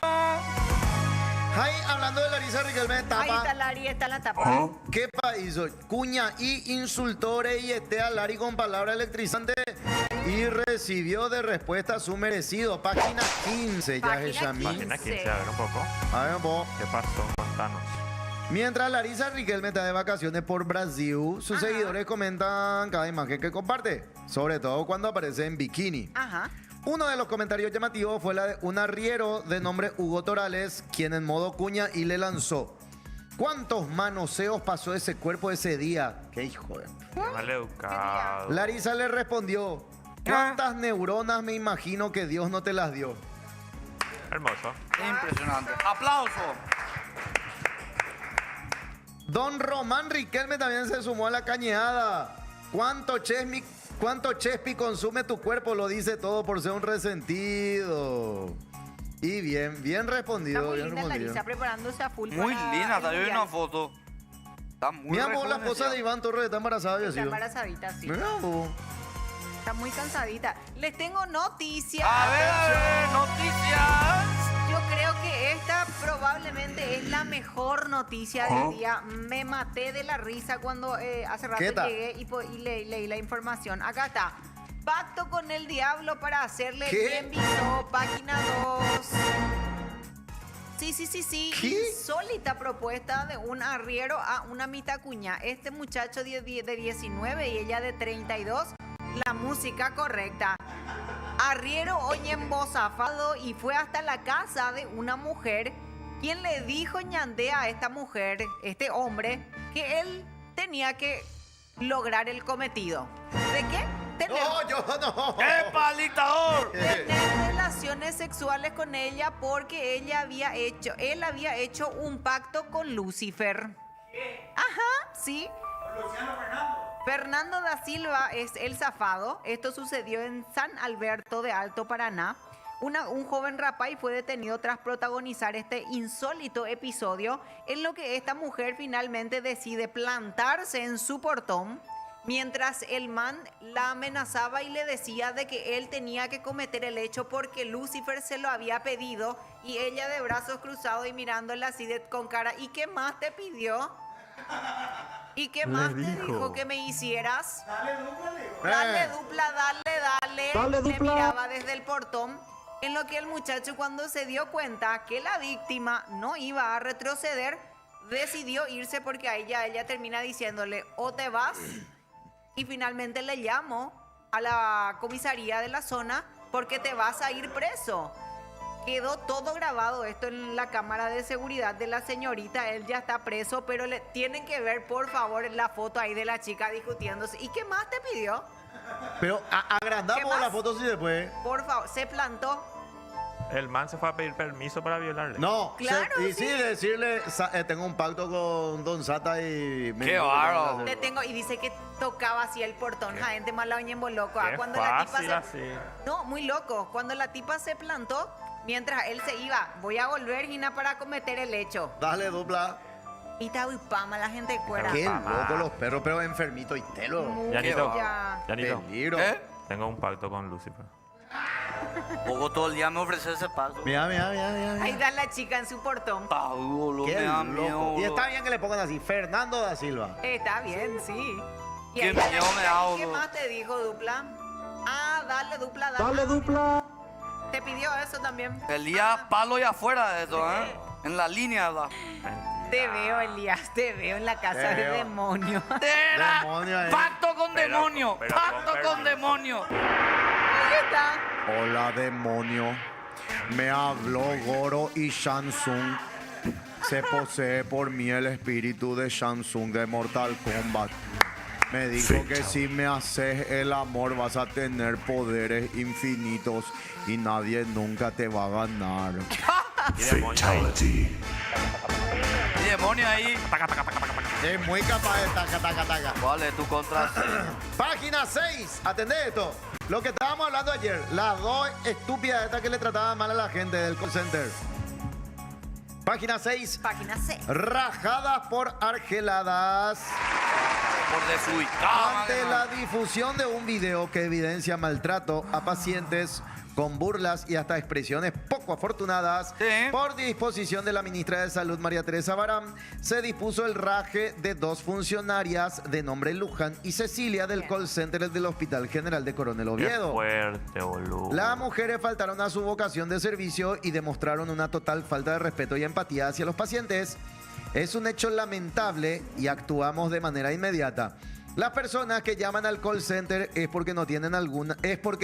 S4: Ahí, hablando de Larisa Riquelme,
S6: Ahí
S4: tapa.
S6: está Lari, está la tapa.
S4: ¿Qué hizo? Cuña y insultore y a Lari con palabra electrizante y recibió de respuesta su merecido. Página 15, ya
S6: Página
S4: es Yamil.
S6: 15.
S7: Página 15, a ver un poco.
S4: A ver, vos.
S7: ¿Qué pasó? Contanos.
S4: Mientras Larisa Riquelme está de vacaciones por Brasil, sus seguidores comentan cada imagen que comparte, sobre todo cuando aparece en bikini.
S6: Ajá.
S4: Uno de los comentarios llamativos fue la de un arriero de nombre Hugo Torales, quien en modo cuña y le lanzó: ¿cuántos manoseos pasó ese cuerpo ese día? ¡Qué hijo de...
S7: Qué mal educado.
S4: Larisa le respondió: ¿cuántas neuronas me imagino que Dios no te las dio?
S7: Hermoso.
S10: Impresionante. ¡Aplauso!
S4: Don Román Riquelme también se sumó a la cañeada. ¿Cuánto Chespi consume tu cuerpo? Lo dice todo por ser un resentido. Y bien
S6: Está
S4: respondido,
S6: muy
S4: bien
S6: linda
S4: respondido.
S6: Larisa preparándose a full.
S10: Muy
S6: para
S10: linda,
S6: el
S10: te vi
S6: mundial.
S10: una foto. Está muy
S4: Mira vos la esposa
S10: rejuvenecida.
S4: de Iván Torres, está embarazada, yo
S6: Está
S4: sí.
S6: embarazadita, sí.
S4: Mira vos.
S6: Está muy cansadita. Les tengo noticias.
S10: A ver, noticias.
S6: Yo creo que esta probablemente es la mejor noticia del día. Me maté de la risa cuando hace rato
S4: ¿Qué tal?
S6: llegué y leí la información. Acá está. Pacto con el diablo para hacerle
S4: ¿Qué?
S6: bien visto. Página 2. Sí.
S4: ¿Qué?
S6: Insólita propuesta de un arriero a una mitacuña. Este muchacho de 19 y ella de 32. La música correcta. Arriero hoy embozafado y fue hasta la casa de una mujer quien le dijo ñandea a esta mujer, este hombre, que él tenía que lograr el cometido. ¿De qué?
S4: No, yo no.
S10: ¡Qué palitador!
S6: Tener relaciones sexuales con ella porque él había hecho un pacto con Lucifer. Ajá, sí. Fernando da Silva es el zafado. Esto sucedió en San Alberto de Alto Paraná. Un joven rapaz fue detenido tras protagonizar este insólito episodio en lo que esta mujer finalmente decide plantarse en su portón mientras el man la amenazaba y le decía de que él tenía que cometer el hecho porque Lucifer se lo había pedido y ella de brazos cruzados y mirándola así con cara: ¿y qué más te pidió? ¿Y qué más te dijo que me hicieras? Dale dupla, dale. Le miraba desde el portón, en lo que el muchacho, cuando se dio cuenta que la víctima no iba a retroceder, decidió irse porque a ella termina diciéndole: o te vas, y finalmente le llamo a la comisaría de la zona porque te vas a ir preso. Quedó todo grabado esto en la cámara de seguridad de la señorita. Él ya está preso, pero le tienen que ver, por favor, la foto ahí de la chica discutiéndose. ¿Y qué más te pidió?
S4: Pero agrandamos
S6: ¿Qué
S4: la
S6: más?
S4: foto si después.
S6: Por favor, se plantó.
S7: El man se fue a pedir permiso para violarle.
S4: No,
S6: Claro,
S4: y sí, decirle, tengo un pacto con Don Sata y...
S10: Qué bárbaro.
S6: Le tengo, y dice que tocaba así el portón, la gente más la en loco.
S7: Qué
S6: Cuando la tipa
S7: fácil
S6: se...
S7: así.
S6: No, muy loco. Cuando la tipa se plantó, mientras él se iba, voy a volver, Gina, para cometer el hecho.
S4: Dale, dupla.
S6: Y Tahuipama, la gente fuera.
S4: Qué
S7: Papá.
S4: loco los perros, pero enfermito y telo.
S7: Yanito,
S6: Ya.
S7: Yanito,
S4: Peligro.
S10: ¿Eh?
S7: tengo un pacto con Lucifer.
S10: Poco todo el día me ofrece ese paso.
S4: Mira.
S6: Ahí da la chica en su portón.
S10: Boludo,
S4: Qué
S10: me da
S4: loco.
S10: miedo,
S4: Y
S10: boludo.
S4: está bien que le pongan así, Fernando da Silva.
S6: Está bien, sí. Y
S10: Qué
S6: ahí da la
S10: miedo me
S6: chica,
S10: da,
S6: ¿y ¿qué
S10: boludo.
S6: más te dijo, Dupla? Ah, dale, Dupla, dale. Dale, Dupla. Te pidió eso también.
S10: Elías, palo y afuera de eso, ¿eh? En la línea, ¿verdad?
S6: Te veo, Elías, te veo en la casa
S4: Te
S6: de
S4: veo.
S6: demonio.
S10: Era
S4: Demonio ahí.
S10: pacto con
S7: Pero-
S10: demonio,
S7: pero
S10: pacto
S7: con
S10: con
S7: permiso.
S10: demonio.
S6: Ahí está.
S4: Hola, demonio. Me habló Goro y Shansung. Se posee por mí el espíritu de Shansung de Mortal Kombat. Me dijo que si me haces el amor vas a tener poderes infinitos y nadie nunca te va a ganar.
S7: Y demonio ahí.
S10: Y demonio ahí.
S4: Es muy capaz de taca.
S10: ¿Cuál es tu contraseña?
S4: Página 6. Atendé esto. Lo que estábamos hablando ayer. Las dos estúpidas estas que le trataban mal a la gente del call center. Página 6.
S6: Página C.
S4: Rajadas por argeladas.
S10: Por desubicado.
S4: Ante la difusión de un video que evidencia maltrato a pacientes con burlas y hasta expresiones poco afortunadas,
S10: Sí.
S4: por disposición de la ministra de Salud, María Teresa Barán, se dispuso el raje de dos funcionarias de nombre Luján y Cecilia del call center del Hospital General de Coronel
S7: Qué
S4: Oviedo.
S7: fuerte, boludo.
S4: Las mujeres faltaron a su vocación de servicio y demostraron una total falta de respeto y empatía hacia los pacientes. Es un hecho lamentable y actuamos de manera inmediata. Las personas que llaman al call center es porque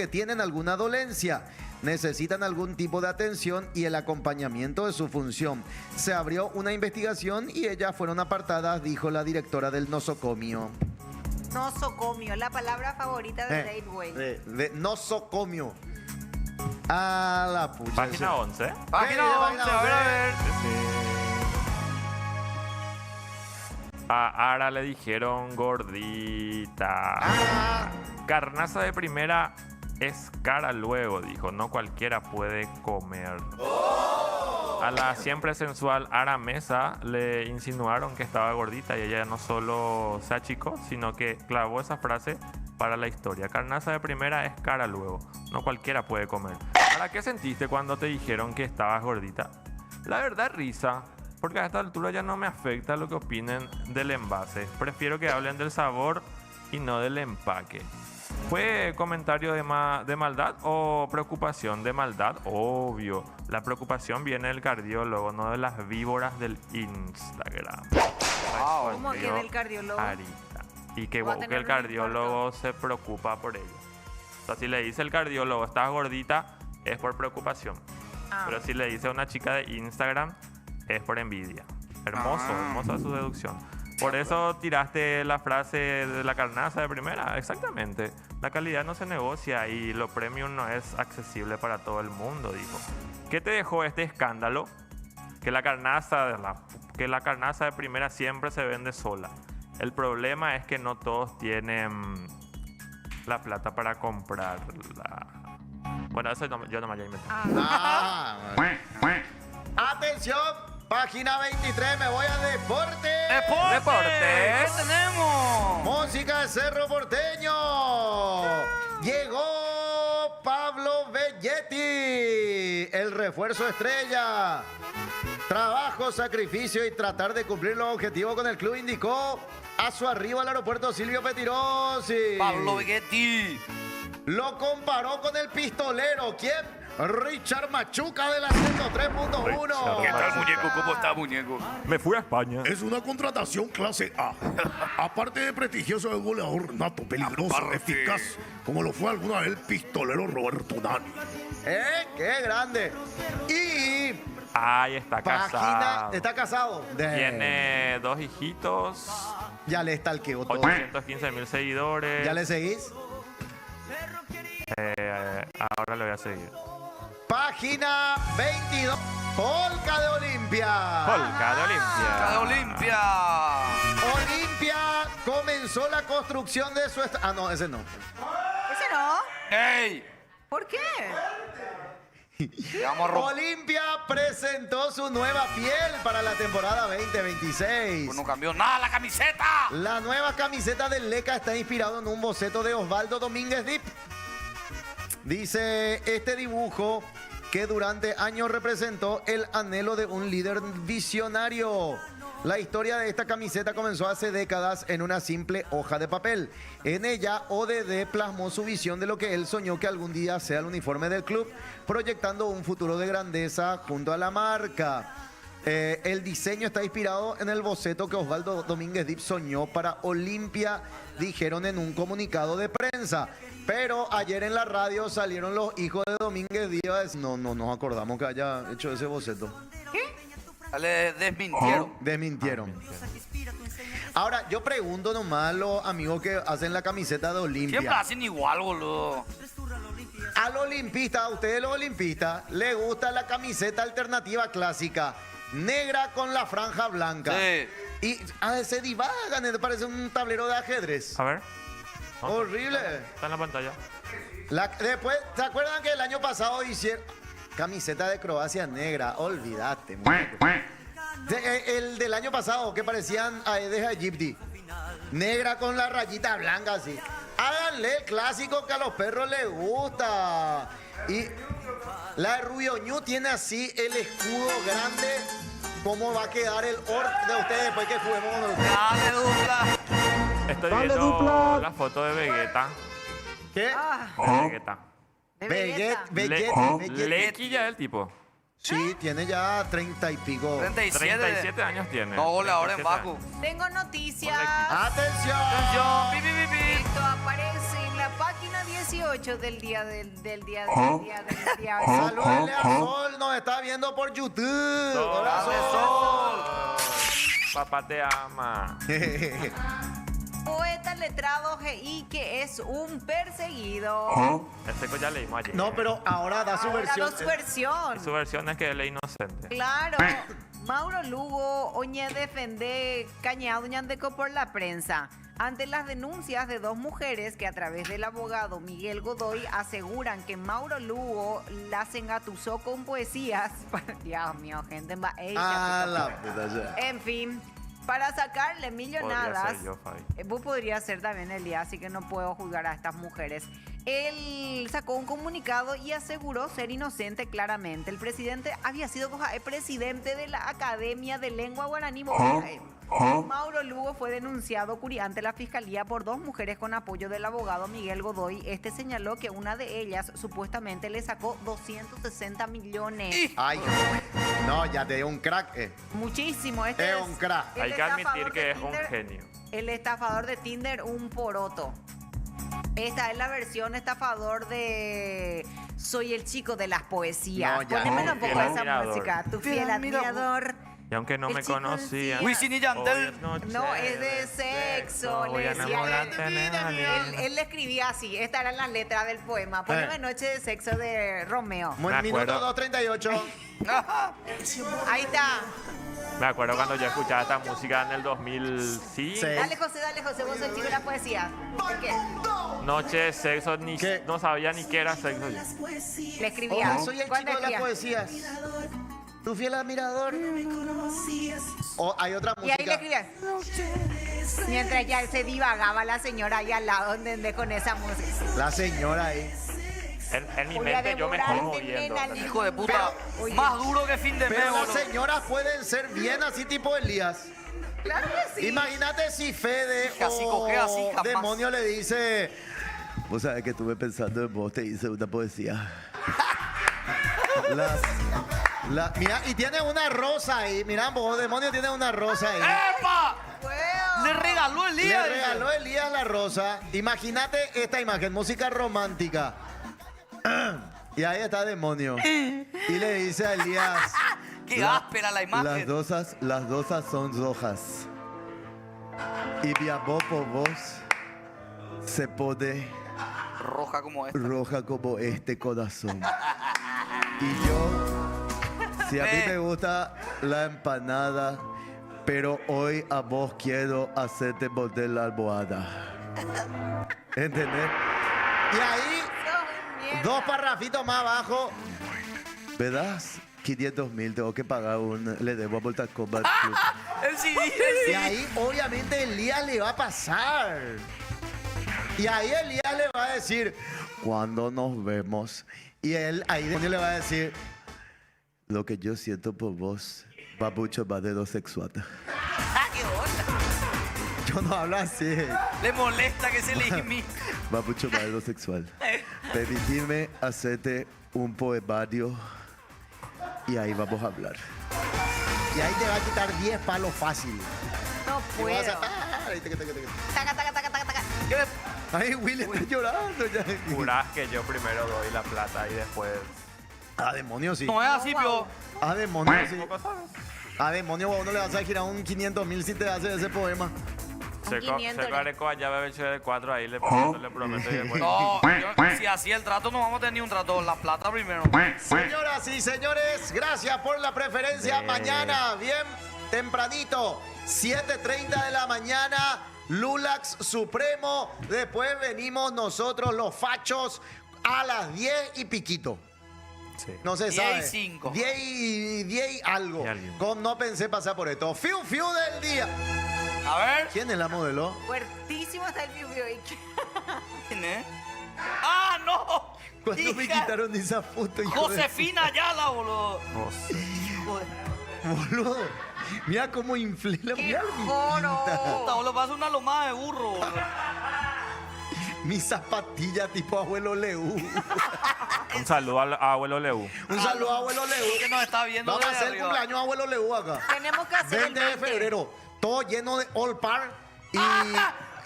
S4: tienen alguna dolencia, necesitan algún tipo de atención y el acompañamiento de su función. Se abrió una investigación y ellas fueron apartadas, dijo la directora del nosocomio.
S6: Nosocomio, la palabra favorita de Dave Wayne.
S4: De nosocomio. A la pucha.
S7: Página 11.
S10: Página 11, a ver.
S7: A Ara le dijeron gordita. Carnaza de primera es cara luego, dijo. No cualquiera puede comer. A la siempre sensual Ara Mesa le insinuaron que estaba gordita y ella no solo se achicó, sino que clavó esa frase para la historia. Carnaza de primera es cara luego. No cualquiera puede comer. ¿Para qué sentiste cuando te dijeron que estabas gordita? La verdad, risa. Porque a esta altura ya no me afecta lo que opinen del envase. Prefiero que hablen del sabor y no del empaque. ¿Fue comentario de maldad o preocupación de maldad? Obvio. La preocupación viene del cardiólogo, no de las víboras del Instagram.
S6: ¿Cómo que del cardiólogo?
S7: Arita. Y que,
S6: Va a
S7: que
S6: tener
S7: el
S6: un
S7: cardiólogo se preocupa por ello. O sea, si le dice el cardiólogo, estás gordita, es por preocupación.
S6: Ah.
S7: Pero si le dice a una chica de Instagram, es por envidia. Hermoso, hermosa su deducción. Por eso tiraste la frase de la carnaza de primera. Exactamente. La calidad no se negocia y lo premium no es accesible para todo el mundo, dijo. ¿Qué te dejó este escándalo? Que la carnaza de primera siempre se vende sola. El problema es que no todos tienen la plata para comprarla. Bueno, eso yo no me había inventado.
S4: Atención, página 23, me voy a deporte.
S10: ¡Deporte! ¿Qué tenemos?
S4: Música de Cerro Porteño. Llegó Pablo Belletti, el refuerzo estrella. Trabajo, sacrificio y tratar de cumplir los objetivos con el club indicó a su arribo al aeropuerto Silvio Petirosi.
S10: Pablo Vegetti.
S4: Lo comparó con el pistolero. ¿Quién? Richard Machuca de la 103.1.
S10: ¿Qué tal, muñeco? ¿Cómo está, muñeco?
S7: Me fui a España.
S12: Es una contratación clase A. Aparte de prestigioso, es goleador nato, peligroso,
S10: Aparte.
S12: eficaz, como lo fue alguna vez el pistolero Roberto Nani.
S4: ¡Qué grande! Y
S7: Ay, está
S4: página,
S7: casado.
S4: está casado.
S7: Tiene 2 hijitos,
S4: Ya le stalkeó todo.
S7: 815.000 seguidores.
S4: ¿Ya le seguís?
S7: Ahora le voy a seguir.
S4: Página 22. Polka de Olimpia.
S7: Polka de
S10: ¡Ca de
S7: Olimpia.
S10: Olimpia!
S4: Olimpia comenzó la construcción de su... Ah, no, ese no.
S6: ¿Ese no?
S10: ¡Ey!
S6: ¿Por qué?
S10: Te vamos a romper.
S4: Olimpia presentó su nueva piel para la temporada 2026.
S10: Pues no cambió nada la camiseta.
S4: La nueva camiseta del Leca está inspirado en un boceto de Osvaldo Domínguez Dip. Dice este dibujo que durante años representó el anhelo de un líder visionario. La historia de esta camiseta comenzó hace décadas en una simple hoja de papel. En ella, ODD plasmó su visión de lo que él soñó que algún día sea el uniforme del club, proyectando un futuro de grandeza junto a la marca. El diseño está inspirado en el boceto que Osvaldo Domínguez Dip soñó para Olimpia, dijeron en un comunicado de prensa. Pero ayer en la radio salieron los hijos de Domínguez Dip a decir, no nos acordamos que haya hecho ese boceto.
S10: Le desmintieron.
S4: Desmintieron. Ahora, yo pregunto nomás a los amigos que hacen la camiseta de Olimpia.
S10: Siempre hacen igual, boludo.
S4: Al olimpista, a ustedes los olimpistas, les gusta la camiseta alternativa clásica, negra con la franja blanca.
S10: Sí.
S4: Y se divagan, parece un tablero de ajedrez.
S7: A ver.
S4: Horrible.
S7: Está en la pantalla.
S4: Después, ¿se acuerdan que el año pasado hicieron camiseta de Croacia negra? Olvídate, muñeco. El del año pasado, que parecían Aedes aegypti. Negra con la rayita blanca así. Háganle el clásico que a los perros les gusta. Y la de Rubio Ñu tiene así el escudo grande. ¿Cómo va a quedar el orc de ustedes después que juguemos con ustedes?
S10: Dale, dupla.
S7: Estoy viendo la foto de Vegeta.
S4: ¿Qué?
S7: De Vegeta.
S6: De Vegeta.
S7: Lecky ya es el tipo.
S4: Sí, tiene ya 30 y pico.
S10: 37.
S7: 37 años tiene.
S10: No, goleador en
S7: 37
S10: Baku.
S7: años.
S6: Tengo noticias.
S4: ¡Atención!
S10: Atención, pi, pi, pi, pi.
S6: Esto aparece en la página 18 del día del día.
S4: Salúdenle a Sol, nos está viendo por YouTube. Hola, Sol.
S7: Papá te ama.
S6: Poeta letrado GI que es un perseguido.
S7: Este ya leímos ayer.
S4: No, pero ahora da su
S6: Ahora
S4: versión.
S6: da su versión.
S7: Su versión es que él es inocente.
S6: Claro. Mauro Lugo oñe defende Cañado Ñandeco por la prensa. Ante las denuncias de 2 mujeres que a través del abogado Miguel Godoy aseguran que Mauro Lugo las engatusó con poesías. Dios mío, gente.
S4: Ah, la puta ya.
S6: En fin, para sacarle millonadas.
S7: Podría ser yo, Fabi.
S6: Vos podría ser también Elías, así que no puedo juzgar a estas mujeres. Él sacó un comunicado y aseguró ser inocente claramente. El presidente había sido presidente de la Academia de Lengua Guaraní. Mauro Lugo fue denunciado ante la fiscalía por 2 mujeres con apoyo del abogado Miguel Godoy. Este señaló que una de ellas supuestamente le sacó 260 millones.
S4: Ay, no, ya te dio un crack.
S6: Muchísimo.
S4: Es un crack.
S6: el
S7: Hay que admitir
S6: estafador
S7: que
S6: de
S7: es un
S6: Tinder,
S7: genio.
S6: El estafador de Tinder, un poroto. Esta es la versión estafador de Soy el chico de las poesías.
S4: No, ya.
S6: Ponémelo un poco
S7: Fiel
S6: esa
S7: admirador.
S6: música. Tu fiel
S10: Fiel
S6: admirador.
S7: Y aunque no
S6: El
S7: me
S6: chico
S7: conocían.
S6: decía-
S10: Wisin y Yandel.
S7: hoy es noche
S6: No, es de sexo.
S7: voy
S6: Le
S7: a
S6: decía
S7: enamorarte, nena.
S6: él le escribía así. Estas eran las letras del poema. Poneme Noche de Sexo de Romeo.
S7: Me
S4: Minuto
S7: acuerdo.
S4: 2:38.
S6: Ahí está.
S7: Me acuerdo cuando yo escuchaba esta música en el 2005.
S4: Sí.
S6: Dale, José, vos sos el chico de las poesías. ¿Por qué?
S7: Noche de sexo,
S4: ¿Qué?
S7: no sabía ni qué era sexo.
S6: Le escribía.
S4: Oh, soy el
S6: ¿Cuándo
S4: chico de las
S6: escribía?
S4: poesías. Tu fiel admirador. O hay otra
S6: Y ahí le
S4: música.
S6: escribía. Mientras ya se divagaba la señora ahí al lado, ¿entendés? Con esa música.
S4: La señora ahí.
S7: En mi
S6: Voy a
S7: mente yo me estoy
S6: devorarte,
S7: moviendo.
S6: nena,
S10: Hijo de puta.
S6: Oye.
S10: Más duro que fin de mes,
S4: Pero las
S10: boludo.
S4: señoras pueden ser bien así tipo Elías.
S6: Claro que sí.
S4: Imagínate si Fede
S10: Hija, si coge así,
S4: o
S10: jamás.
S4: Demonio le dice, vos sabés que estuve pensando en vos, te hice una poesía. Mira, y tiene una rosa ahí. Mira, vos, demonio, tiene una rosa ahí.
S10: ¡Epa! Le regaló Elías.
S4: Le regaló Elías la rosa. Imagínate esta imagen, música romántica. Y ahí está demonio. Y le dice a Elías.
S10: Qué áspera la imagen.
S4: Las dosas son rojas. Y viajó por vos se pone
S10: roja como
S4: este corazón. Y yo, si a mí me gusta la empanada, pero hoy a vos quiero hacerte morder la almohada. ¿Entendés? Y ahí, dos parrafitos más abajo, ¿verdad? 500.000 tengo que pagar le debo a Mortal Kombat Club.
S10: El CD.
S4: Y ahí obviamente Elías le va a pasar. Y ahí Elías le va a decir, ¿cuándo nos vemos? Y él ahí le va a decir, lo que yo siento por vos va mucho más de lo sexual.
S10: ¡Qué onda!
S4: Yo no hablo así.
S10: Le molesta que se le imite.
S4: Va mucho más de lo sexual. Permitidme hacerte un poemario y ahí vamos a hablar. Y ahí te va a quitar 10 palos fácil.
S6: No puedo.
S4: Taca, taca, taca, taca, taca. Ay, Willy está llorando ya.
S7: Jurás que yo primero doy la plata y después...
S4: A demonio sí.
S10: No es así, Pio.
S4: A demonio sí. A demonio vos no le vas a girar un 500.000 si te hace ese poema.
S7: Se
S6: 500,
S7: careco allá bebe de 4 ahí le prometo y después...
S10: No, si así el trato, no vamos a tener ni un trato. La plata primero.
S4: Señoras y señores, gracias por la preferencia. Mañana, bien tempranito, 7:30 de la mañana, Lulax Supremo. Después venimos nosotros, los fachos, a las 10 y piquito.
S7: Sí.
S4: No se
S10: 10
S4: sabe.
S10: y 5.
S4: 10 y algo.
S7: Y alguien.
S4: Con no pensé pasar por esto. Fiu Fiu del día.
S10: A ver.
S4: ¿Quién es la modeló?
S6: Fuertísimo está el piu piu.
S10: ¿Quién es? ¡Ah, no!
S4: Cuando me
S10: Hija.
S4: quitaron esa foto, hijo de-
S10: Josefina Ayala, boludo.
S4: Boludo. Mira cómo inflé la
S6: ¡Qué
S4: mira,
S6: joro!
S10: Puta, boludo, pasa una lomada de burro, boludo.
S4: mi zapatilla tipo abuelo Leu.
S7: Un saludo a abuelo Leu.
S4: Un saludo a abuelo Leu.
S10: Que nos está viendo
S4: Vamos a
S10: desde
S4: hacer el
S10: arriba.
S4: cumpleaños a abuelo Leu acá.
S6: Tenemos que hacer
S4: 20 de febrero. Todo lleno de all par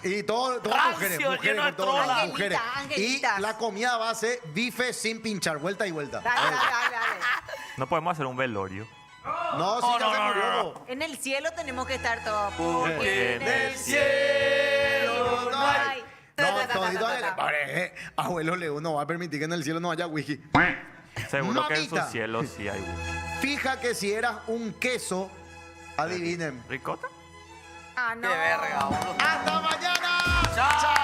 S4: y todas mujeres.
S10: Rancio, lleno de
S4: todas
S10: trola.
S4: las mujeres.
S6: Angelitas.
S4: Y la comida va a ser bife sin pinchar, vuelta y vuelta.
S6: Dale, dale, dale, dale.
S7: No podemos hacer un velorio.
S4: No, sí, ya se murió.
S6: En el cielo tenemos que estar todos.
S7: Porque
S4: En el cielo no hay. No, todito abuelo Leu no va a permitir que en el cielo no haya whisky.
S7: Seguro que en
S4: Mamita.
S7: su cielo sí hay.
S4: Fija que si eras un queso, adivinen.
S7: ¿Ricota?
S6: Ah, no.
S10: Qué verga, boludo.
S4: ¡Hasta mañana!
S10: Chao.